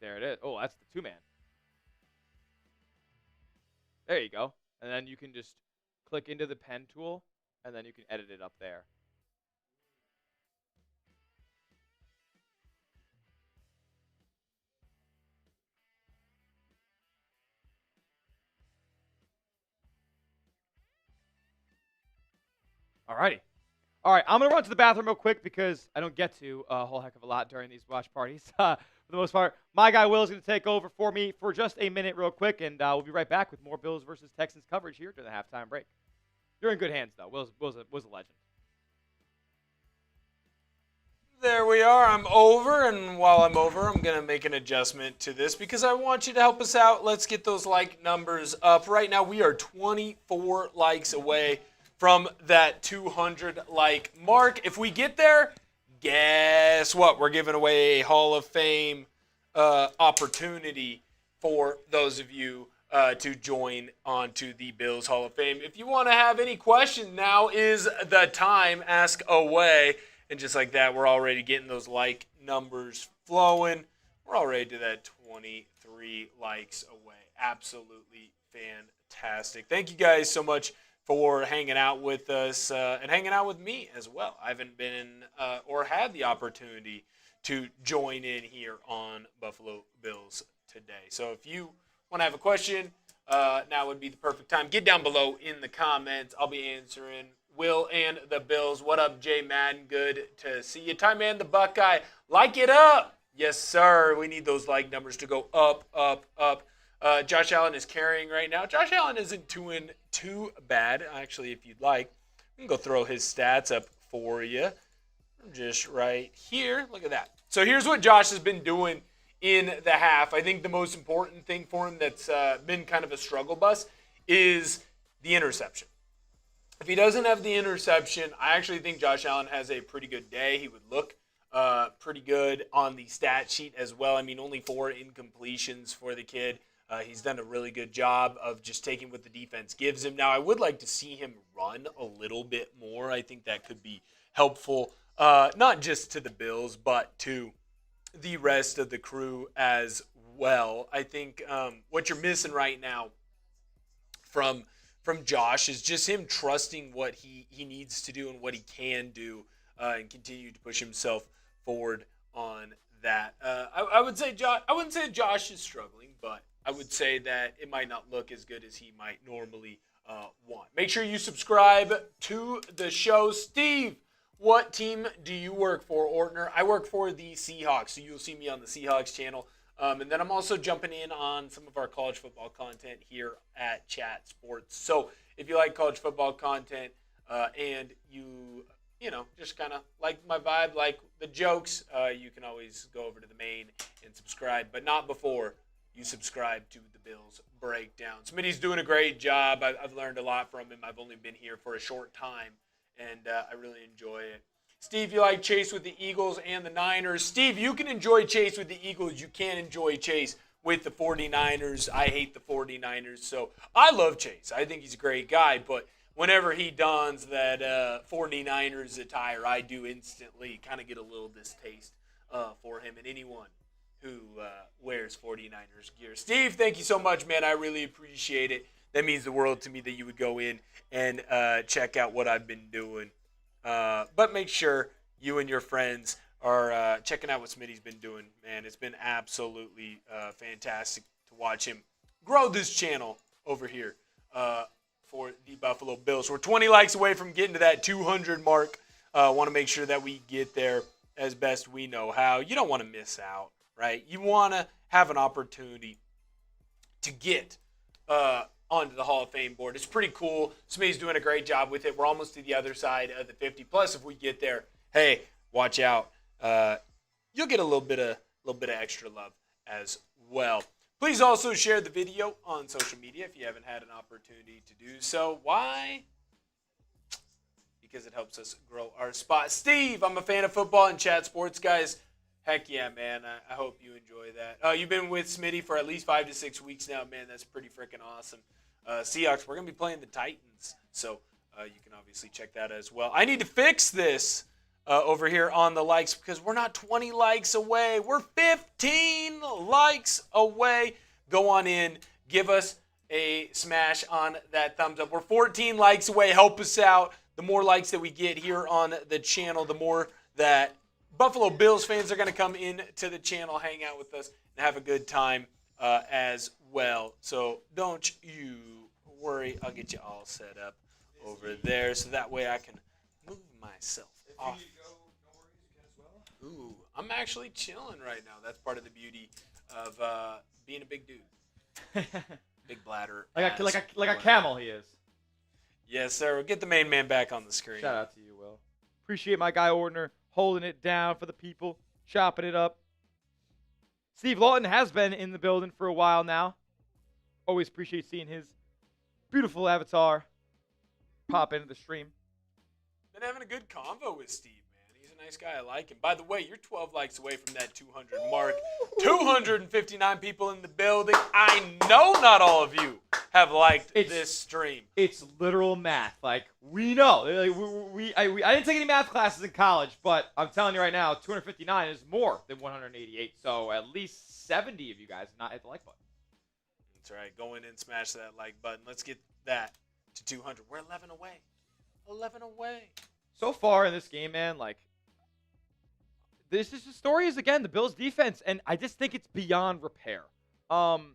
There it is. Oh, that's the 2-man. There you go. And then you can just click into the pen tool, and then you can edit it up there. Alrighty. All right, I'm going to run to the bathroom real quick because I don't get to a whole heck of a lot during these watch parties. For the most part, my guy Will is going to take over for me for just a minute real quick, and we'll be right back with more Bills versus Texans coverage here during the halftime break. You're in good hands, though. Will's a legend. There we are. I'm over, and while I'm over, I'm going to make an adjustment to this because I want you to help us out. Let's get those like numbers up. Right now, we are 24 likes away from that 200 like mark. If we get there, guess what? We're giving away a Hall of Fame opportunity for those of you to join onto the Bills Hall of Fame. If you want to have any questions, now is the time. Ask away. And just like that, we're already getting those like numbers flowing. We're already to that 23 likes away. Absolutely fantastic. Thank you guys so much for hanging out with us and hanging out with me as well. I haven't been or had the opportunity to join in here on Buffalo Bills today. So if you want to have a question, now would be the perfect time. Get down below in the comments. I'll be answering. Will and the Bills. What up, Jay Madden? Good to see you. Ty Man the Buckeye. Like it up. Yes, sir. We need those like numbers to go up, up, up. Josh Allen is carrying right now. Josh Allen isn't doing too bad. Actually, if you'd like, we can go throw his stats up for you. Just right here. Look at that. So here's what Josh has been doing in the half. I think the most important thing for him that's been kind of a struggle bus is the interception. If he doesn't have the interception, I actually think Josh Allen has a pretty good day. He would look pretty good on the stat sheet as well. I mean, only 4 incompletions for the kid. He's done a really good job of just taking what the defense gives him. Now, I would like to see him run a little bit more. I think that could be helpful, not just to the Bills, but to the rest of the crew as well. I think what you're missing right now from Josh is just him trusting what he needs to do and what he can do and continue to push himself forward on that. I would say I wouldn't say Josh is struggling, but I would say that it might not look as good as he might normally want. Make sure you subscribe to the show. Steve, what team do you work for, Ortner? I work for the Seahawks, so you'll see me on the Seahawks channel. And then I'm also jumping in on some of our college football content here at Chat Sports. So if you like college football content and you just kind of like my vibe, like the jokes, you can always go over to the main and subscribe, but not before you subscribe to the Bills Breakdown. Smitty's doing a great job. I've learned a lot from him. I've only been here for a short time, and I really enjoy it. Steve, you like Chase with the Eagles and the Niners. Steve, you can enjoy Chase with the Eagles. You can't enjoy Chase with the 49ers. I hate the 49ers, so I love Chase. I think he's a great guy, but whenever he dons that 49ers attire, I do instantly kind of get a little distaste for him and anyone who wears 49ers gear. Steve, thank you so much, man. I really appreciate it. That means the world to me that you would go in and check out what I've been doing. But make sure you and your friends are checking out what Smitty's been doing, man. It's been absolutely fantastic to watch him grow this channel over here for the Buffalo Bills. We're 20 likes away from getting to that 200 mark. Want to make sure that we get there as best we know how. You don't want to miss out, right? You want to have an opportunity to get onto the Hall of Fame board. It's pretty cool. Smitty's doing a great job with it. We're almost to the other side of the 50. Plus, if we get there, hey, watch out. You'll get a little bit of extra love as well. Please also share the video on social media if you haven't had an opportunity to do so. Why? Because it helps us grow our spot. Steve, I'm a fan of football and Chat Sports, guys. Heck yeah, man. I hope you enjoy that. You've been with Smitty for at least 5 to 6 weeks now, man. That's pretty freaking awesome. Seahawks, we're going to be playing the Titans, so you can obviously check that as well. I need to fix this over here on the likes because we're not 20 likes away. We're 15 likes away. Go on in. Give us a smash on that thumbs up. We're 14 likes away. Help us out. The more likes that we get here on the channel, the more that Buffalo Bills fans are going to come in to the channel, hang out with us, and have a good time as well. So don't you worry. I'll get you all set up over there so that way I can Move myself off. Ooh, I'm actually chilling right now. That's part of the beauty of being a big dude. Big bladder. like a camel he is. Yes, sir. We'll get the main man back on the screen. Shout out to you, Will. Appreciate my guy Ordner holding it down for the people, chopping it up. Steve Lawton has been in the building for a while now. Always appreciate seeing his beautiful avatar pop into the stream. Been having a good convo with Steve, man. He's a nice guy. I like him. By the way, you're 12 likes away from that 200 mark. 259 people in the building. I know not all of you have liked this stream. It's literal math. Like, we know. Like, I didn't take any math classes in college, but I'm telling you right now, 259 is more than 188. So at least 70 of you guys have not hit the like button. That's right. Go in and smash that like button. Let's get that to 200. We're 11 away. 11 away. So far in this game, man, like, this is the story is, again, the Bills' defense, and I just think it's beyond repair. Taron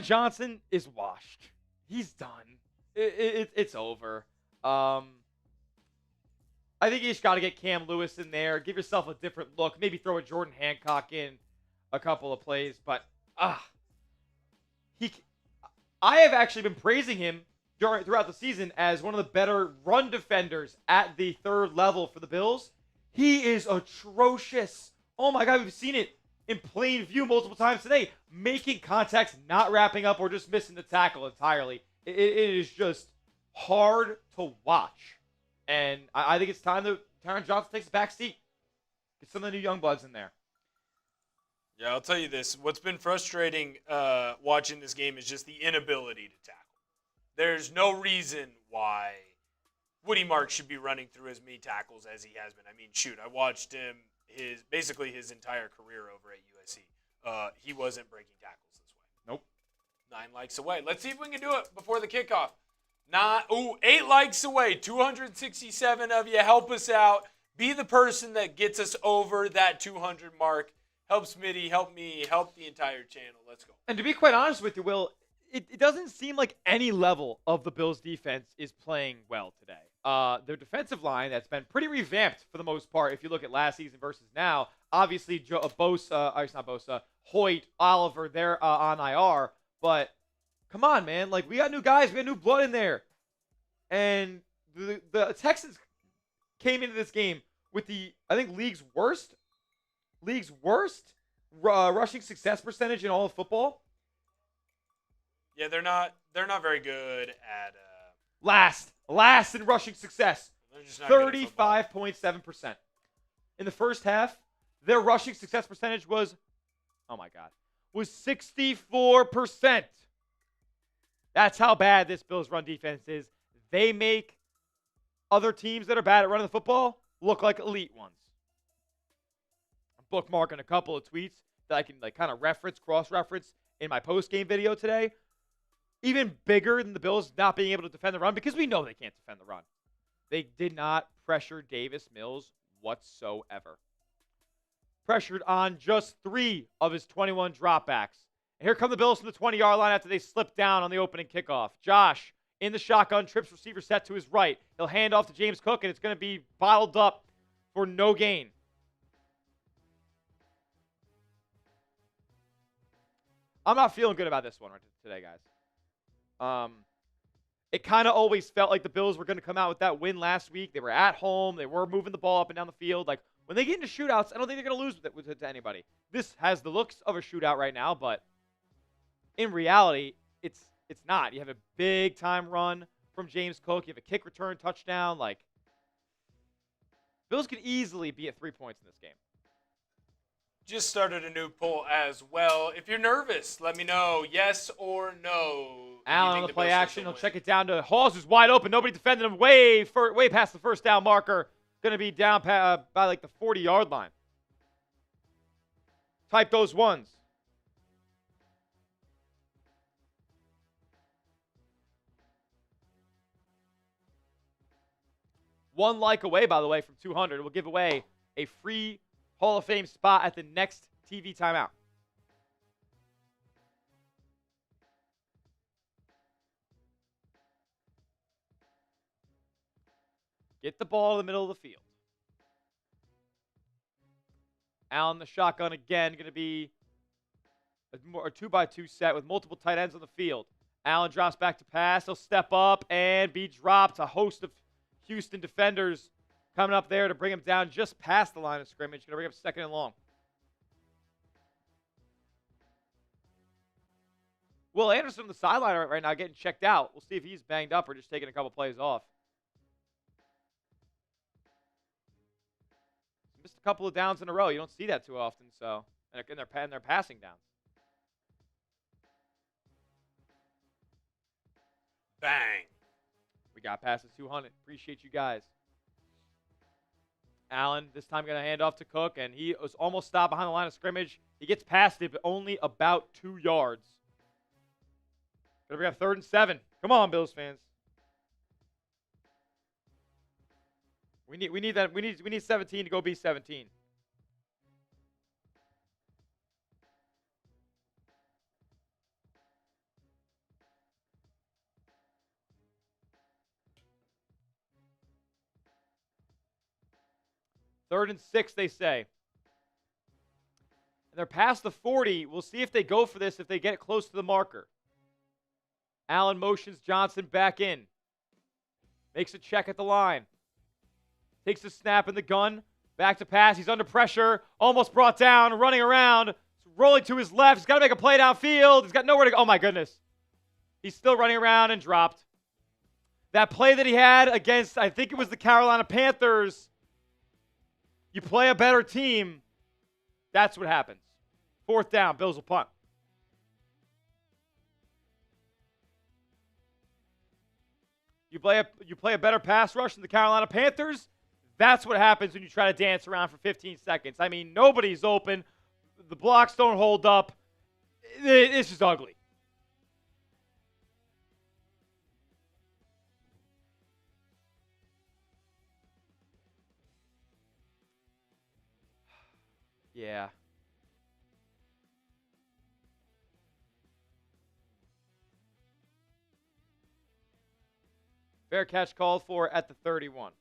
Johnson is washed. He's done. It's over. I think you just got to get Cam Lewis in there, give yourself a different look, maybe throw a Jordan Hancock in a couple of plays, but I have actually been praising him throughout the season as one of the better run defenders at the third level for the Bills. He is atrocious. Oh my God, we've seen it in plain view multiple times today. Making contacts, not wrapping up, or just missing the tackle entirely. It is just hard to watch. And I think it's time that Taron Johnson takes a back seat. Get some of the new young bloods in there. Yeah, I'll tell you this. What's been frustrating watching this game is just the inability to tackle. There's no reason why Woody Marks should be running through as many tackles as he has been. I mean, shoot, I watched him basically his entire career over at USC. He wasn't breaking tackles this way. Nope. 9 likes away. Let's see if we can do it before the kickoff. 8 likes away. 267 of you. Help us out. Be the person that gets us over that 200 mark. Help Smitty, help me, help the entire channel. Let's go. And to be quite honest with you, Will, it doesn't seem like any level of the Bills' defense is playing well today. Their defensive line that's been pretty revamped for the most part. If you look at last season versus now, obviously Bosa, Hoyt, Oliver, they're on IR. But come on, man, like we got new guys, we got new blood in there, and the Texans came into this game with I think league's worst rushing success percentage in all of football. Yeah, they're not very good at last in rushing success. 35.7%. In the first half, their rushing success percentage was 64%. That's how bad this Bills run defense is. They make other teams that are bad at running the football look like elite ones. I'm bookmarking a couple of tweets that I can kind of cross-reference in my post-game video today. Even bigger than the Bills not being able to defend the run, because we know they can't defend the run. They did not pressure Davis Mills whatsoever. Pressured on just 3 of his 21 dropbacks. And here come the Bills from the 20-yard line after they slipped down on the opening kickoff. Josh in the shotgun, trips receiver set to his right. He'll hand off to James Cook, and it's going to be bottled up for no gain. I'm not feeling good about this one today, guys. It kind of always felt like the Bills were going to come out with that win last week. They were at home. They were moving the ball up and down the field. Like, when they get into shootouts, I don't think they're going to lose with it to anybody. This has the looks of a shootout right now, but in reality, it's not. You have a big-time run from James Cook. You have a kick return touchdown. Like, Bills could easily be at 3 points in this game. Just started a new poll as well. If you're nervous, let me know. Yes or no. Allen on the play action. He'll check it down to Halls, who's wide open. Nobody defended him way past the first down marker. Going to be down by like the 40-yard line. Type those ones. One like away, by the way, from 200. We'll give away a free Hall of Fame spot at the next TV timeout. Get the ball in the middle of the field. Allen, the shotgun again, going to be a 2x2 set with multiple tight ends on the field. Allen drops back to pass. He'll step up and be dropped. A host of Houston defenders coming up there to bring him down just past the line of scrimmage. Going to bring up 2nd and long. Will Anderson on the sideline right now getting checked out. We'll see if he's banged up or just taking a couple plays off. Missed a couple of downs in a row. You don't see that too often. So, and they're passing downs. Bang. We got past the 200. Appreciate you guys. Allen this time going to hand off to Cook, and he was almost stopped behind the line of scrimmage. He gets past it, but only about 2 yards. Gonna bring up 3rd and 7. Come on, Bills fans. We need that. We need 17 to go be 17. Third and 6, they say. And they're past the 40. We'll see if they go for this if they get close to the marker. Allen motions Johnson back in. Makes a check at the line. Takes a snap in the gun. Back to pass. He's under pressure. Almost brought down. Running around. Rolling to his left. He's got to make a play downfield. He's got nowhere to go. Oh, my goodness. He's still running around and dropped. That play that he had against, I think it was the Carolina Panthers. You play a better team. That's what happens. 4th down. Bills will punt. You play a better pass rush than the Carolina Panthers. That's what happens when you try to dance around for 15 seconds. I mean, nobody's open. The blocks don't hold up. It's just ugly. Yeah. Fair catch called for at the 31.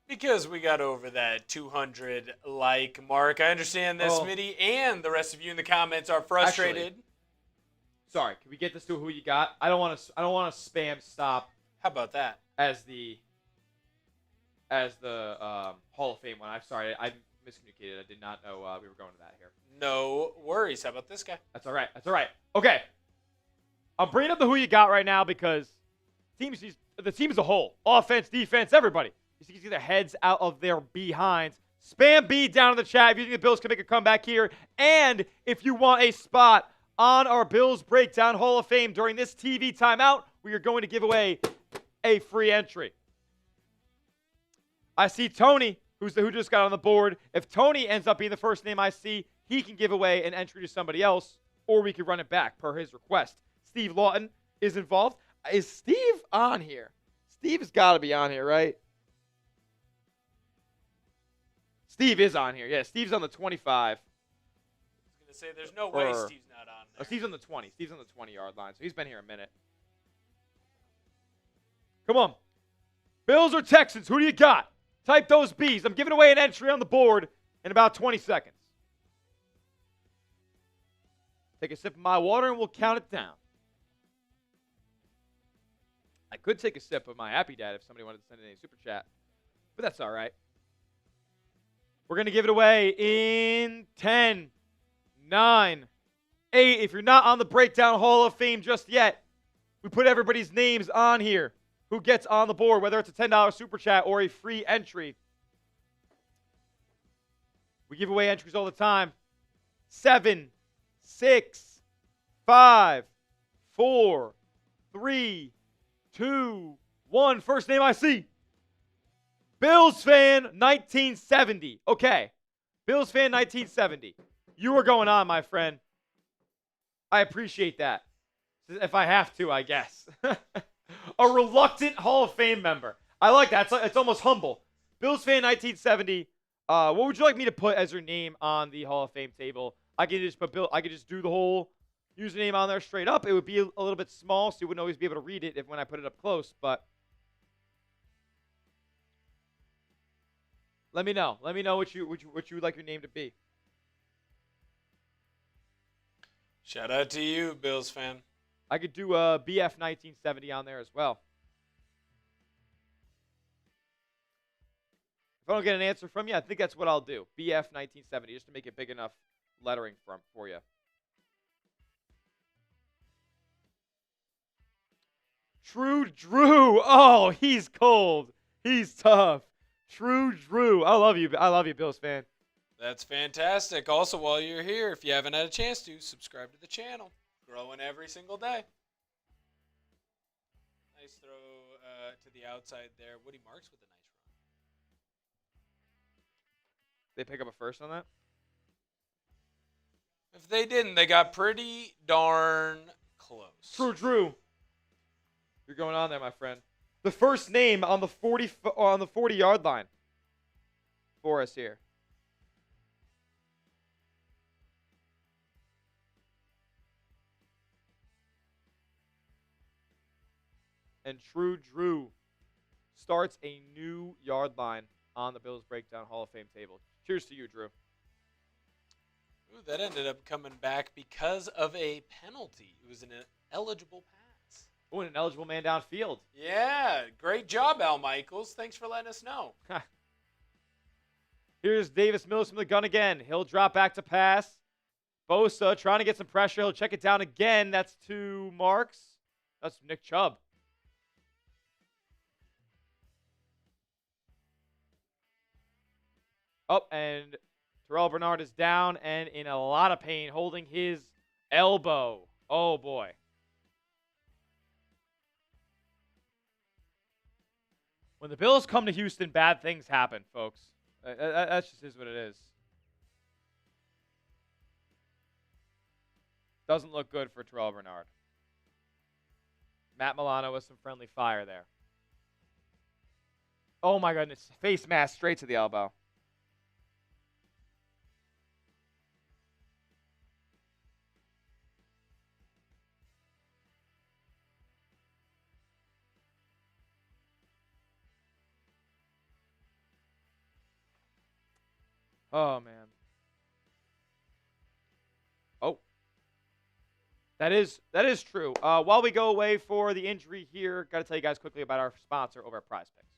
Because we got over that 200 like mark. I understand that Smitty and the rest of you in the comments are frustrated. Actually, sorry, can we get this to who you got? I don't want to spam stop. How about that? As the Hall of Fame one. I'm sorry, I miscommunicated. I did not know we were going to that here. No worries. How about this guy? That's all right. That's all right. Okay. I'm bringing up the who you got right now because the team as a whole, offense, defense, everybody, you can see their heads out of their behinds. Spam B down in the chat if you think the Bills can make a comeback here. And if you want a spot on our Bills Breakdown Hall of Fame during this TV timeout, we are going to give away a free entry. I see Tony, who just got on the board. If Tony ends up being the first name I see, he can give away an entry to somebody else, or we can run it back per his request. Steve Lawton is involved. Is Steve on here? Steve's got to be on here, right? Steve is on here. Yeah, Steve's on the 25. I was going to say, there's no way Steve's not on there. Oh, Steve's on the 20. Steve's on the 20-yard line, so he's been here a minute. Come on. Bills or Texans, who do you got? Type those Bs. I'm giving away an entry on the board in about 20 seconds. Take a sip of my water, and we'll count it down. I could take a sip of my Happy Dad if somebody wanted to send in a super chat, but that's all right. We're going to give it away in 10, 9, 8. If you're not on the Breakdown Hall of Fame just yet, we put everybody's names on here who gets on the board, whether it's a $10 super chat or a free entry. We give away entries all the time. 7, 6, 5, 4, 3, 2, 1. First name I see. Bills fan 1970. Okay. Bills fan 1970. You are going on, my friend. I appreciate that. If I have to, I guess. A reluctant Hall of Fame member. I like that. It's almost humble. Bills fan 1970. What would you like me to put as your name on the Hall of Fame table? I could just put Bill. I could just do the whole username on there straight up. It would be a little bit small, so you wouldn't always be able to read it when I put it up close. But let me know. Let me know what you would like your name to be. Shout out to you, Bills fan. I could do a BF 1970 on there as well. If I don't get an answer from you, I think that's what I'll do. BF 1970, just to make it big enough lettering for you. True Drew. Oh, he's cold. He's tough. True Drew. I love you. I love you, Bills fan. That's fantastic. Also, while you're here, if you haven't had a chance to, subscribe to the channel. Growing every single day. Nice throw to the outside there. Woody Marks with a nice run. They pick up a first on that? If they didn't, they got pretty darn close. True Drew. You're going on there, my friend. The first name on the 40-yard line for us here. And True Drew starts a new yard line on the Bills Breakdown Hall of Fame table. Cheers to you, Drew. Ooh, that ended up coming back because of a penalty. It was an eligible pass. Oh, and an eligible man downfield. Yeah, great job, Al Michaels. Thanks for letting us know. Here's Davis Mills from the gun again. He'll drop back to pass. Bosa trying to get some pressure. He'll check it down again. That's to Marks. That's Nick Chubb. Oh, and Terrell Bernard is down and in a lot of pain, holding his elbow. Oh, boy. When the Bills come to Houston, bad things happen, folks. That just is what it is. Doesn't look good for Terrell Bernard. Matt Milano with some friendly fire there. Oh, my goodness. Face mask straight to the elbow. Oh, man. Oh. That is true. While we go away for the injury here, got to tell you guys quickly about our sponsor over at PrizePicks.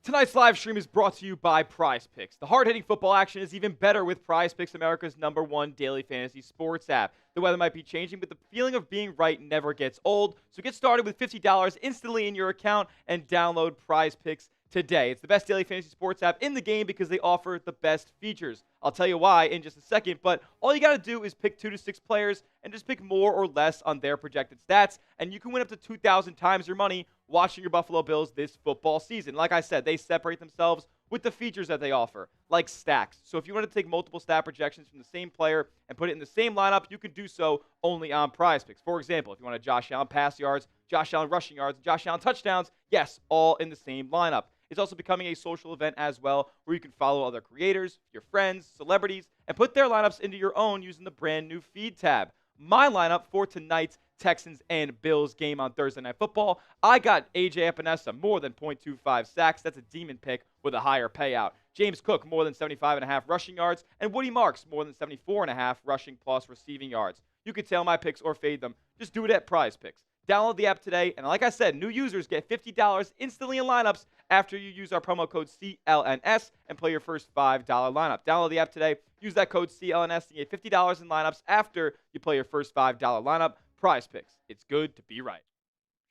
Tonight's live stream is brought to you by PrizePicks. The hard-hitting football action is even better with PrizePicks, America's #1 daily fantasy sports app. The weather might be changing, but the feeling of being right never gets old. So get started with $50 instantly in your account and download PrizePicks today. It's the best daily fantasy sports app in the game because they offer the best features. I'll tell you why in just a second, but all you got to do is pick 2 to 6 players and just pick more or less on their projected stats, and you can win up to 2,000 times your money watching your Buffalo Bills this football season. Like I said, they separate themselves with the features that they offer, like stacks. So if you want to take multiple stat projections from the same player and put it in the same lineup, you can do so only on PrizePicks. For example, if you want a Josh Allen pass yards, Josh Allen rushing yards, Josh Allen touchdowns, yes, all in the same lineup. It's also becoming a social event as well, where you can follow other creators, your friends, celebrities, and put their lineups into your own using the brand new feed tab. My lineup for tonight's Texans and Bills game on Thursday Night Football, I got A.J. Epenesa more than 0.25 sacks. That's a demon pick with a higher payout. James Cook more than 75.5 rushing yards, and Woody Marks more than 74.5 rushing plus receiving yards. You can tail my picks or fade them. Just do it at PrizePicks. Download the app today, and like I said, new users get $50 instantly in lineups after you use our promo code CLNS and play your first $5 lineup. Download the app today, use that code CLNS, and get $50 in lineups after you play your first $5 lineup. PrizePicks. It's good to be right.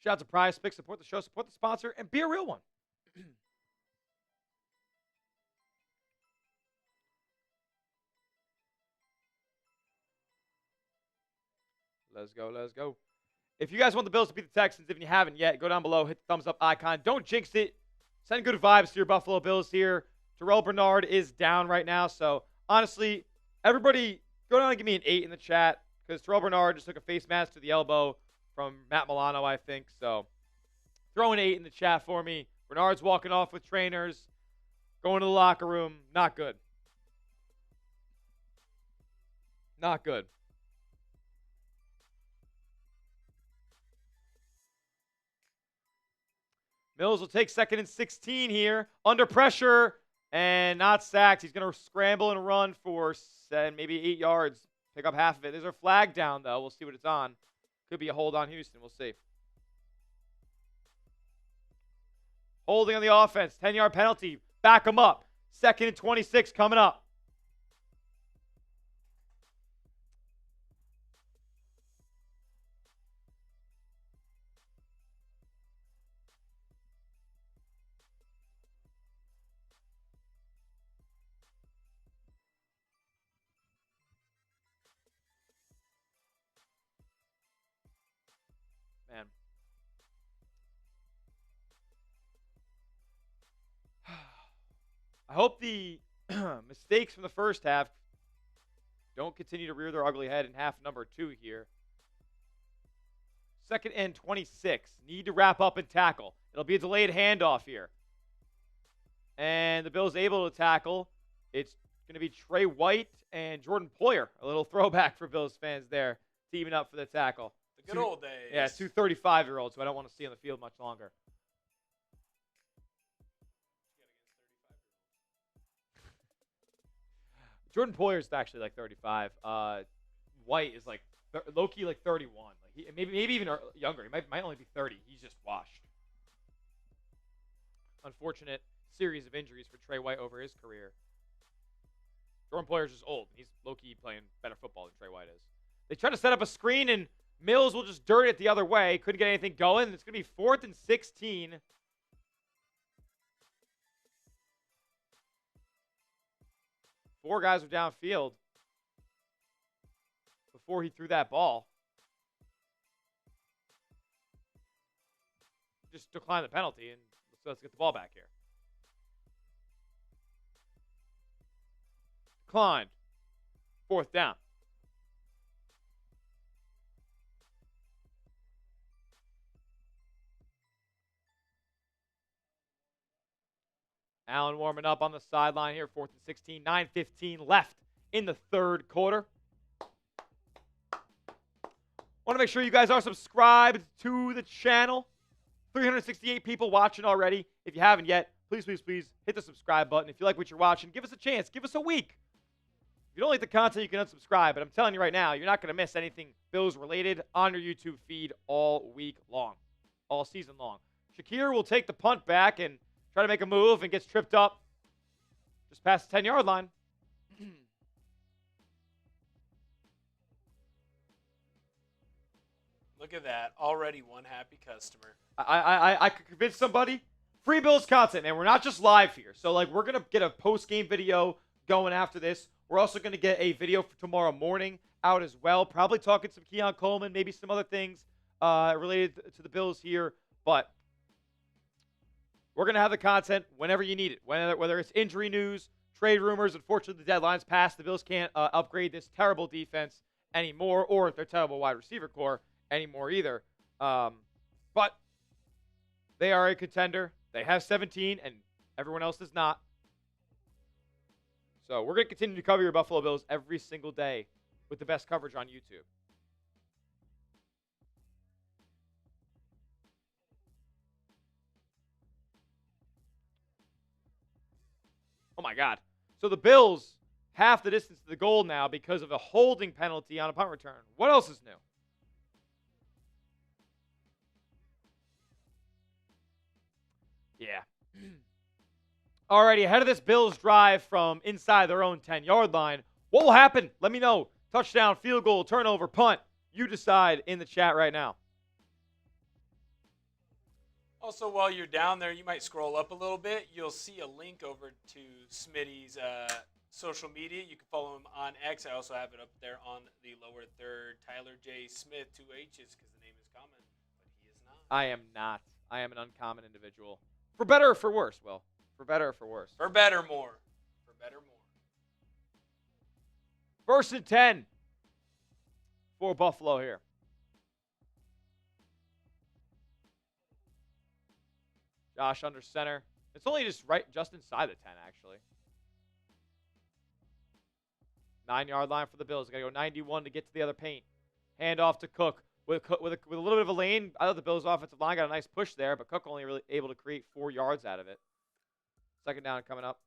Shout out to PrizePicks. Support the show, support the sponsor, and be a real one. Let's go, let's go. If you guys want the Bills to beat the Texans, if you haven't yet, go down below, hit the thumbs up icon. Don't jinx it. Send good vibes to your Buffalo Bills here. Terrell Bernard is down right now. So, honestly, everybody go down and give me an 8 in the chat because Terrell Bernard just took a face mask to the elbow from Matt Milano, I think. So, throw an 8 in the chat for me. Bernard's walking off with trainers. Going to the locker room, not good. Not good. Mills will take 2nd and 16 here. Under pressure and not sacked. He's going to scramble and run for maybe 8 yards. Pick up half of it. There's a flag down, though. We'll see what it's on. Could be a hold on Houston. We'll see. Holding on the offense. 10-yard penalty. Back him up. 2nd and 26 coming up. Man. I hope the mistakes from the first half don't continue to rear their ugly head in half number 2 here. 2nd and 26. Need to wrap up and tackle. It'll be a delayed handoff here. And the Bills able to tackle. It's going to be Trey White and Jordan Poyer. A little throwback for Bills fans there, teaming up for the tackle. The good old days. Yeah, 2 35-year-olds who I don't want to see on the field much longer. Jordan Poyer is actually like 35. White is like low-key like 31. Like maybe even younger. He might only be 30. He's just washed. Unfortunate series of injuries for Trey White over his career. Jordan Poyer's just old. He's low-key playing better football than Trey White is. They try to set up a screen, and Mills will just dirt it the other way. Couldn't get anything going. It's going to be 4th and 16. Four guys were downfield before he threw that ball. Just decline the penalty, and let's get the ball back here. Declined. 4th down. Allen warming up on the sideline here. 4th and 16. 9:15 left in the 3rd quarter. Want to make sure you guys are subscribed to the channel. 368 people watching already. If you haven't yet, please hit the subscribe button. If you like what you're watching, give us a chance. Give us a week. If you don't like the content, you can unsubscribe. But I'm telling you right now, you're not going to miss anything Bills related on your YouTube feed all week long, all season long. Shakir will take the punt back and try to make a move and gets tripped up just past the 10-yard line. Look at that. Already one happy customer. I could convince somebody. Free Bills content, man. We're not just live here. So, like, we're going to get a post-game video going after this. We're also going to get a video for tomorrow morning out as well. Probably talking some Keon Coleman, maybe some other things related to the Bills here. But we're going to have the content whenever you need it, whether it's injury news, trade rumors. Unfortunately, the deadline's passed. The Bills can't upgrade this terrible defense anymore, or their terrible wide receiver core anymore either. But they are a contender. They have 17, and everyone else does not. So we're going to continue to cover your Buffalo Bills every single day with the best coverage on YouTube. Oh, my God. So the Bills half the distance to the goal now because of a holding penalty on a punt return. What else is new? Yeah. Alrighty, ahead of this Bills drive from inside their own 10-yard line. What will happen? Let me know. Touchdown, field goal, turnover, punt. You decide in the chat right now. Also, while you're down there, you might scroll up a little bit. You'll see a link over to Smitty's social media. You can follow him on X. I also have it up there on the lower third. Tyler J. Smith, 2 H's, because the name is common, but he is not. I am not. I am an uncommon individual. For better or for worse, Will. For better or for worse. For better more. For better more. 1st and 10 for Buffalo here. Josh under center. It's only just inside the 10, actually. 9-yard line for the Bills. Got to go 91 to get to the other paint. Hand off to Cook. With a little bit of a lane, I thought the Bills' offensive line got a nice push there, but Cook only really able to create 4 yards out of it. Second down coming up.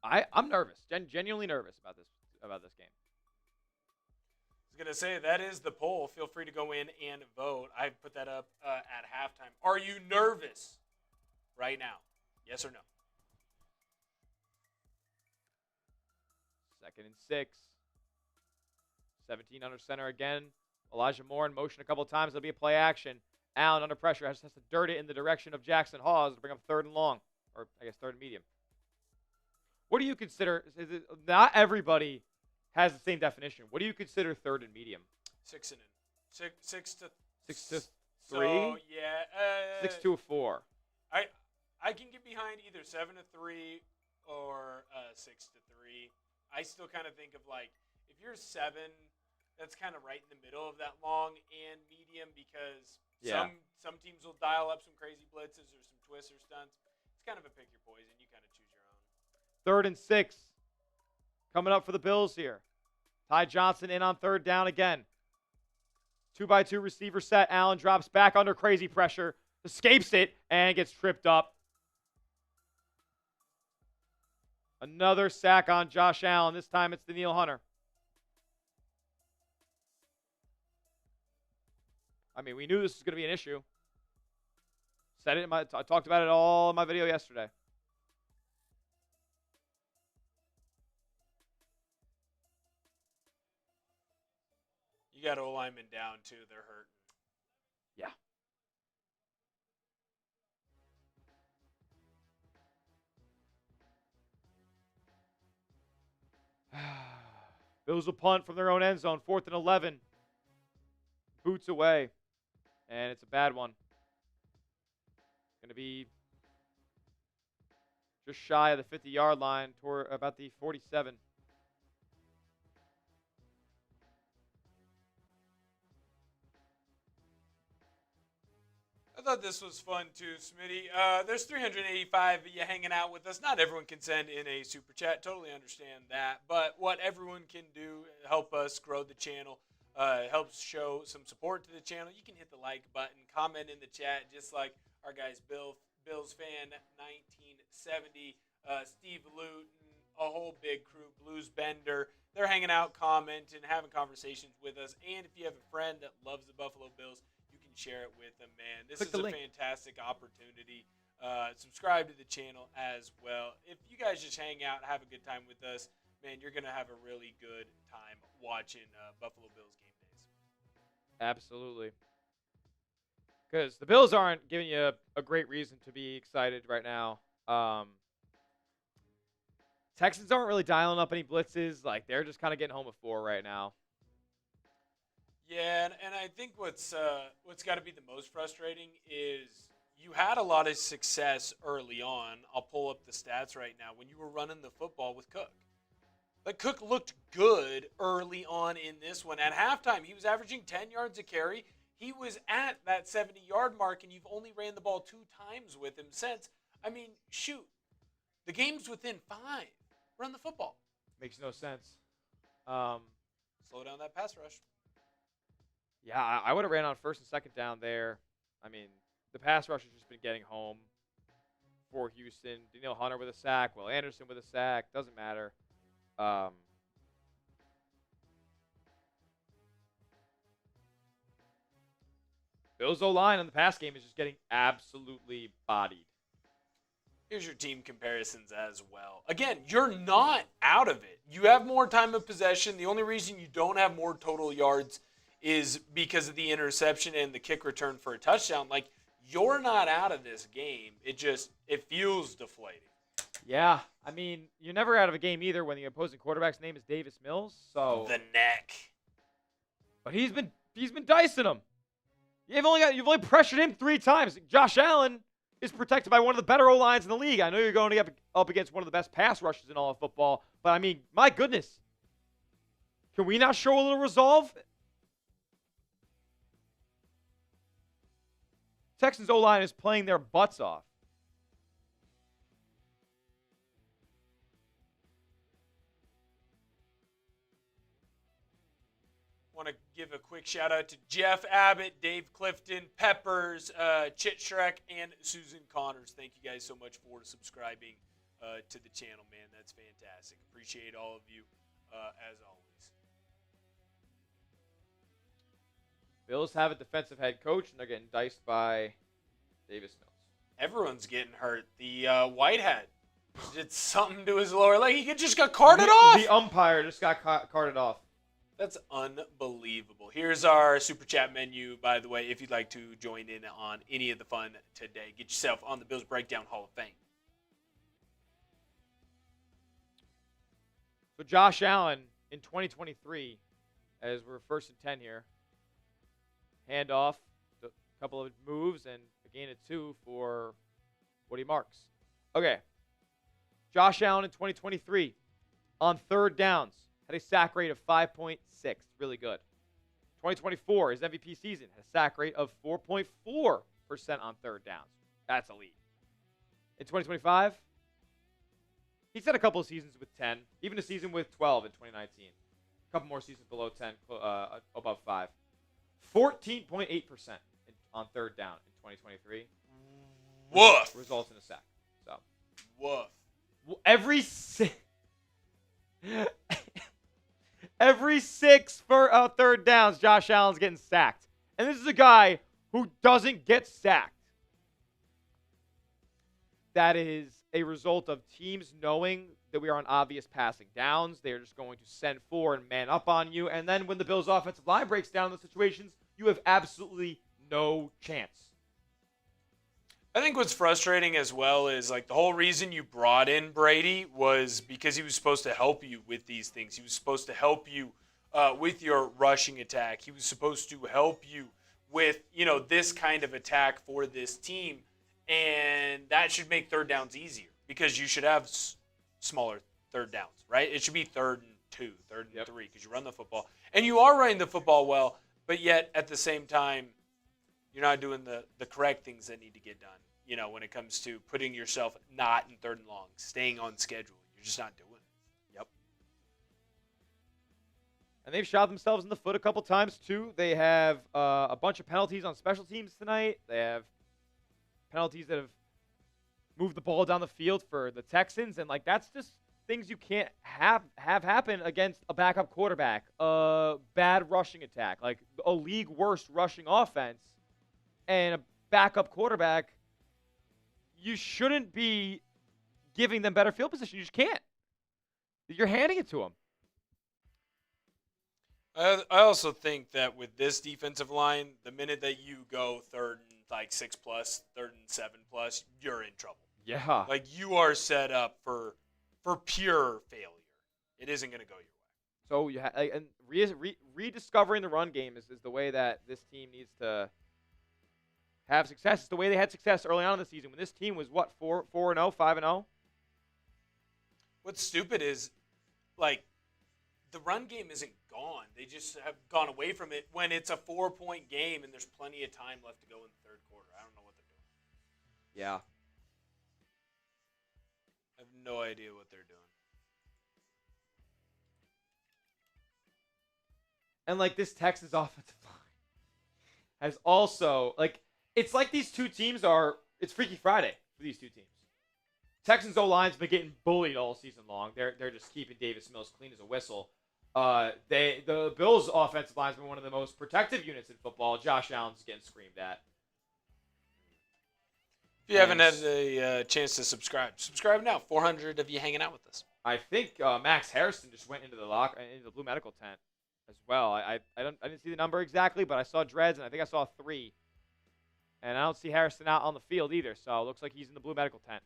I'm nervous, genuinely nervous about this game. I was going to say, that is the poll. Feel free to go in and vote. I put that up at halftime. Are you nervous right now? Yes or no? 2nd and 6. 17 under center again. Elijah Moore in motion a couple of times. There'll be a play action. Allen under pressure has to dirt it in the direction of Jackson Hawes to bring up 3rd and long. Or, I guess, 3rd and medium. What do you consider? Not everybody has the same definition. What do you consider 3rd and medium? 6 and in. 6 to 3? So, yeah. 6 to 4. I can get behind either 7 to 3 or 6 to 3. I still kind of think of, like, if you're 7, that's kind of right in the middle of that long and medium, because some teams will dial up some crazy blitzes or some twists or stunts. It's kind of a pick your poison. You kind of choose your own. 3rd and 6. Coming up for the Bills here. Ty Johnson in on 3rd down again. 2-by-2 receiver set. Allen drops back under crazy pressure. Escapes it and gets tripped up. Another sack on Josh Allen. This time it's Daniil Hunter. I mean, we knew this was going to be an issue. I talked about it all in my video yesterday. You got O-linemen down, too. They're hurting. Yeah. Bills will punt from their own end zone. 4th and 11. Boots away. And it's a bad one. Going to be just shy of the 50-yard line, toward about the 47. I thought this was fun too, Smitty. There's 385 of you hanging out with us. Not everyone can send in a super chat. Totally understand that. But what everyone can do to help us grow the channel, helps show some support to the channel. You can hit the like button, comment in the chat, just like our guys Bills fan 1970, Steve Luton, a whole big crew, Blues Bender. They're hanging out, commenting, having conversations with us. And if you have a friend that loves the Buffalo Bills, share it with them, man. This is a fantastic opportunity. Subscribe to the channel as well. If you guys just hang out, have a good time with us, man, you're going to have a really good time watching Buffalo Bills game days. Absolutely. Because the Bills aren't giving you a great reason to be excited right now. Texans aren't really dialing up any blitzes. Like, they're just kind of getting home with 4 right now. Yeah, and I think what's got to be the most frustrating is you had a lot of success early on. I'll pull up the stats right now when you were running the football with Cook. Like, Cook looked good early on in this one. At halftime, he was averaging 10 yards a carry. He was at that 70-yard mark, and you've only ran the ball 2 times with him since. I mean, shoot. The game's within 5. Run the football. Makes no sense. Slow down that pass rush. Yeah, I would have ran on 1st and 2nd down there. I mean, the pass rush has just been getting home for Houston. Daniil Hunter with a sack. Will Anderson with a sack. Doesn't matter. Bills O-line in the pass game is just getting absolutely bodied. Here's your team comparisons as well. Again, you're not out of it. You have more time of possession. The only reason you don't have more total yards is because of the interception and the kick return for a touchdown. Like, you're not out of this game. It feels deflating. Yeah, I mean, you're never out of a game either when the opposing quarterback's name is Davis Mills. So the neck. But he's been dicing them. You've only pressured him 3 times. Josh Allen is protected by one of the better O-lines in the league. I know you're going to get up against one of the best pass rushes in all of football, but I mean, my goodness. Can we not show a little resolve? Texans O-line is playing their butts off. Want to give a quick shout out to Jeff Abbott, Dave Clifton, Peppers, Chit Shrek, and Susan Connors. Thank you guys so much for subscribing to the channel, man. That's fantastic. Appreciate all of you as always. Bills have a defensive head coach, and they're getting diced by Davis Mills. Everyone's getting hurt. The white hat did something to his lower leg. He just got carted off. The umpire just got carted off. That's unbelievable. Here's our Super Chat menu, by the way, if you'd like to join in on any of the fun today. Get yourself on the Bills Breakdown Hall of Fame. So Josh Allen in 2023, as we're 1st and 10 here, handoff, a couple of moves, and a gain of 2 for Woody Marks. Okay. Josh Allen in 2023 on 3rd downs had a sack rate of 5.6. Really good. 2024, his MVP season, had a sack rate of 4.4% on 3rd downs. That's elite. In 2025, he's had a couple of seasons with 10, even a season with 12 in 2019. A couple more seasons below 10, above 5. 14.8% on 3rd down in 2023. Woof. Results in a sack. So, woof. Every 6 for 3rd downs, Josh Allen's getting sacked. And this is a guy who doesn't get sacked. That is a result of teams knowing that we are on obvious passing downs. They're just going to send 4 and man up on you. And then when the Bills' offensive line breaks down in those situations, you have absolutely no chance. I think what's frustrating as well is like the whole reason you brought in Brady was because he was supposed to help you with these things. He was supposed to help you with your rushing attack. He was supposed to help you with, this kind of attack for this team. And that should make 3rd downs easier because you should have smaller 3rd downs, right? It should be 3rd and 2, 3rd and 3 because you run the football. And you are running the football well, but yet at the same time, you're not doing the correct things that need to get done, when it comes to putting yourself not in 3rd and long, staying on schedule. You're just not doing it. Yep. And they've shot themselves in the foot a couple times, too. They have a bunch of penalties on special teams tonight. They have penalties that have moved the ball down the field for the Texans. And, that's just things you can't have happen against a backup quarterback, a bad rushing attack, like a league worst rushing offense, and a backup quarterback. You shouldn't be giving them better field position. You just can't. You're handing it to them. I also think that with this defensive line, the minute that you go 3rd and 6+, 3rd and 7+, you're in trouble. Yeah. You are set up for pure failure. It isn't going to go your way. So and rediscovering the run game is the way that this team needs to have success. It's the way they had success early on in the season when this team was 4-0, 5-0. What's stupid is the run game isn't gone. They just have gone away from it when it's a 4-point game and there's plenty of time left to go in the 3rd quarter. I don't know what they're doing. Yeah. I have no idea what they're doing. And this Texas offensive line has also it's like these two teams it's Freaky Friday for these two teams. Texans O-line's been getting bullied all season long. They're just keeping Davis Mills clean as a whistle. The Bills' offensive line's been one of the most protective units in football. Josh Allen's getting screamed at. If you haven't had a chance to subscribe now. 400 of you hanging out with us. I think Max Harrison just went into the Blue Medical tent as well. I didn't see the number exactly, but I saw dreads and I think I saw 3. And I don't see Harrison out on the field either, so it looks like he's in the Blue Medical tent.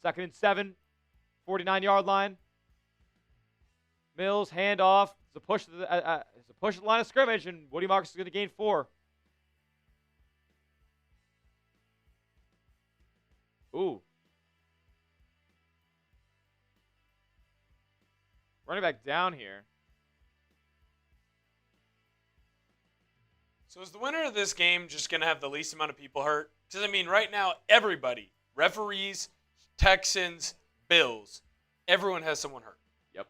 2nd and 7, 49-yard line. Mills, handoff. It's a push to the line of scrimmage, and Woody Marks is going to gain 4. Ooh. Running back down here. So is the winner of this game just going to have the least amount of people hurt? Because, I mean, right now, everybody, referees, Texans, Bills, everyone has someone hurt. Yep.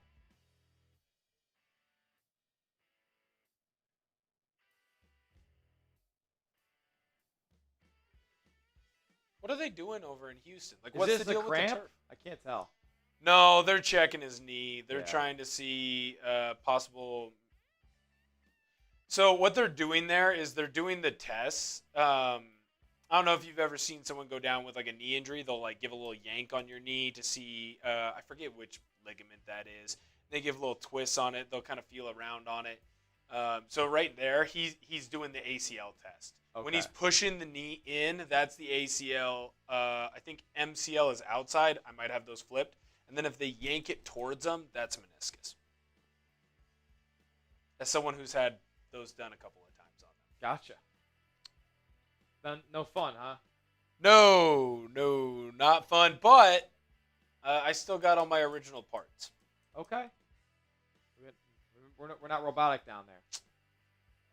What are they doing over in Houston? Like, Is what's this the deal a cramp? with the turf? I can't tell. No, they're checking his knee. They're Yeah. trying to see possible. So what they're doing there is they're doing the tests. I don't know if you've ever seen someone go down with like a knee injury. They'll like give a little yank on your knee to see. I forget which ligament that is. They give a little twist on it. They'll kind of feel around on it. So right there, he's doing the ACL test. Okay. When he's pushing the knee in, that's the ACL. I think MCL is outside. I might have those flipped. And then if they yank it towards them, that's meniscus. As someone who's had those done a couple of times on them. Gotcha. No fun, huh? No, not fun. But I still got all my original parts. Okay. We're not robotic down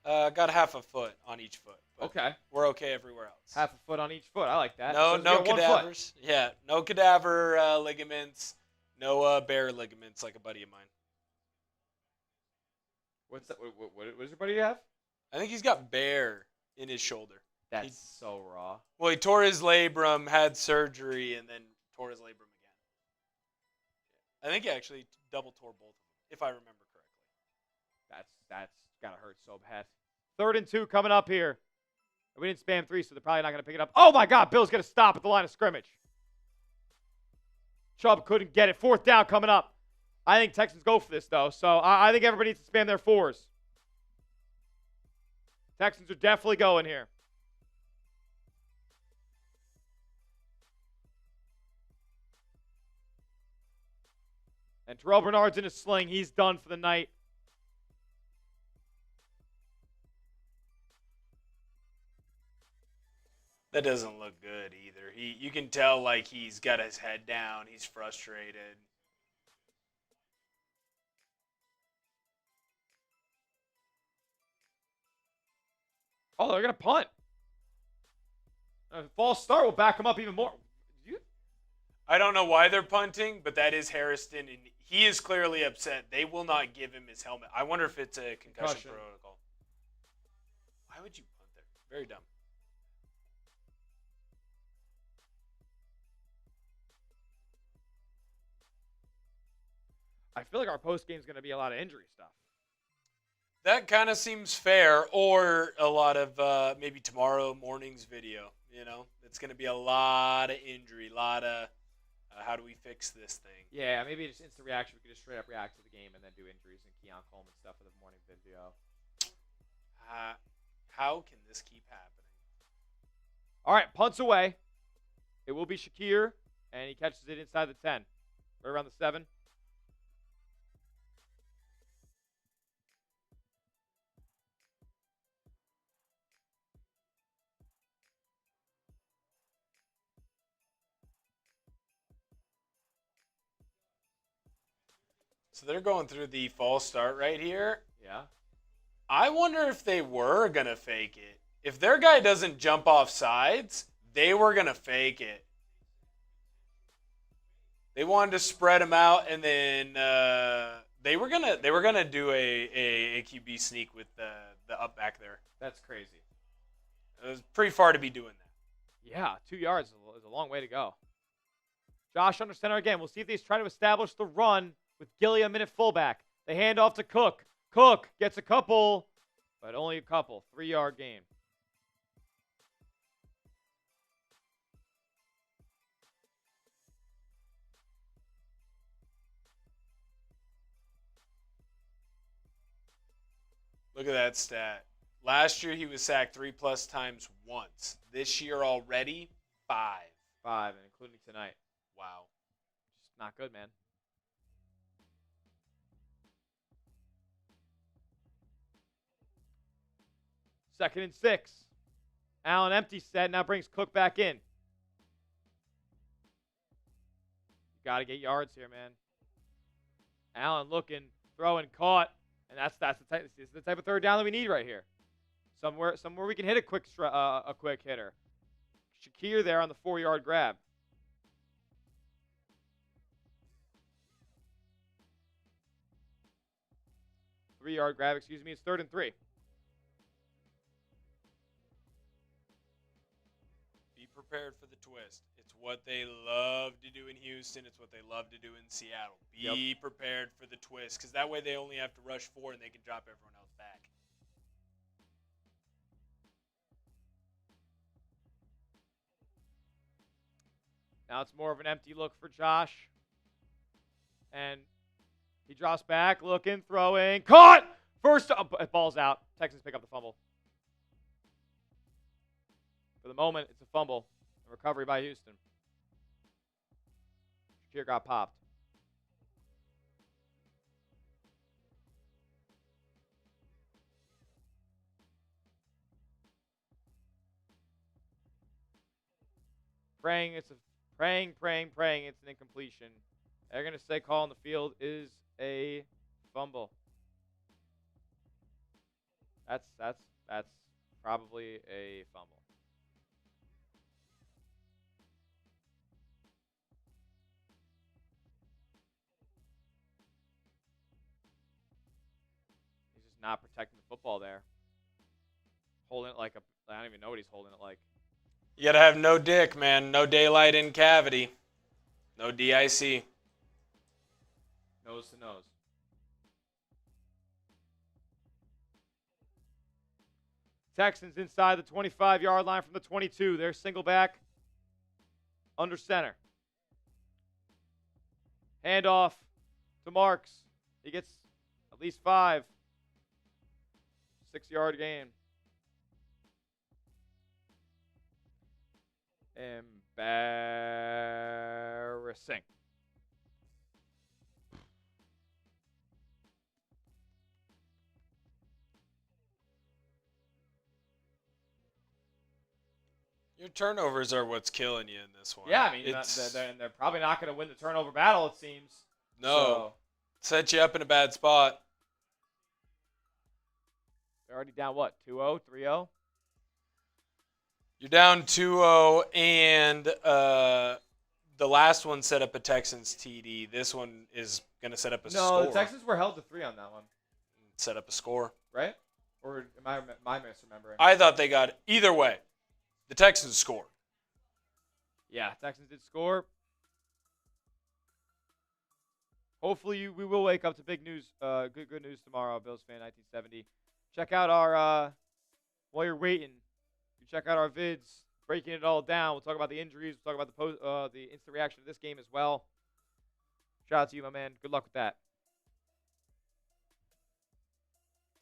there. Got half a foot on each foot. But Okay. we're okay everywhere else. Half a foot on each foot. I like that. No, So no you got 1 foot. cadavers. Yeah, no cadaver ligaments. No bear ligaments like a buddy of mine. What's that? What does your buddy have? I think he's got bear in his shoulder. That's so raw. Well, he tore his labrum, had surgery, and then tore his labrum again. I think he actually double tore both of them, if I remember correctly. That's gotta hurt so bad. 3rd and 2 coming up here. We didn't spam 3, so they're probably not gonna pick it up. Oh my God! Bill's gonna stop at the line of scrimmage. Chubb couldn't get it. 4th down coming up. I think Texans go for this though, so I think everybody needs to spam their 4s. Texans are definitely going here. And Terrell Bernard's in a sling. He's done for the night. That doesn't look good either. You can tell like he's got his head down. He's frustrated. Oh, they're gonna punt. A false start will back him up even more. I don't know why they're punting, but that is Harrison, and he is clearly upset. They will not give him his helmet. I wonder if it's a concussion protocol. Why would you punt there? Very dumb. I feel like our post game is going to be a lot of injury stuff. That kind of seems fair, or a lot of maybe tomorrow morning's video. You know, it's going to be a lot of injury, a lot of how do we fix this thing? Yeah, maybe just instant reaction. We could just straight up react to the game and then do injuries and Keon Coleman stuff for the morning video. How can this keep happening? All right, punts away. It will be Shakir, and he catches it inside the 10, right around the 7. So they're going through the false start right here. Yeah. I wonder if they were going to fake it. If their guy doesn't jump off sides, they were going to fake it. They wanted to spread him out, and then they were gonna do a QB sneak with the up back there. That's crazy. It was pretty far to be doing that. Yeah, 2 yards is a long way to go. Josh under center again. We'll see if they try to establish the run with Gilliam in at fullback. They hand off to Cook. Cook gets a couple, but only a couple. 3-yard gain. Look at that stat. Last year he was sacked 3+ times once. This year already 5. 5, and including tonight. Wow. Just not good, man. Second and 6. Allen empty set. Now brings Cook back in. You got to get yards here, man. Allen looking, throwing, caught. And that's the type of third down that we need right here. Somewhere we can hit a quick hitter. Shakir there on the 4-yard grab. 3-yard grab, excuse me. It's 3rd and 3. Be prepared for the twist. It's what they love to do in Houston. It's what they love to do in Seattle. Be prepared for the twist, because that way they only have to rush 4 and they can drop everyone else back. Now it's more of an empty look for Josh. And he drops back, looking, throwing. Caught! First, ball's out. Texans pick up the fumble. For the moment, it's a fumble. A recovery by Houston. Shakir got popped. Praying, it's an incompletion. They're going to say call on the field is a fumble. That's probably a fumble. He's just not protecting the football there. Holding it like I don't even know what he's holding it like. You got to have no dick, man. No daylight in cavity. No DIC. Nose to nose. Texans inside the 25-yard line from the 22. They're single back. Under center. Handoff to Marks. He gets at least 5. 6-yard gain. Embarrassing. Your turnovers are what's killing you in this one. Yeah, I mean, they're probably not going to win the turnover battle, it seems. No. Set you up in a bad spot. They're already down, what, 2-0, 3-0? You're down 2-0, and the last one set up a Texans TD. This one is going to set up a score. No, the Texans were held to 3 on that one. Set up a score. Right? Or am I misremembering? I thought they got it. Either way, the Texans score. Yeah, Texans did score. Hopefully we will wake up to big news, good news tomorrow, Bills fan 1970. Check out our, while you're waiting, you check out our vids, breaking it all down. We'll talk about the injuries. We'll talk about the instant reaction to this game as well. Shout out to you, my man. Good luck with that.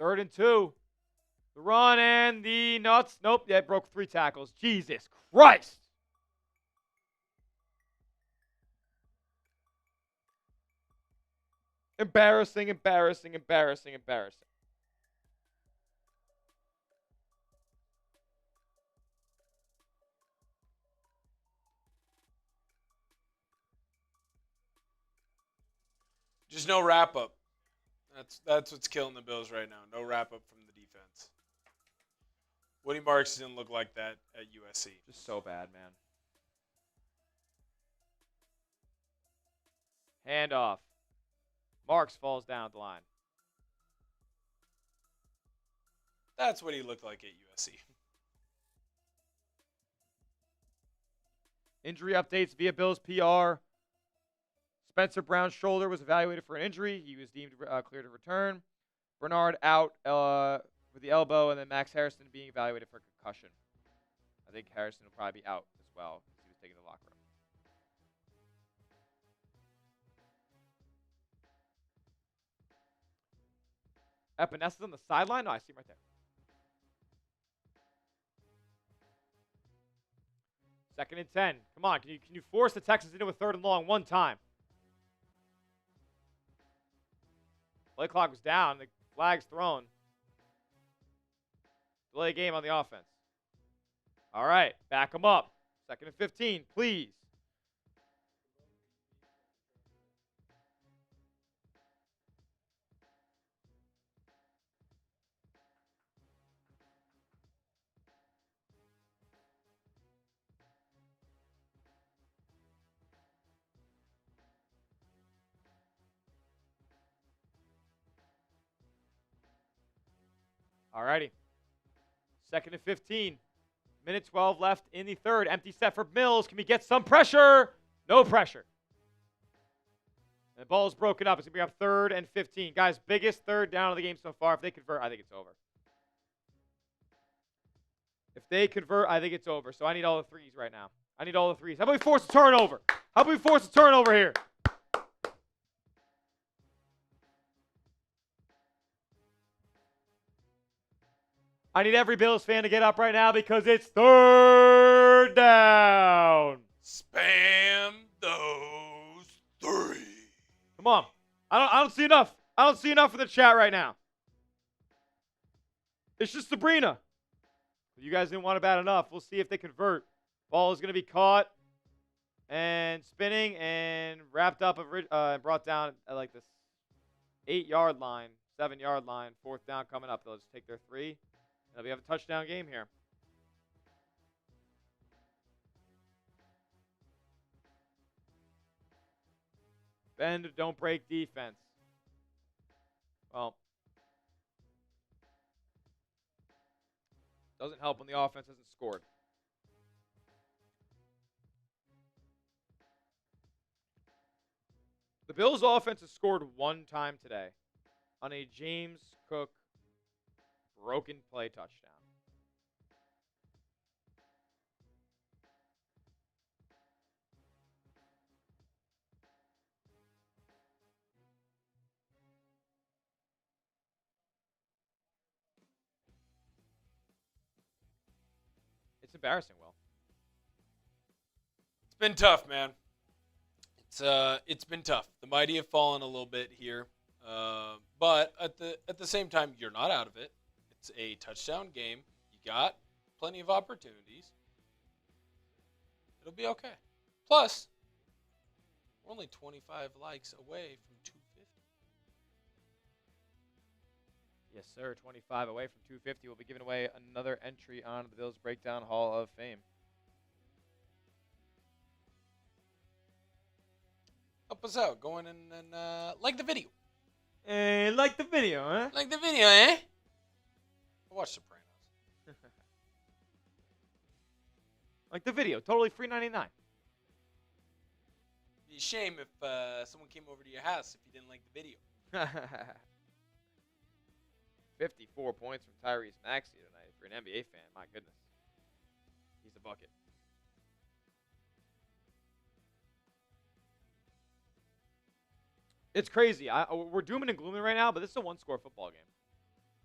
3rd and 2. The run and the nuts. Nope, yeah, broke 3 tackles. Jesus Christ. Embarrassing. Just no wrap up. That's what's killing the Bills right now. No wrap up from the defense. Woody Marks didn't look like that at USC. Just so bad, man. Handoff. Marks falls down at the line. That's what he looked like at USC. Injury updates via Bills PR. Spencer Brown's shoulder was evaluated for an injury. He was deemed clear to return. Bernard out with the elbow, and then Max Harrison being evaluated for concussion. I think Harrison will probably be out as well because he was taking the locker room. Epenesa's on the sideline? No, I see him right there. 2nd and 10. Come on, can you force the Texans into a 3rd and long one time? Play clock was down. The flag's thrown. Delay game on the offense. All right, back them up. 2nd and 15, please. Alrighty. 2nd and 15. Minute 12 left in the third. Empty set for Mills. Can we get some pressure? No pressure. And the ball is broken up. It's going to be up 3rd and 15. Guys, biggest third down of the game so far. If they convert, I think it's over. If they convert, I think it's over. So I need all the threes right now. I need all the threes. How about we force a turnover? How about we force a turnover here? I need every Bills fan to get up right now because it's 3rd down. Spam those 3. Come on. I don't see enough. I don't see enough in the chat right now. It's just Sabrina. You guys didn't want it bad enough. We'll see if they convert. Ball is going to be caught and spinning and wrapped up and brought down at like this 8-yard line, 7-yard line. 4th down coming up. They'll just take their 3. And we have a touchdown game here. Bend, don't break defense. Well, doesn't help when the offense hasn't scored. The Bills' offense has scored 1 time today on a James Cook broken play touchdown. It's embarrassing, Will. It's been tough, man. It's been tough. The mighty have fallen a little bit here, but at the same time, you're not out of it. It's a touchdown game. You got plenty of opportunities. It'll be okay. Plus, we're only 25 likes away from 250. Yes, sir. 25 away from 250. We'll be giving away another entry on the Bills Breakdown Hall of Fame. Help us out. Go in and like the video. And like the video, huh? Like the video, eh? Watch Sopranos. Like the video. Totally free 99. Be a shame if someone came over to your house if you didn't like the video. 54 points from Tyrese Maxey tonight. If you're an NBA fan, my goodness. He's a bucket. It's crazy. We're dooming and glooming right now, but this is a one-score football game.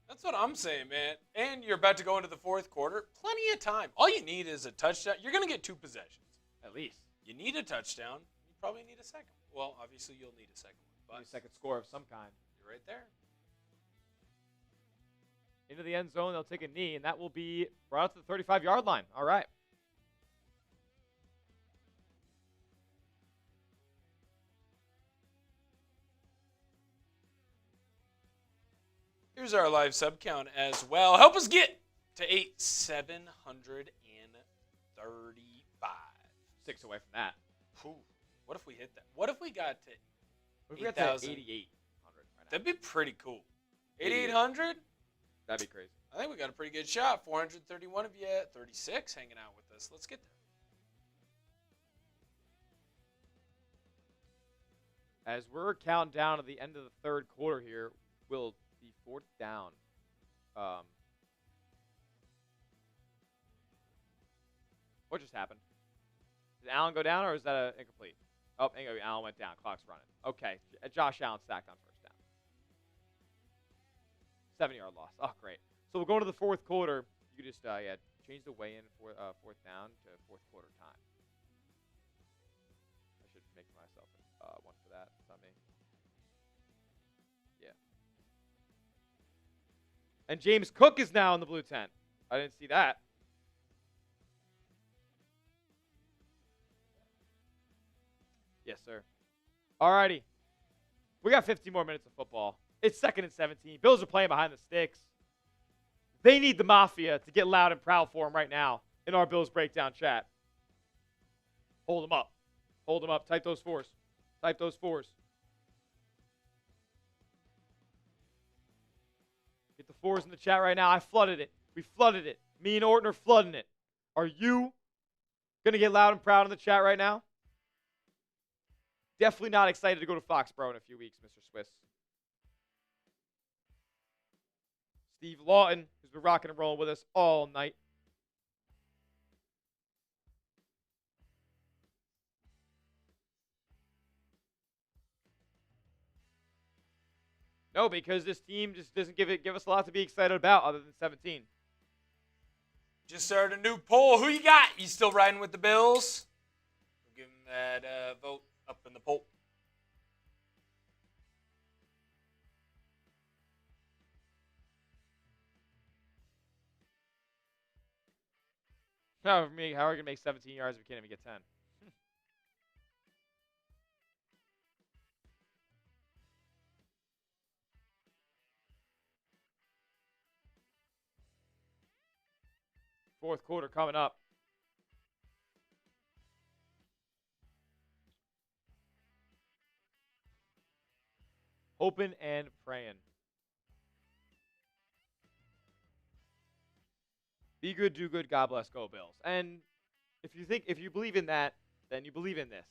That's what I'm saying, man. And you're about to go into the 4th quarter. Plenty of time. All you need is a touchdown. You're going to get 2 possessions. At least. You need a touchdown. You probably need a second. Well, obviously, you'll need a second one. But a second score of some kind. You're right there. Into the end zone, they'll take a knee, and that will be brought out to the 35-yard line. All right. Here's our live sub count as well. Help us get to 735. 6 away from that. Whew. What if we hit that? What if we got to What if we got to 8,800 right now? That'd be pretty cool. 8,800? That'd be crazy. I think we got a pretty good shot. 431 of you at 36 hanging out with us. Let's get there. As we're counting down to the end of the 3rd quarter here, will the 4th down. What just happened? Did Allen go down, or is that an incomplete? Oh, Allen went down. Clock's running. Okay. Josh Allen stacked on 1st down. 7-yard loss. Oh, great. So we'll go into the 4th quarter. You could just change the weigh-in for 4th down to 4th quarter time. I should make myself one for that. It's not me. Yeah. And James Cook is now in the blue tent. I didn't see that. Yes, sir. Alrighty. We got 15 more minutes of football. It's 2nd and 17. Bills are playing behind the sticks. They need the MAFIA to get loud and proud for them right now in our Bills Breakdown chat. Hold them up. Hold them up. Type those 4s. Type those 4s. Get the 4s in the chat right now. I flooded it. We flooded it. Me and Orton are flooding it. Are you going to get loud and proud in the chat right now? Definitely not excited to go to Foxborough in a few weeks, Mr. Swiss. Steve Lawton, who's been rocking and rolling with us all night. No, because this team just doesn't give us a lot to be excited about other than 17. Just started a new poll. Who you got? You still riding with the Bills? We'll give him that vote up in the poll. No, for me, how are we going to make 17 yards if we can't even get 10? Fourth quarter coming up. Hoping and praying. Be good, do good, God bless, go Bills. And if you believe in that, then you believe in this.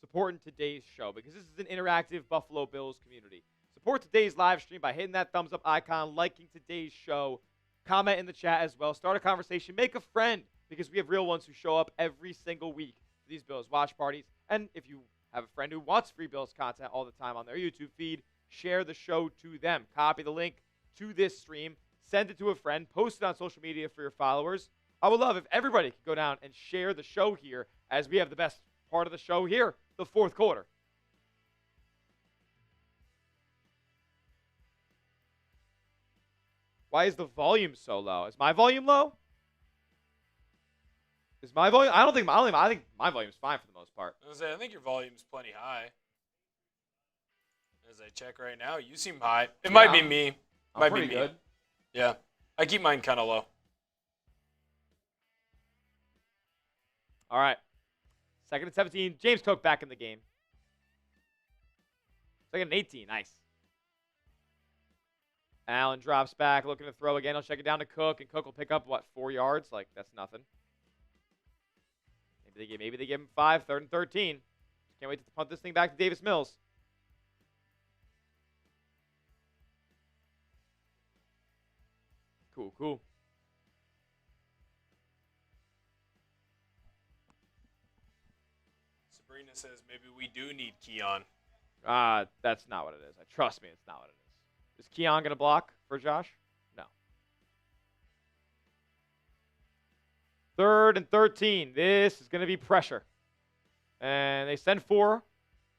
Supporting today's show, because this is an interactive Buffalo Bills community. Support today's live stream by hitting that thumbs up icon, liking today's show, comment in the chat as well, start a conversation, make a friend, because we have real ones who show up every single week for these Bills watch parties. And if you have a friend who wants free Bills content all the time on their YouTube feed, share the show to them. Copy the link to this stream, send it to a friend, post it on social media for your followers. I would love if everybody could go down and share the show here, as we have the best part of the show here, the fourth quarter. Why is the volume so low? Is my volume low? Is my volume? I think my volume's fine for the most part. I think your volume's plenty high. As I check right now, you seem high. It might be me. I'm pretty good. Yeah. I keep mine kind of low. All right. 2nd and 17. James Cook back in the game. 2nd and 18. Nice. Allen drops back, looking to throw again. He'll check it down to Cook, and Cook will pick up, 4 yards? Like, that's nothing. Maybe they give him 5, 3rd and 13. Can't wait to punt this thing back to Davis Mills. Cool. Sabrina says maybe we do need Keon. That's not what it is. Trust me, it's not what it is. Is Keon going to block for Josh? No. 3rd and 13. This is going to be pressure. And they send 4.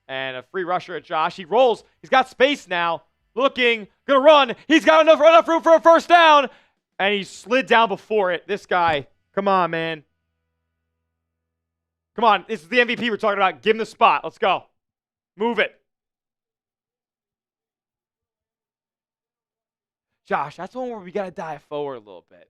And a free rusher at Josh. He rolls. He's got space now. Looking. Going to run. He's got enough room for a first down. And he slid down before it. This guy. Come on, man. Come on. This is the MVP we're talking about. Give him the spot. Let's go. Move it. Josh, that's one where we got to dive forward a little bit.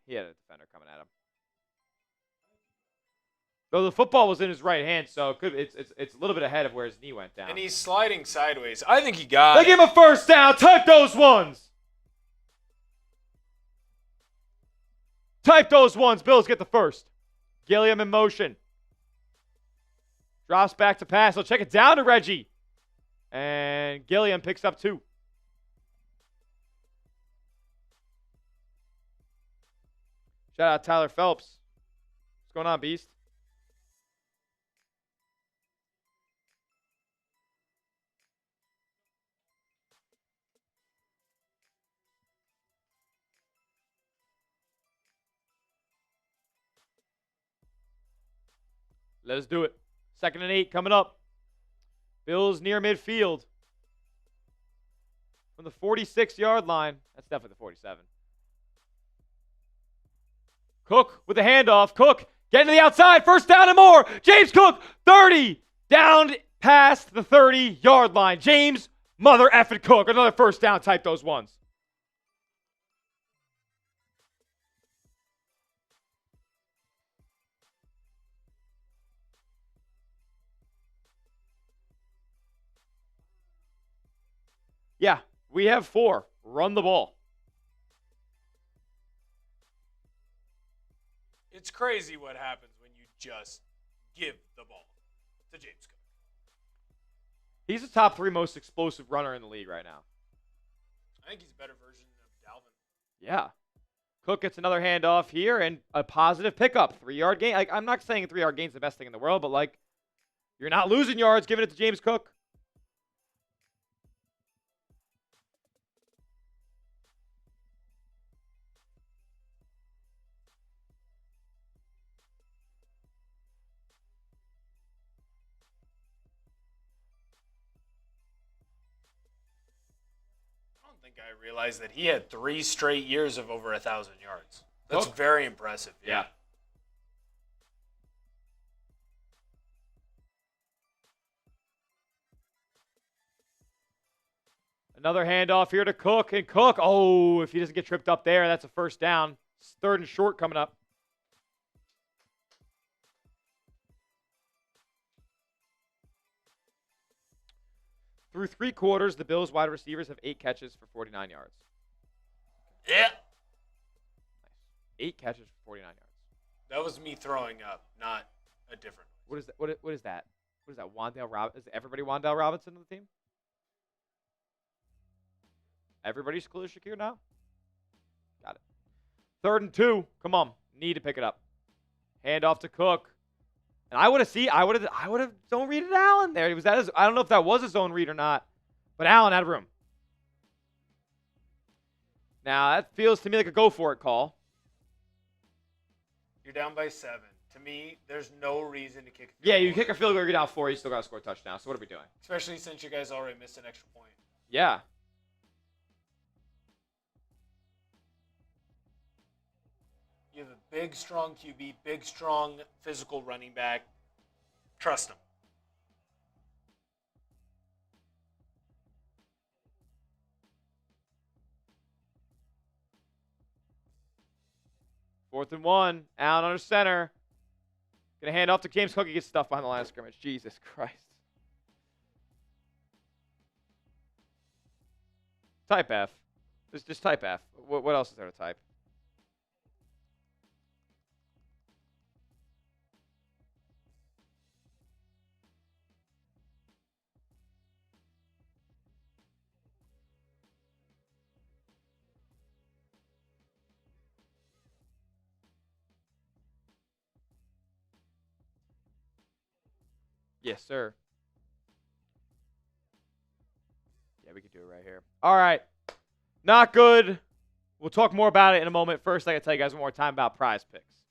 He had a defender coming at him. Though the football was in his right hand, so it's a little bit ahead of where his knee went down. And he's sliding sideways. I think he got it. They give him a first down. Type those ones. Type those ones. Bills get the first. Gilliam in motion. Drops back to pass. He'll check it down to Reggie. And Gilliam picks up 2. Shout out Tyler Phelps. What's going on, Beast? Let's do it. 2nd and 8 coming up. Bills near midfield. From the 46-yard line. That's definitely the 47. Cook with the handoff. Cook getting to the outside. First down and more. James Cook, 30. Down past the 30-yard line. James mother effing Cook. Another first down. Type those ones. Yeah, we have 4. Run the ball. It's crazy what happens when you just give the ball to James Cook. He's the top 3 most explosive runner in the league right now. I think he's a better version of Dalvin. Yeah. Cook gets another handoff here and a positive pickup. 3-yard gain. Like, I'm not saying a 3-yard gain is the best thing in the world, but, like, you're not losing yards giving it to James Cook. I don't think I realized that he had 3 straight years of over 1,000 yards. That's Cook? very impressive. Yeah. Another handoff here to Cook. And Cook, oh, if he doesn't get tripped up there, that's a first down. It's 3rd and short coming up. Through 3 quarters, the Bills wide receivers have 8 catches for 49 yards. Yeah. Nice. 8 catches for 49 yards. That was me throwing up, not a different. What is that? What is that? What is that? Wandale Robinson? Is everybody Wandale Robinson on the team? Everybody's Khalil Shakir now? Got it. 3rd and 2. Come on. Need to pick it up. Hand off to Cook. And I would have zone readed Allen there. I don't know if that was a zone read or not, but Allen had room. Now that feels to me like a go for it call. You're down by 7. To me, there's no reason to kick. Yeah, you kick a field goal, you're down 4, you still got to score a touchdown. So what are we doing? Especially since you guys already missed an extra point. Yeah. You have a big, strong QB, big, strong, physical running back. Trust him. Fourth and 1. Allen under center. Gonna hand off to James Cook. He gets stuffed behind the line of scrimmage. Jesus Christ. Type F. Just type F. What else is there to type? Yes, sir. Yeah, we could do it right here. All right. Not good. We'll talk more about it in a moment. First, I got to tell you guys one more time about PrizePicks.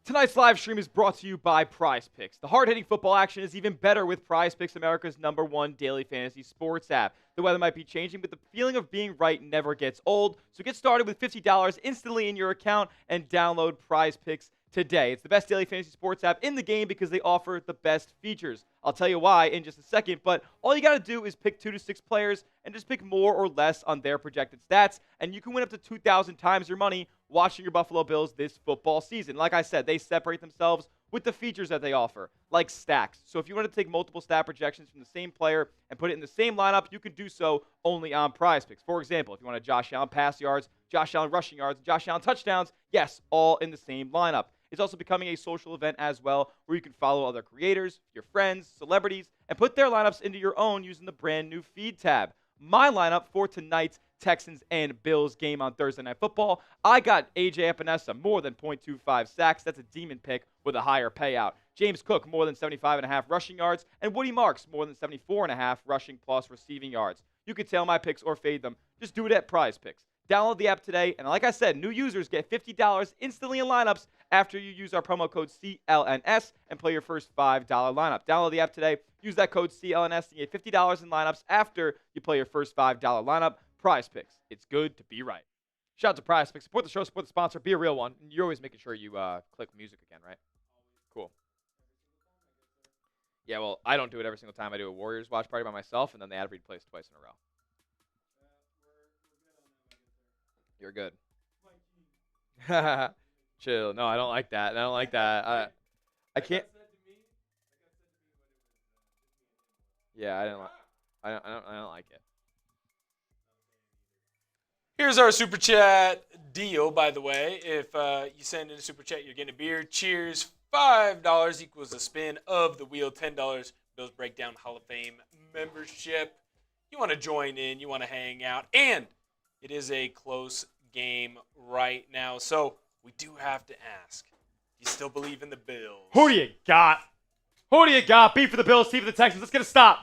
Tonight's live stream is brought to you by PrizePicks. The hard-hitting football action is even better with PrizePicks, America's #1 daily fantasy sports app. The weather might be changing, but the feeling of being right never gets old. So get started with $50 instantly in your account and download PrizePicks today. It's the best daily fantasy sports app in the game because they offer the best features. I'll tell you why in just a second, but all you got to do is pick 2 to 6 players and just pick more or less on their projected stats, and you can win up to 2,000 times your money watching your Buffalo Bills this football season. Like I said, they separate themselves with the features that they offer, like stacks. So if you want to take multiple stat projections from the same player and put it in the same lineup, you can do so only on PrizePicks. For example, if you want a Josh Allen pass yards, Josh Allen rushing yards, Josh Allen touchdowns, yes, all in the same lineup. It's also becoming a social event as well, where you can follow other creators, your friends, celebrities, and put their lineups into your own using the brand new feed tab. My lineup for tonight's Texans and Bills game on Thursday Night Football, I got A.J. Epenesa more than 0.25 sacks. That's a demon pick with a higher payout. James Cook more than 75.5 rushing yards, and Woody Marks more than 74.5 rushing plus receiving yards. You can tail my picks or fade them. Just do it at PrizePicks. Download the app today, and like I said, new users get $50 instantly in lineups after you use our promo code CLNS and play your first $5 lineup. Download the app today, use that code CLNS, and get $50 in lineups after you play your first $5 lineup. PrizePicks. It's good to be right. Shout out to PrizePicks. Support the show, support the sponsor, be a real one. You're always making sure you click music again, right? Cool. Yeah, well, I don't do it every single time. I do a Warriors watch party by myself, and then the ad read plays twice in a row. You're good. Chill. No, I don't like that. I don't like that. I can't. Yeah, I don't like it. Here's our super chat deal, by the way. If you send in a super chat, you're getting a beer. Cheers. $5 equals a spin of the wheel. $10 Bills Breakdown Hall of Fame membership. You want to join in, you want to hang out, and it is a close game right now. So we do have to ask, do you still believe in the Bills? Who do you got? Who do you got? B for the Bills, C for the Texans. Let's get a stop.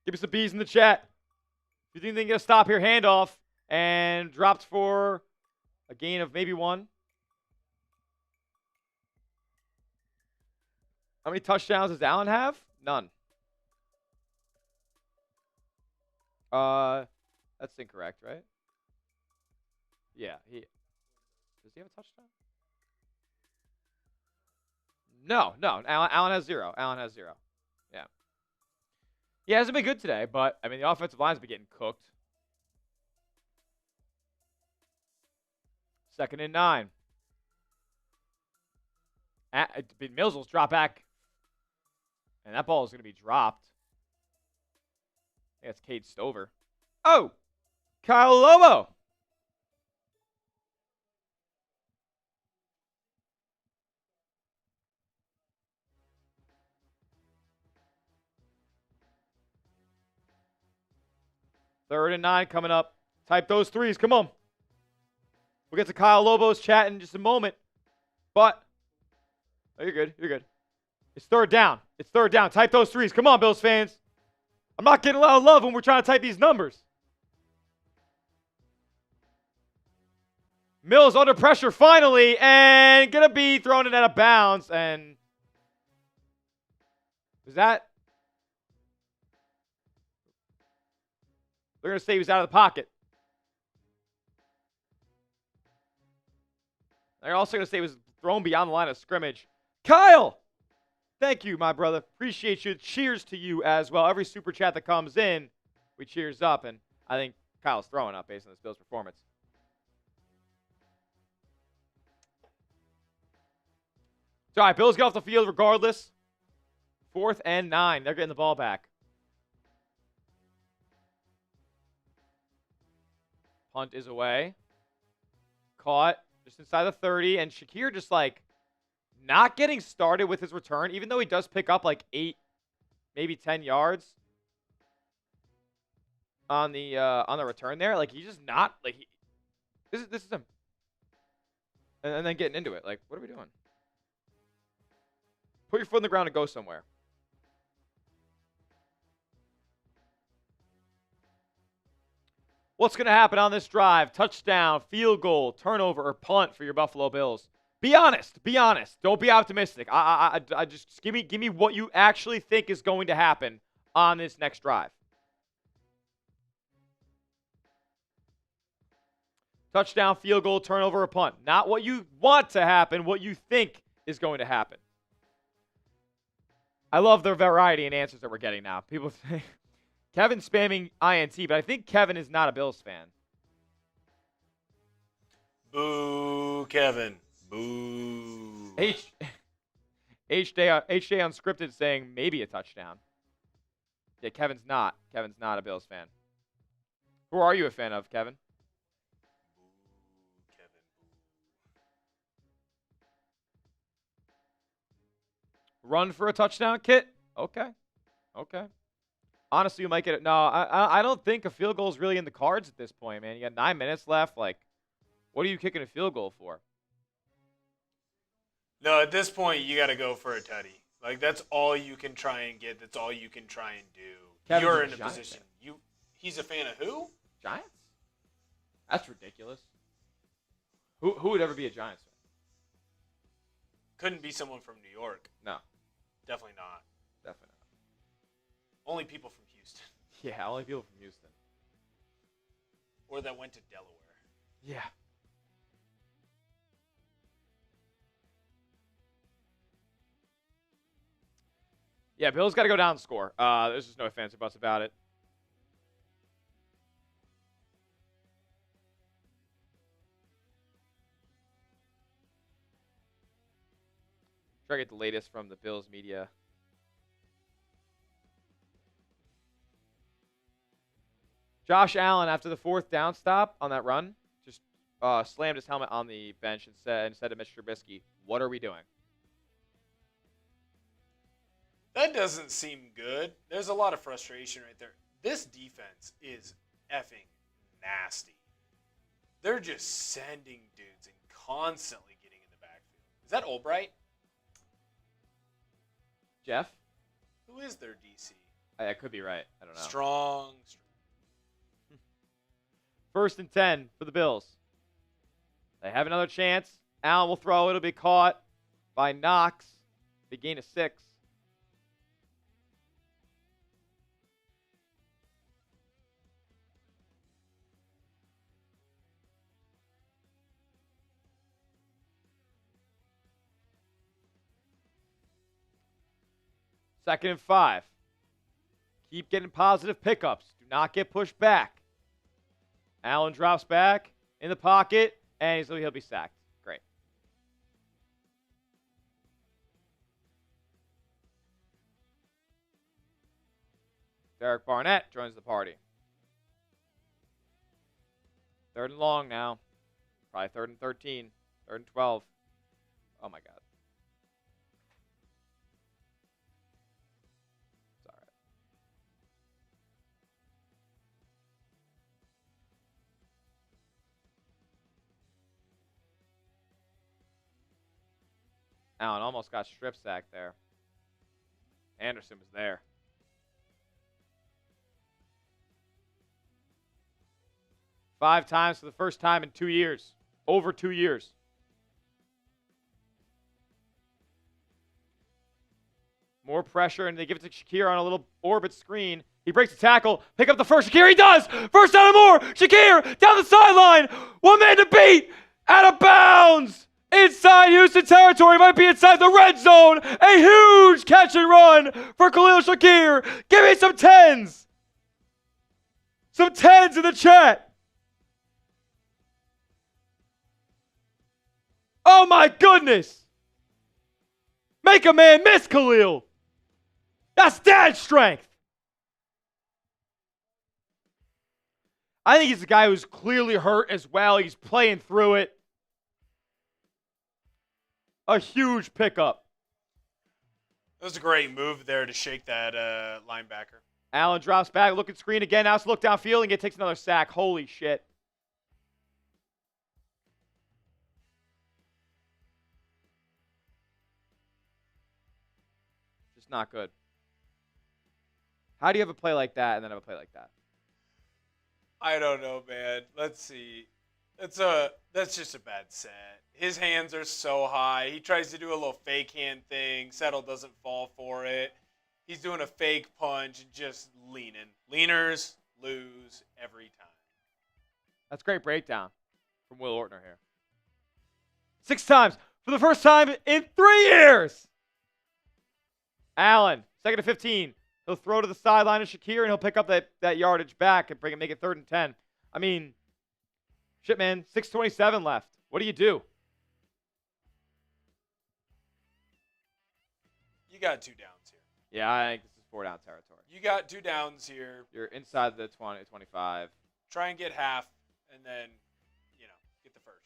Give me some B's in the chat. If you think they can get a stop here, handoff, and dropped for a gain of maybe 1. How many touchdowns does Allen have? None. That's incorrect, right? Yeah, does he have a touchdown? No. Allen has 0. Allen has 0. Yeah. He hasn't been good today, but I mean the offensive line's been getting cooked. 2nd and 9. Mills will drop back, and that ball is going to be dropped. I think that's Cade Stover. Oh, Kyle Lobo. Third and 9 coming up. Type those threes. Come on. We'll get to Kyle Lobo's chat in just a moment. But, oh, you're good. You're good. It's third down. It's third down. Type those threes. Come on, Bills fans. I'm not getting a lot of love when we're trying to type these numbers. Mills under pressure finally, and going to be thrown it out of bounds. And is that? They're going to say he was out of the pocket. They're also going to say he was thrown beyond the line of scrimmage. Kyle! Thank you, my brother. Appreciate you. Cheers to you as well. Every super chat that comes in, we cheers up. And I think Kyle's throwing up based on this Bills performance. So, all right, Bills get off the field regardless. 4th and 9. They're getting the ball back. Punt is away. Caught just inside the 30. And Shakir just like not getting started with his return, even though he does pick up like 8, maybe 10 yards on the return there. Like he's just not like this is him. And then getting into it. Like, what are we doing? Put your foot in the ground and go somewhere. What's going to happen on this drive? Touchdown, field goal, turnover, or punt for your Buffalo Bills? Be honest. Be honest. Don't be optimistic. I just give me what you actually think is going to happen on this next drive. Touchdown, field goal, turnover, or punt. Not what you want to happen, what you think is going to happen. I love the variety in answers that we're getting now. People say Kevin spamming INT, but I think Kevin is not a Bills fan. Boo, Kevin. Boo. HJ Unscripted saying maybe a touchdown. Yeah, Kevin's not. Kevin's not a Bills fan. Who are you a fan of, Kevin? Boo, Kevin. Run for a touchdown, Kit? Okay. Okay. Honestly, you might get it. No, I don't think a field goal is really in the cards at this point, man. You got 9 minutes left. Like, what are you kicking a field goal for? No, at this point, you got to go for a tutty. Like, that's all you can try and get. That's all you can try and do. Kevin's You're a in a Giants position. fan. He's a fan of who? Giants? That's ridiculous. Who would ever be a Giants fan? Couldn't be someone from New York. No. Definitely not. Definitely not. Only people from Houston. Yeah, only people from Houston. Or that went to Delaware. Yeah. Yeah, Bills got to go down and score. There's just no ifs, ands, or buts about it. Try to get the latest from the Bills media. Josh Allen, after the 4th down stop on that run, just slammed his helmet on the bench and said to Mr. Trubisky, "What are we doing?" That doesn't seem good. There's a lot of frustration right there. This defense is effing nasty. They're just sending dudes and constantly getting in the backfield. Is that Albright? Jeff? Who is their DC? I could be right. I don't know. Strong. 1st and 10 for the Bills. They have another chance. Allen will throw. It'll be caught by Knox. Big gain of 6. Second and 5. Keep getting positive pickups. Do not get pushed back. Allen drops back in the pocket, and he'll be sacked. Great. Derek Barnett joins the party. 3rd and long now. Probably 3rd and 13. 3rd and 12. Oh, my God. Allen almost got strip sacked there. Anderson was there. Five times for the first time in 2 years. Over 2 years. More pressure, and they give it to Shakir on a little orbit screen. He breaks the tackle. Pick up the first. Shakir, he does! First down and more! Shakir, down the sideline! 1 man to beat! Out of bounds! Inside Houston territory, might be inside the red zone. A huge catch and run for Khalil Shakir. Give me some 10s. Some 10s in the chat. Oh my goodness. Make a man miss, Khalil. That's dad strength. I think he's a guy who's clearly hurt as well. He's playing through it. A huge pickup. That was a great move there to shake that linebacker. Allen drops back, looking screen again. Now it's look downfield and it takes another sack. Holy shit. Just not good. How do you have a play like that and then have a play like that? I don't know, man. Let's see. That's just a bad set. His hands are so high. He tries to do a little fake hand thing. Settle doesn't fall for it. He's doing a fake punch and just leaning. Leaners lose every time. That's great breakdown from Will Ortner here. 6 times for the first time in 3 years. Allen, 2nd and 15. He'll throw to the sideline of Shakir, and he'll pick up that yardage back and make it 3rd and 10. I mean, shit, man, 6:27 left. What do you do? You got 2 downs here. Yeah, I think this is 4 down territory. You got 2 downs here. You're inside the 20, 25. Try and get half, and then, get the first.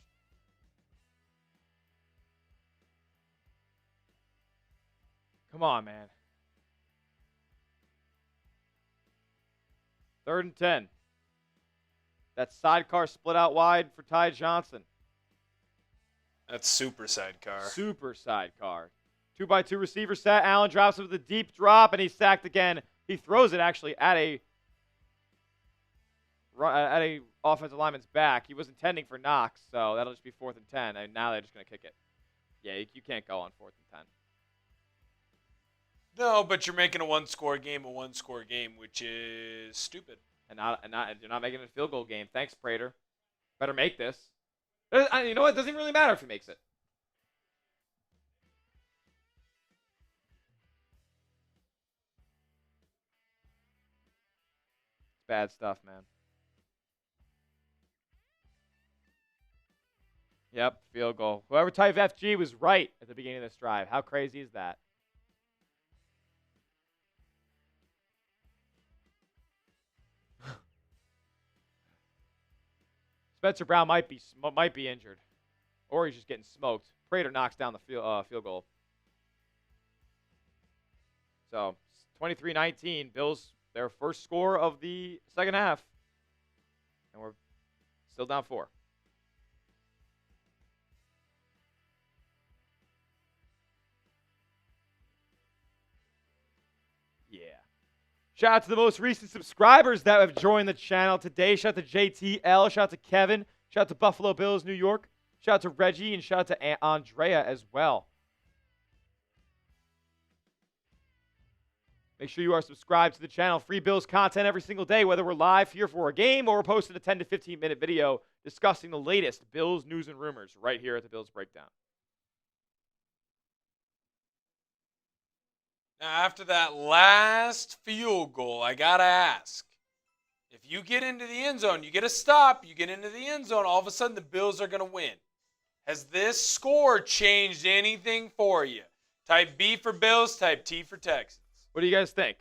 Come on, man. 3rd and 10. That sidecar split out wide for Ty Johnson. That's super sidecar. Super sidecar. 2x2 receiver set. Allen drops it with a deep drop, and he's sacked again. He throws it actually at a offensive lineman's back. He was intending for Knox, so that'll just be 4th and 10. And now they're just going to kick it. Yeah, you can't go on 4th and 10. No, but you're making a one-score game, which is stupid. And you're not making it a field goal game. Thanks, Prater. Better make this. You know what? It doesn't really matter if he makes it. It's bad stuff, man. Yep, field goal. Whoever typed FG was right at the beginning of this drive. How crazy is that? Spencer Brown might be injured, or he's just getting smoked. Prater knocks down the field goal. So 23-19, Bills their first score of the second half, and we're still down 4. Yeah. Shout out to the most recent subscribers that have joined the channel today. Shout out to JTL. Shout out to Kevin. Shout out to Buffalo Bills, New York. Shout out to Reggie, and shout out to Andrea as well. Make sure you are subscribed to the channel. Free Bills content every single day, whether we're live here for a game or we're posting a 10 to 15-minute video discussing the latest Bills news and rumors right here at the Bills Breakdown. Now, after that last field goal, I got to ask, if you get into the end zone, you get a stop, you get into the end zone, all of a sudden the Bills are going to win. Has this score changed anything for you? Type B for Bills, type T for Texans. What do you guys think?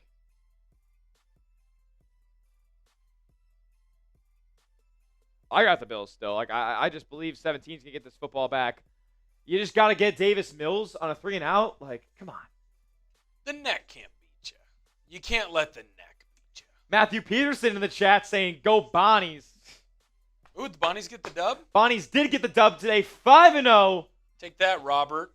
I got the Bills still. Like I just believe 17's going to get this football back. You just got to get Davis Mills on a 3-and-out. Like, come on. The neck can't beat you. You can't let the neck beat you. Matthew Peterson in the chat saying, go Bonnies. Ooh, the Bonnies get the dub? Bonnies did get the dub today, 5-0. Take that, Robert.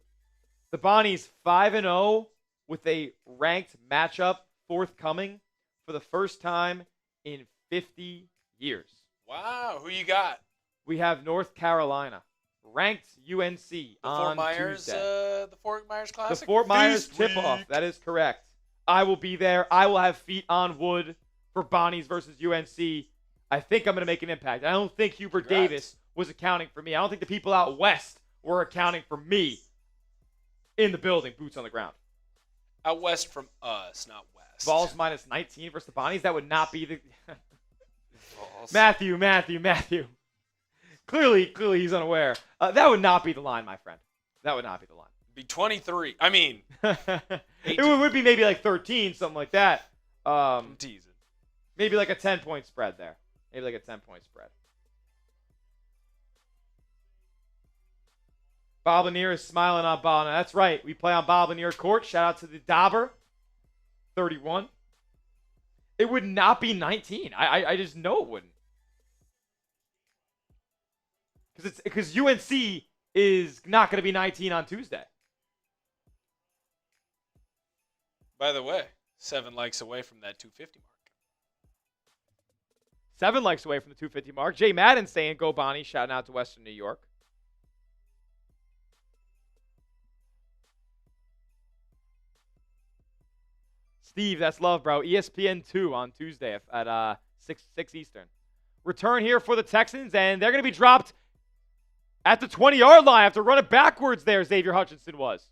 The Bonnies 5-0 with a ranked matchup forthcoming for the first time in 50 years. Wow, who you got? We have North Carolina, ranked UNC on Tuesday. The Fort Myers Classic? The Fort Myers tip-off. That is correct. I will be there. I will have feet on wood for Bonnies versus UNC. I think I'm going to make an impact. I don't think Hubert Davis was accounting for me. I don't think the people out west were accounting for me in the building, boots on the ground. Out west from us, not west. Balls minus 19 versus the Bonnies. That would not be the... Matthew. Clearly he's unaware. That would not be the line, my friend. That would not be the line. It'd be 23. I mean, it would be maybe like 13, something like that. I'm teasing. Maybe like a 10-point spread there. Maybe like a 10-point spread. Bob Lanier is smiling on ball. Now, that's right. We play on Bob Lanier Court. Shout out to the Dauber. 31. It would not be 19. I just know it wouldn't. Because UNC is not going to be 19 on Tuesday. By the way, 7 likes away from that 250 mark. 7 likes away from the 250 mark. Jay Madden saying, go Bonnie, shouting out to Western New York. Steve, that's love, bro. ESPN 2 on Tuesday at 6 Eastern. Return here for the Texans, and they're going to be dropped at the 20-yard line after running backwards there, Xavier Hutchinson was.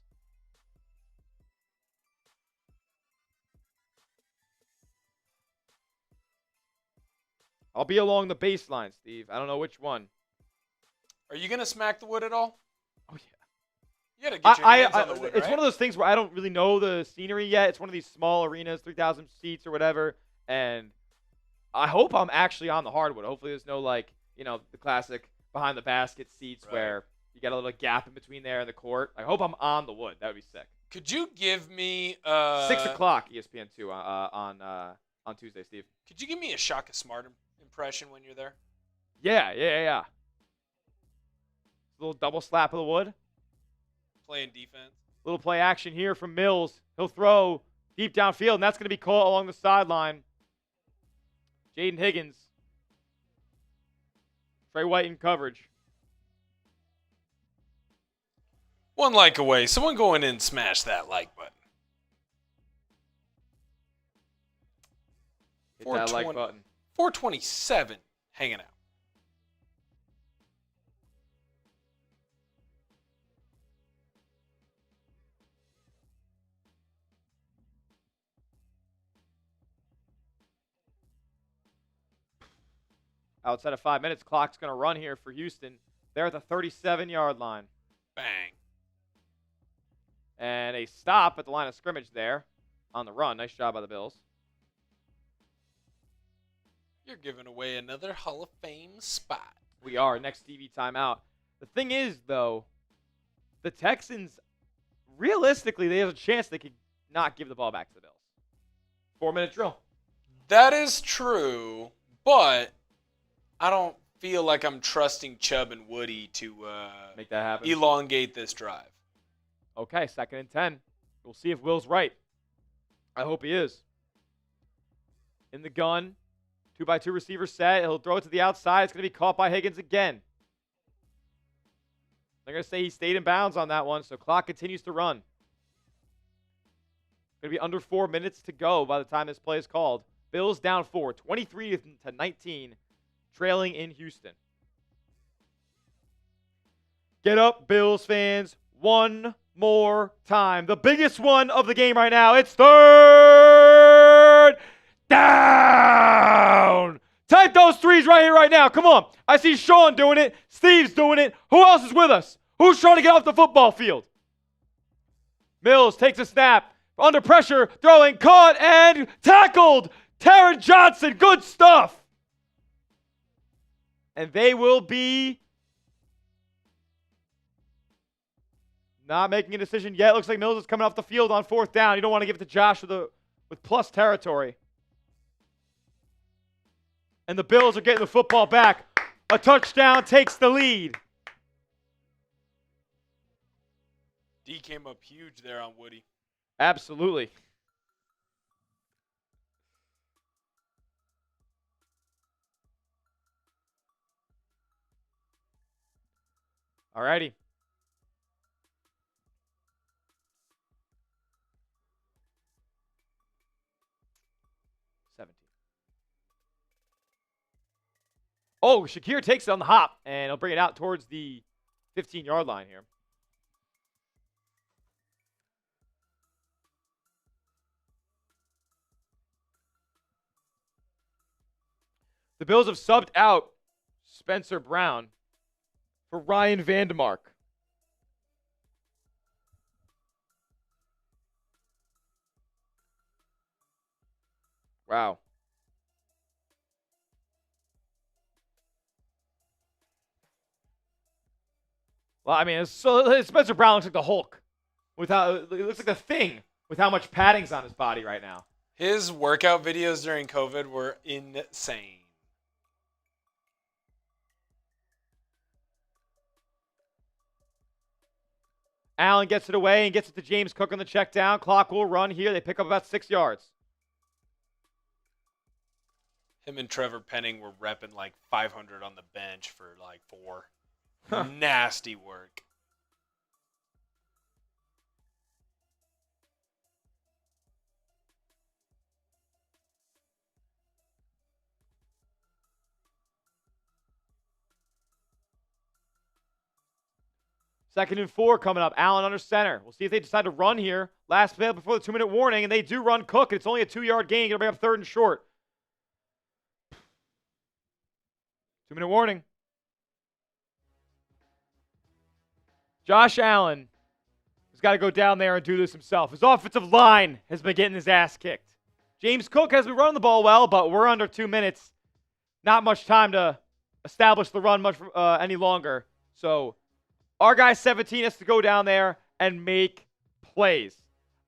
I'll be along the baseline, Steve. I don't know which one. Are you going to smack the wood at all? Oh, yeah. You got to get your hands on the wood, It's right? one of those things where I don't really know the scenery yet. It's one of these small arenas, 3,000 seats or whatever, and I hope I'm actually on the hardwood. Hopefully there's no, like, you know, the classic behind the basket seats where you got a little gap in between there and the court. I hope I'm on the wood. That would be sick. Could you give me 6 o'clock ESPN 2 on Tuesday, Steve. Could you give me a Shaka Smart impression when you're there? Yeah. A little double slap of the wood. Playing defense. Little play action here from Mills. He'll throw deep downfield, and that's going to be caught along the sideline. Jaden Higgins. Trey White in coverage. 1 like away. Someone go in and smash that like button. Hit that like button. 427 hanging out. Outside of 5 minutes, clock's going to run here for Houston. They're at the 37-yard line. Bang. And a stop at the line of scrimmage there on the run. Nice job by the Bills. You're giving away another Hall of Fame spot. We are. Next TV timeout. The thing is, though, the Texans, realistically, they have a chance they could not give the ball back to the Bills. 4-minute drill. That is true, but I don't feel like I'm trusting Chubb and Woody to make that happen. Elongate this drive. Okay, 2nd and 10. We'll see if Will's right. I hope he is. In the gun. 2x2 receiver set. He'll throw it to the outside. It's going to be caught by Higgins again. They're going to say he stayed in bounds on that one, so clock continues to run. Going to be under 4 minutes to go by the time this play is called. Bills down 4, 23-19, trailing in Houston. Get up, Bills fans. One more time. The biggest one of the game right now. It's 3rd down. Type those threes right here, right now. Come on. I see Sean doing it. Steve's doing it. Who else is with us? Who's trying to get off the football field? Mills takes a snap. Under pressure. Throwing. Caught and tackled. Taron Johnson. Good stuff. And they will be not making a decision yet. Looks like Mills is coming off the field on 4th down. You don't want to give it to Josh with plus territory. And the Bills are getting the football back. A touchdown takes the lead. D came up huge there on Woody. Absolutely. All righty. Oh, Shakir takes it on the hop, and he'll bring it out towards the 15-yard line here. The Bills have subbed out Spencer Brown for Ryan Vandemark. Wow. Well, I mean, Spencer Brown looks like the Hulk. It looks like the Thing with how much padding's on his body right now. His workout videos during COVID were insane. Allen gets it away and gets it to James Cook on the check down. Clock will run here. They pick up about 6 yards. Him and Trevor Penning were repping like 500 on the bench for like 4. Nasty work. Second and 4 coming up. Allen under center. We'll see if they decide to run here. Last play before the 2-minute warning, and they do run Cook. It's only a 2-yard gain. Going to bring up 3rd and short. 2-minute warning. Josh Allen has got to go down there and do this himself. His offensive line has been getting his ass kicked. James Cook has been running the ball well, but we're under 2 minutes. Not much time to establish the run any longer. So our guy 17 has to go down there and make plays.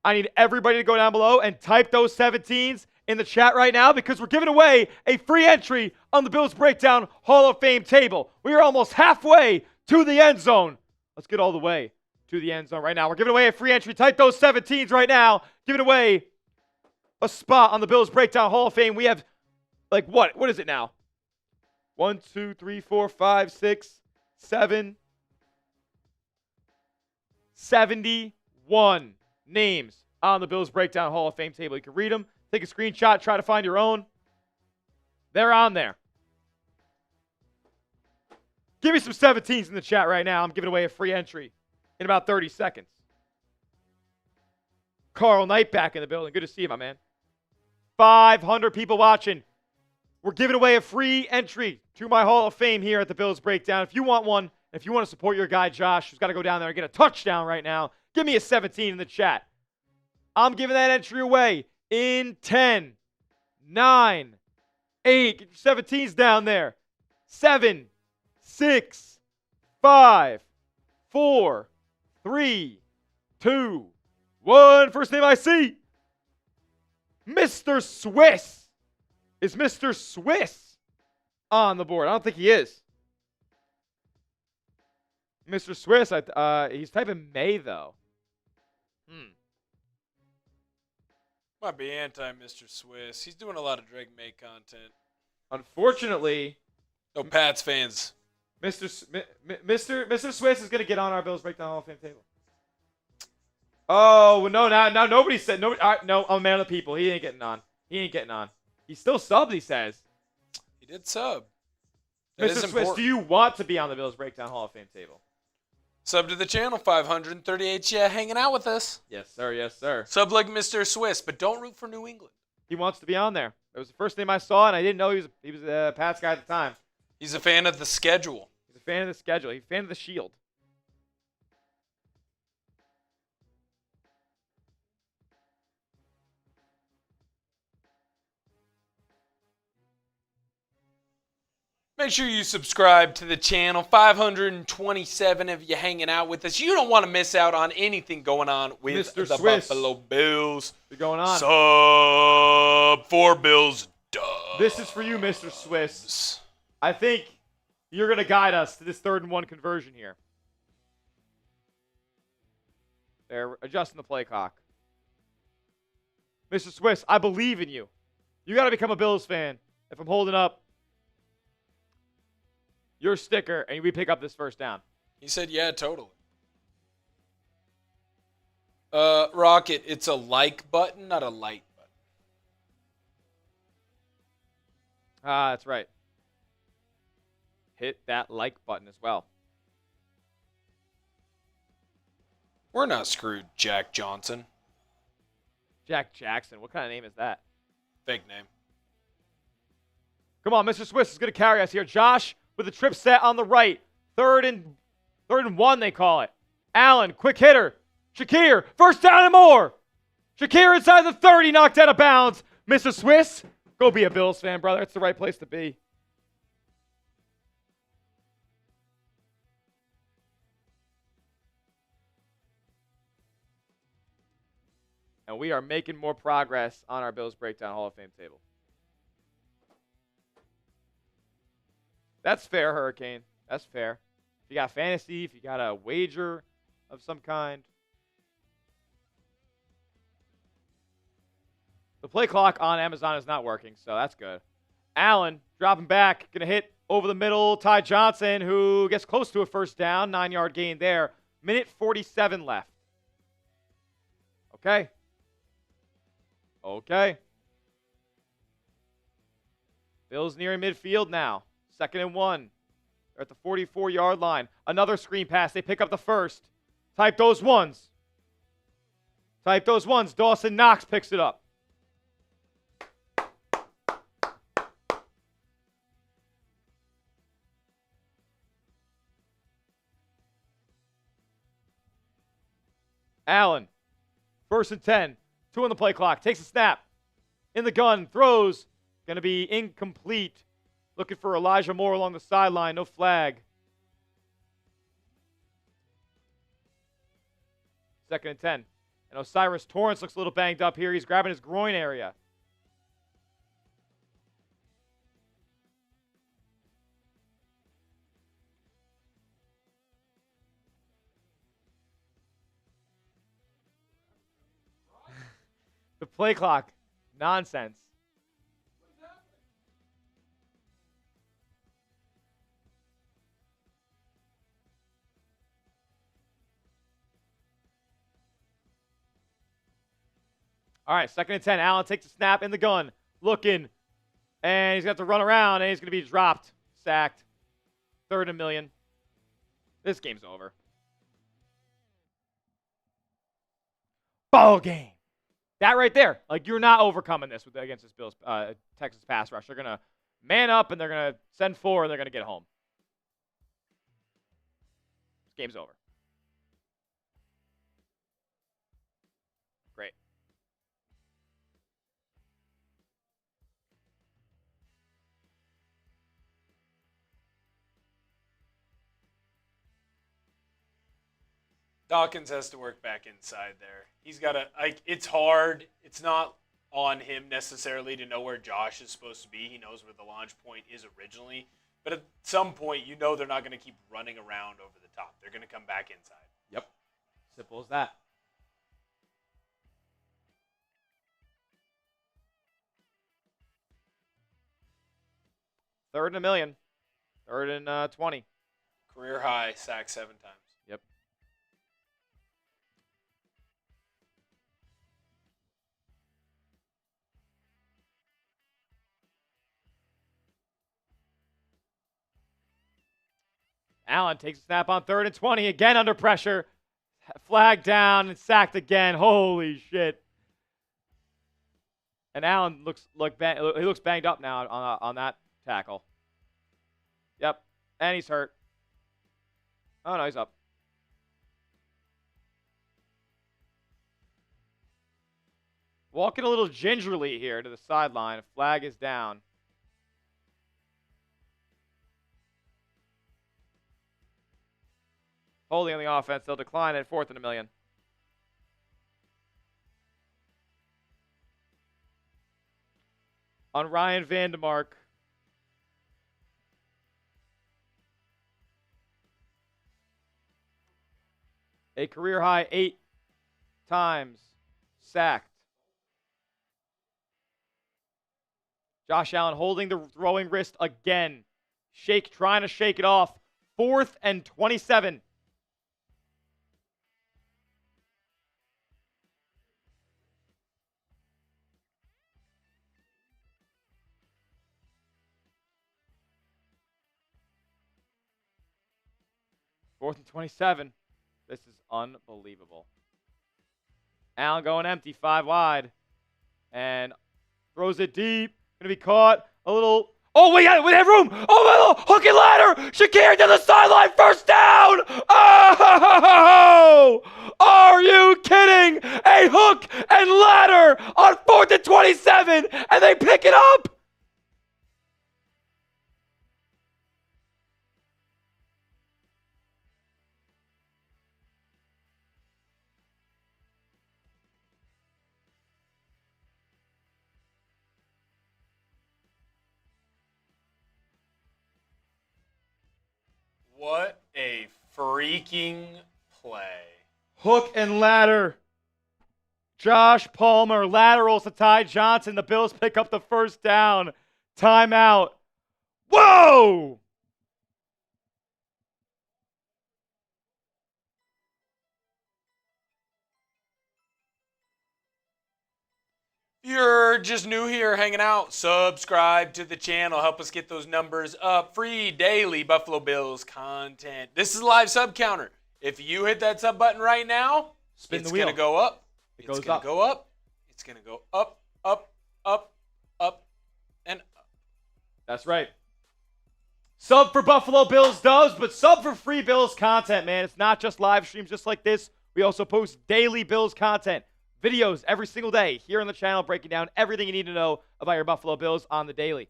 I need everybody to go down below and type those 17s in the chat right now because we're giving away a free entry on the Bills Breakdown Hall of Fame table. We are almost halfway to the end zone. Let's get all the way to the end zone right now. We're giving away a free entry. Type those 17s right now. Giving away a spot on the Bills Breakdown Hall of Fame. We have, like, what? What is it now? 1, 2, 3, 4, 5, 6, 7, 71 names on the Bills Breakdown Hall of Fame table. You can read them, take a screenshot, try to find your own. They're on there. Give me some 17s in the chat right now. I'm giving away a free entry in about 30 seconds. Carl Knight back in the building. Good to see you, my man. 500 people watching. We're giving away a free entry to my Hall of Fame here at the Bills Breakdown. If you want one, if you want to support your guy Josh, who's got to go down there and get a touchdown right now, give me a 17 in the chat. I'm giving that entry away in 10, 9, 8. Get your 17s down there. 7, 6, 5, 4, 3, 2, 1. First name I see. Mr. Swiss. Is Mr. Swiss on the board? I don't think he is. Mr. Swiss, he's typing May, though. Might be anti-Mr. Swiss. He's doing a lot of Drake May content. Unfortunately, No Pats fans. Mr. Swiss is going to get on our Bills Breakdown Hall of Fame table. Oh, no, now nobody said. Nobody, no, I'm a man of the people. He ain't getting on. He's still subbed, he says. He did sub. That Mr. Swiss, do you want to be on the Bills Breakdown Hall of Fame table? Sub to the channel, 538. Yeah, hanging out with us. Yes, sir. Yes, sir. Sub like Mr. Swiss, but don't root for New England. He wants to be on there. It was the first name I saw, and I didn't know he was a Pats guy at the time. He's a fan of the schedule. He's a fan of the schedule. He's a fan of the Shield. Make sure you subscribe to the channel. 527 of you hanging out with us. You don't want to miss out on anything going on with Mr. the Swiss. Buffalo Bills. What's going on? Sub for Bills. This is for you, Mr. Swiss. I think you're going to guide us to this 3rd and 1 conversion here. They're adjusting the play clock. Mr. Swiss, I believe in you. You got to become a Bills fan if I'm holding up your sticker and we pick up this first down. He said, yeah, totally. Rocket, it's a like button, not a like button. That's right. Hit that like button as well. We're not screwed, Jack Johnson. Jack Jackson. What kind of name is that? Fake name. Come on, Mr. Swiss is going to carry us here. Josh with a trip set on the right. Third and 1, they call it. Allen, quick hitter. Shakir, first down and more. Shakir inside the 30, knocked out of bounds. Mr. Swiss, go be a Bills fan, brother. It's the right place to be. And we are making more progress on our Bills Breakdown Hall of Fame table. That's fair, Hurricane. That's fair. If you got fantasy, if you got a wager of some kind. The play clock on Amazon is not working, so that's good. Allen dropping back, going to hit over the middle. Ty Johnson, who gets close to a first down. 9-yard gain there. Minute 47 left. Okay. Bills nearing midfield now. 2nd and 1. They're at the 44-yard line. Another screen pass. They pick up the first. Type those ones. Dawson Knox picks it up. Allen. 1st and 10. 2 on the play clock. Takes a snap. In the gun. Throws. Going to be incomplete. Looking for Elijah Moore along the sideline. No flag. 2nd and 10. And Osiris Torrance looks a little banged up here. He's grabbing his groin area. The play clock. Nonsense. All right, 2nd and 10. Allen takes a snap in the gun. Looking. And he's got to run around, and he's going to be dropped. Sacked. 3rd and 1,000,000. This game's over. Ball game. That right there. Like, you're not overcoming this against this Bills Texas pass rush. They're going to man up, and they're going to send 4, and they're going to get home. This game's over. Great. Dawkins has to work back inside there. He's got to, like, it's hard. It's not on him necessarily to know where Josh is supposed to be. He knows where the launch point is originally. But at some point, you know they're not going to keep running around over the top. They're going to come back inside. Yep. Simple as that. Third and a million. Third and 20. Career high, sacked 7 times. Yep. Allen takes a snap on 3rd and 20. Again under pressure. Flag down and sacked again. Holy shit. And Allen looks banged up now on that tackle. Yep. And he's hurt. Oh, no, he's up. Walking a little gingerly here to the sideline. Flag is down. Holding on the offense. They'll decline at 4th and a million. On Ryan Vandemark. A career high 8 times sacked. Josh Allen holding the throwing wrist again. Trying to shake it off. 4th and 27. Fourth and 27. This is unbelievable. Allen going empty, 5 wide. And throws it deep. Going to be caught. A little. Oh, we have room. Oh, my hook and ladder. Shakir to the sideline. First down. Oh, are you kidding? A hook and ladder on 4th and 27. And they pick it up. What a freaking play. Hook and ladder. Josh Palmer laterals to Ty Johnson. The Bills pick up the first down. Timeout. Whoa! If you're just new here hanging out, subscribe to the channel. Help us get those numbers up. Free daily Buffalo Bills content. This is a live sub counter. If you hit that sub button right now, it's going to go up. It's going to go up. It's going to go up, up, up, up, and up. That's right. Sub for Buffalo Bills does, but sub for free Bills content, man. It's not just live streams just like this. We also post daily Bills content. Videos every single day here on the channel breaking down everything you need to know about your Buffalo Bills on the daily.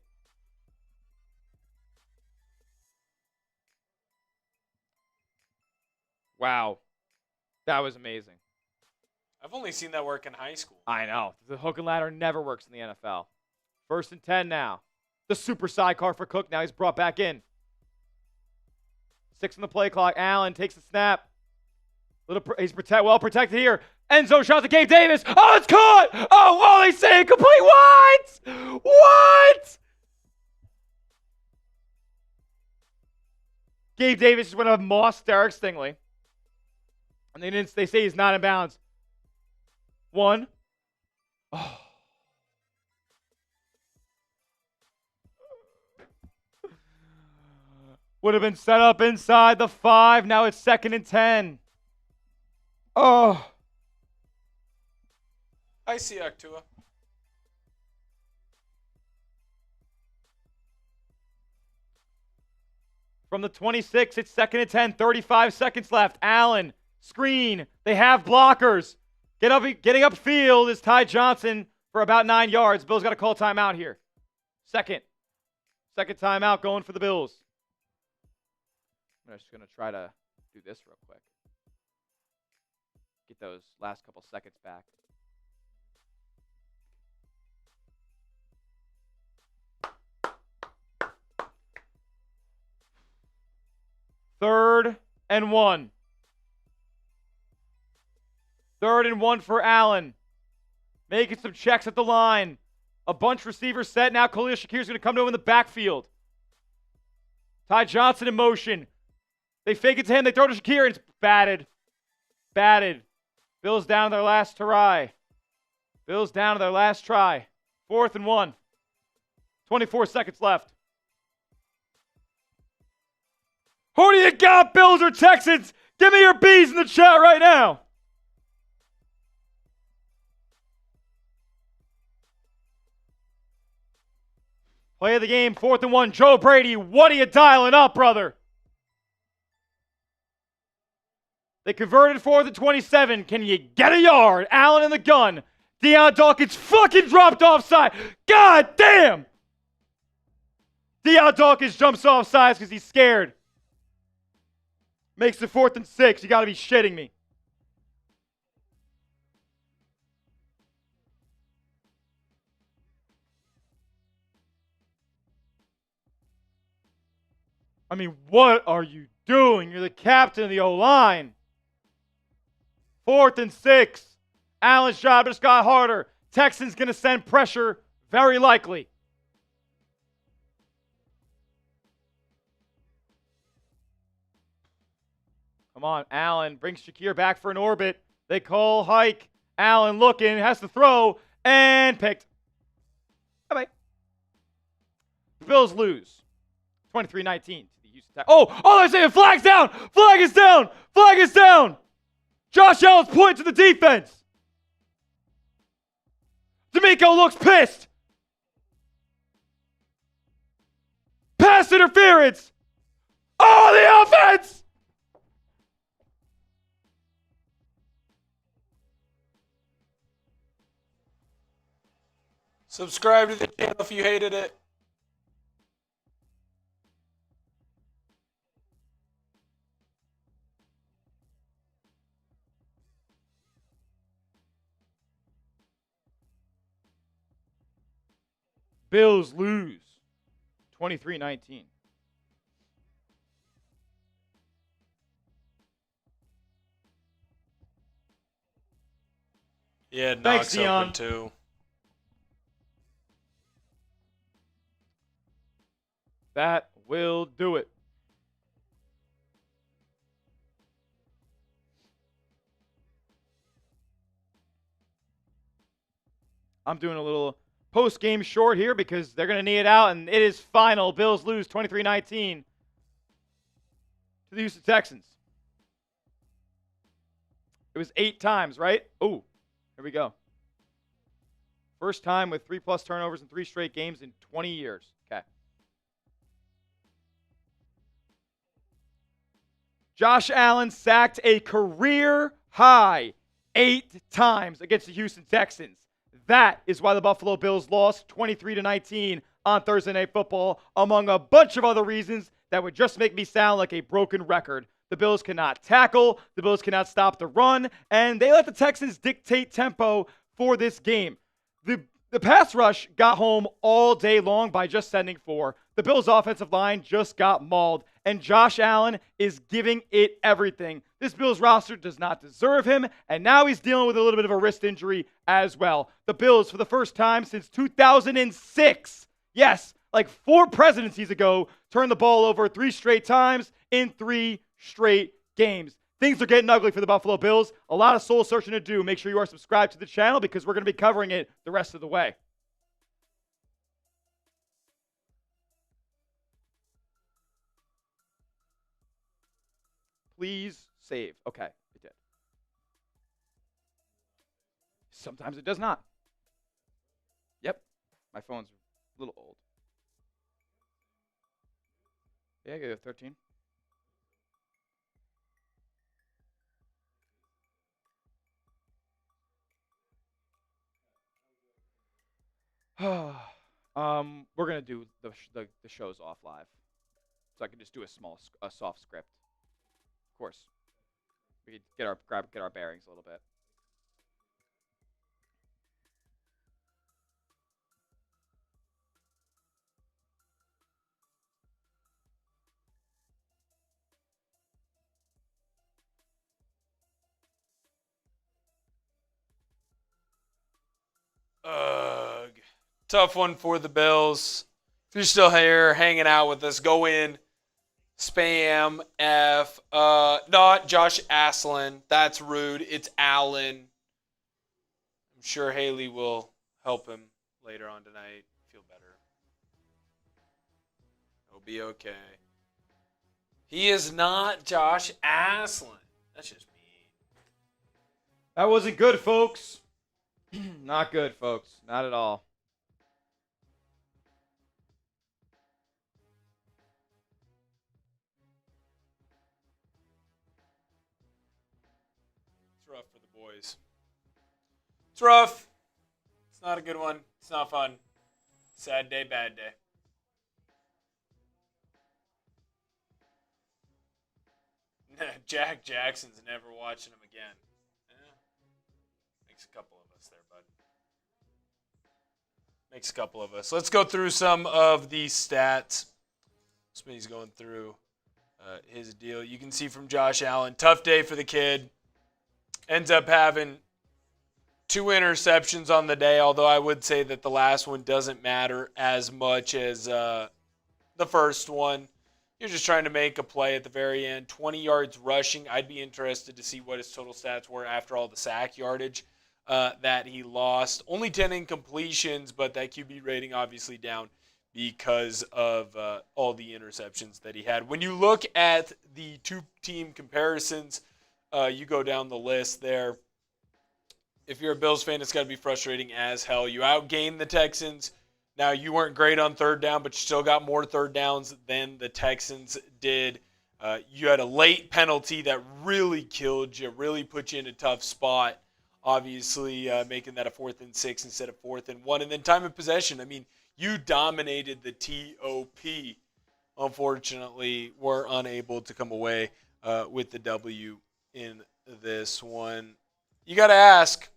Wow. That was amazing. I've only seen that work in high school. I know. The hook and ladder never works in the NFL. 1st and 10 now. The super sidecar for Cook. Now he's brought back in. 6 on the play clock. Allen takes the snap. He's well protected here. End zone shot to Gabe Davis. Oh, it's caught. Oh, they say complete. What? What? Gabe Davis is going to have mossed Derek Stingley. And they say he's not in bounds. 1. Oh. Would have been set up inside the 5. Now it's 2nd and 10. Oh. I see Actua. From the 26, it's 2nd and 10. 35 seconds left. Allen, screen. They have blockers. Getting upfield is Ty Johnson for about 9 yards. Bills got to call timeout here. Second timeout going for the Bills. I'm just going to try to do this real quick. Get those last couple seconds back. Third and 1. 3rd and 1 for Allen. Making some checks at the line. A bunch receivers set. Now Khalil Shakir's going to come to him in the backfield. Ty Johnson in motion. They fake it to him. They throw to Shakir, and it's batted. Batted. Bills down to their last try. Bills down to their last try. 4th and 1. 24 seconds left. Who do you got, Bills or Texans? Give me your B's in the chat right now. Play of the game, 4th and 1. Joe Brady, what are you dialing up, brother? They converted 4th and 27. Can you get a yard? Allen in the gun. Deion Dawkins fucking dropped offside. God damn! Deion Dawkins jumps offside because he's scared. Makes it 4th and 6. You got to be shitting me. I mean, what are you doing? You're the captain of the O-line. 4th and 6. Allen's job just got harder. Texans going to send pressure, very likely. Come on, Allen brings Shakir back for an orbit. They call hike. Allen looking, has to throw, and picked. Bye-bye. The Bills lose. 23-19 to the Houston Texans. Oh, they're saying flag's down. Flag is down. Flag is down. Josh Allen's pointing to the defense. D'Amico looks pissed. Pass interference. Oh, the offense. Subscribe to the channel if you hated it. Bills lose 23-19. Yeah, Thanks, Knox Dion. open too. That will do it. I'm doing a little post-game short here because they're going to need it out, and it is final. Bills lose 23-19 to the Houston Texans. It was 8 times, right? Oh, here we go. First time with 3+ turnovers in 3 straight games in 20 years. Okay. Josh Allen sacked a career high 8 times against the Houston Texans. That is why the Buffalo Bills lost 23-19 on Thursday Night Football, among a bunch of other reasons that would just make me sound like a broken record. The Bills cannot tackle, the Bills cannot stop the run, and they let the Texans dictate tempo for this game. The pass rush got home all day long by just sending 4. The Bills' offensive line just got mauled, and Josh Allen is giving it everything. This Bills roster does not deserve him, and now he's dealing with a little bit of a wrist injury as well. The Bills, for the first time since 2006, yes, like 4 presidencies ago, turned the ball over 3 straight times in 3 straight games. Things are getting ugly for the Buffalo Bills. A lot of soul searching to do. Make sure you are subscribed to the channel because we're going to be covering it the rest of the way. Please save. Okay, it did. Sometimes it does not. Yep, my phone's a little old. Yeah, I got 13. We're gonna do the shows off live, so I can just do a soft script. Of course, we could get our bearings a little bit. Ugh. Tough one for the Bills. If you're still here hanging out with us, go in. Spam F. Not Josh Aslan. That's rude. It's Allen. I'm sure Haley will help him later on tonight. Feel better. He'll be okay. He is not Josh Aslan. That's just mean. That wasn't good, folks. Not good, folks. Not at all. It's rough for the boys. It's rough. It's not a good one. It's not fun. Sad day, bad day. Jack Jackson's never watching him again. Makes a couple of us there, bud. Makes a couple of us. Let's go through some of these stats. Smitty's going through his deal. You can see from Josh Allen, tough day for the kid. Ends up having 2 interceptions on the day, although I would say that the last one doesn't matter as much as the first one. You're just trying to make a play at the very end. 20 yards rushing. I'd be interested to see what his total stats were after all the sack yardage that he lost. Only 10 incompletions, but that QB rating obviously down because of all the interceptions that he had. When you look at the 2-team comparisons, you go down the list there. If you're a Bills fan, it's got to be frustrating as hell. You outgained the Texans. Now, you weren't great on third down, but you still got more third downs than the Texans did. You had a late penalty that really killed you, really put you in a tough spot, obviously making that a 4th and 6 instead of 4th and 1. And then time of possession, I mean, you dominated the TOP. Unfortunately, were unable to come away with the W in this one. You got to ask,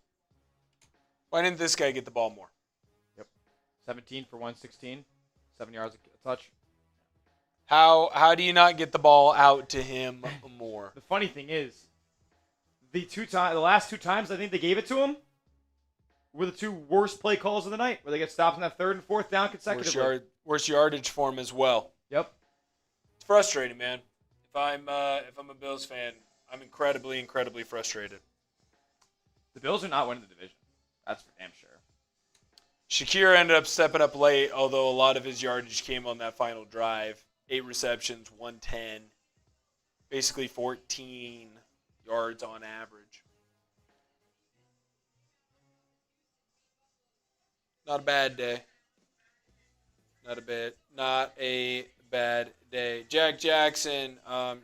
why didn't this guy get the ball more? 17 for 116, 7 yards a touch. How do you not get the ball out to him more? The funny thing is, the last 2 times I think they gave it to him were the 2 worst play calls of the night, where they get stopped on that 3rd and 4th down consecutively. Worst yardage for him as well. Yep. It's frustrating, man. If I'm a Bills fan, I'm incredibly frustrated. The Bills are not winning the division. That's for damn sure. Shakir ended up stepping up late, although a lot of his yardage came on that final drive. 8 receptions, 110. Basically 14 yards on average. Not a bad day. Not a bad day. Jack Jackson,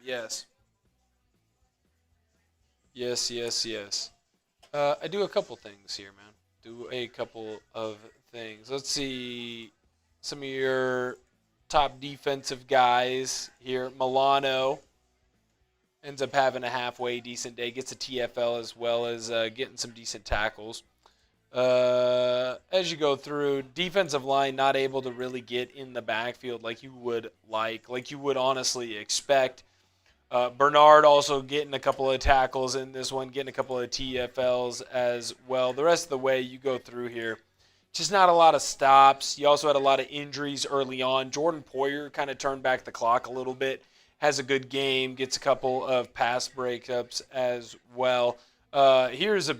yes. Yes. I do a couple things here, man. Let's see some of your top defensive guys here. Milano ends up having a halfway decent day. Gets a TFL as well as getting some decent tackles. As you go through, defensive line not able to really get in the backfield like you would honestly expect. Bernard also getting a couple of tackles in this one, getting a couple of TFLs as well. The rest of the way you go through here, just not a lot of stops. You also had a lot of injuries early on. Jordan Poyer kind of turned back the clock a little bit, has a good game, gets a couple of pass breakups as well. Here's a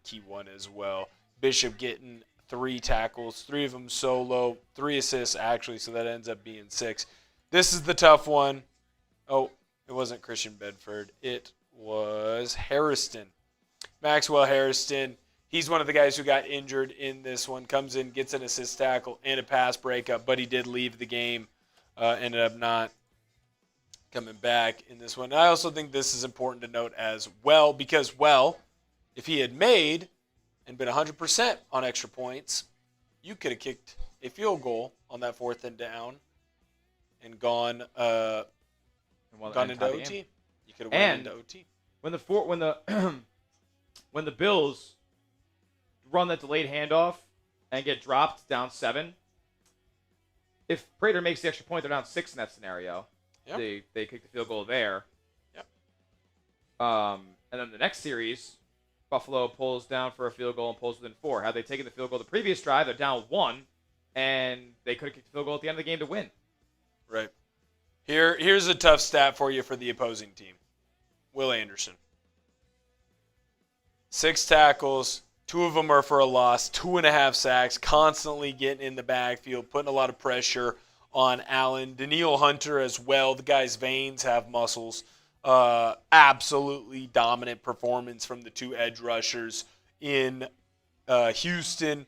key one as well. Bishop getting 3 tackles, 3 of them solo, 3 assists actually, so that ends up being 6. This is the tough one. Oh, it wasn't Christian Bedford. It was Harrison. Maxwell Harrison. He's one of the guys who got injured in this one. Comes in, gets an assist tackle and a pass breakup, but he did leave the game. Ended up not coming back in this one. I also think this is important to note as well because, if he had made and been 100% on extra points, you could have kicked a field goal on that 4th and down and gone into OT. You could have went into OT. when the when the Bills run that delayed handoff and get dropped down 7, if Prater makes the extra point, they're down 6 in that scenario. Yep. They kick the field goal there. Yep. And then the next series, Buffalo pulls down for a field goal and pulls within 4. Had they taken the field goal the previous drive, they're down 1, and they could have kicked the field goal at the end of the game to win. Right. Here's a tough stat for you for the opposing team. Will Anderson. 6 tackles, 2 of them are for a loss, 2.5 sacks, constantly getting in the backfield, putting a lot of pressure on Allen. Danielle Hunter as well. The guy's veins have muscles. Absolutely dominant performance from the 2 edge rushers in Houston.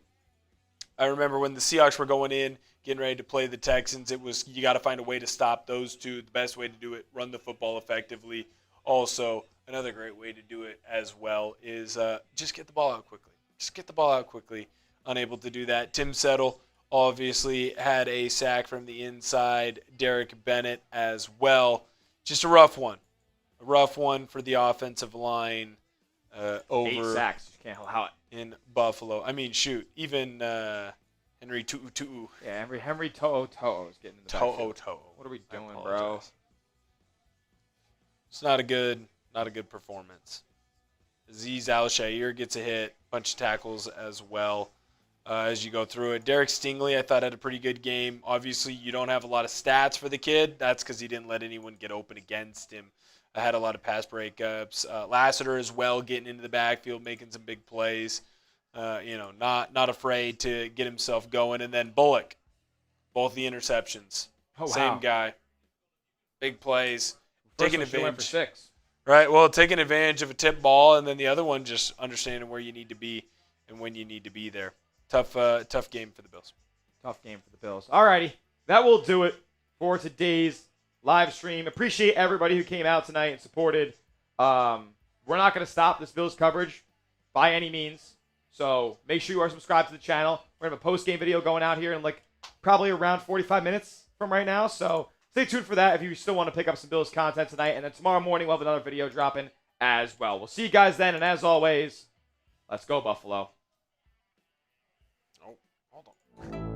I remember when the Seahawks were going in, getting ready to play the Texans, it was you got to find a way to stop those 2. The best way to do it, run the football effectively. Also, another great way to do it as well is just get the ball out quickly. Just get the ball out quickly. Unable to do that. Tim Settle obviously had a sack from the inside. Derek Bennett as well. Just a rough one. A rough one for the offensive line over 8 sacks. You can't allow it. In Buffalo. I mean, shoot. Even Henry Tu'u. Yeah, Henry To'o is getting in the backfield. To'o. What are we doing, bro? It's not a good performance. Azeez Al-Shaair gets a hit, bunch of tackles as well as you go through it. Derek Stingley, I thought, had a pretty good game. Obviously, you don't have a lot of stats for the kid. That's because he didn't let anyone get open against him. I had a lot of pass breakups. Lassiter as well, getting into the backfield, making some big plays. Not afraid to get himself going. And then Bullock, both the interceptions. Oh, wow. Same guy. Big plays. Taking First one, she went for advantage. 6. Right, well, taking advantage of a tip ball, and then the other one just understanding where you need to be and when you need to be there. Tough game for the Bills. Tough game for the Bills. All righty, that will do it for today's live stream. Appreciate everybody who came out tonight and supported. We're not going to stop this Bills coverage by any means, so make sure you are subscribed to the channel. We're going to have a post-game video going out here in probably around 45 minutes from right now, so stay tuned for that if you still want to pick up some Bills content tonight. And then tomorrow morning, we'll have another video dropping as well. We'll see you guys then. And as always, let's go, Buffalo. Oh, hold on.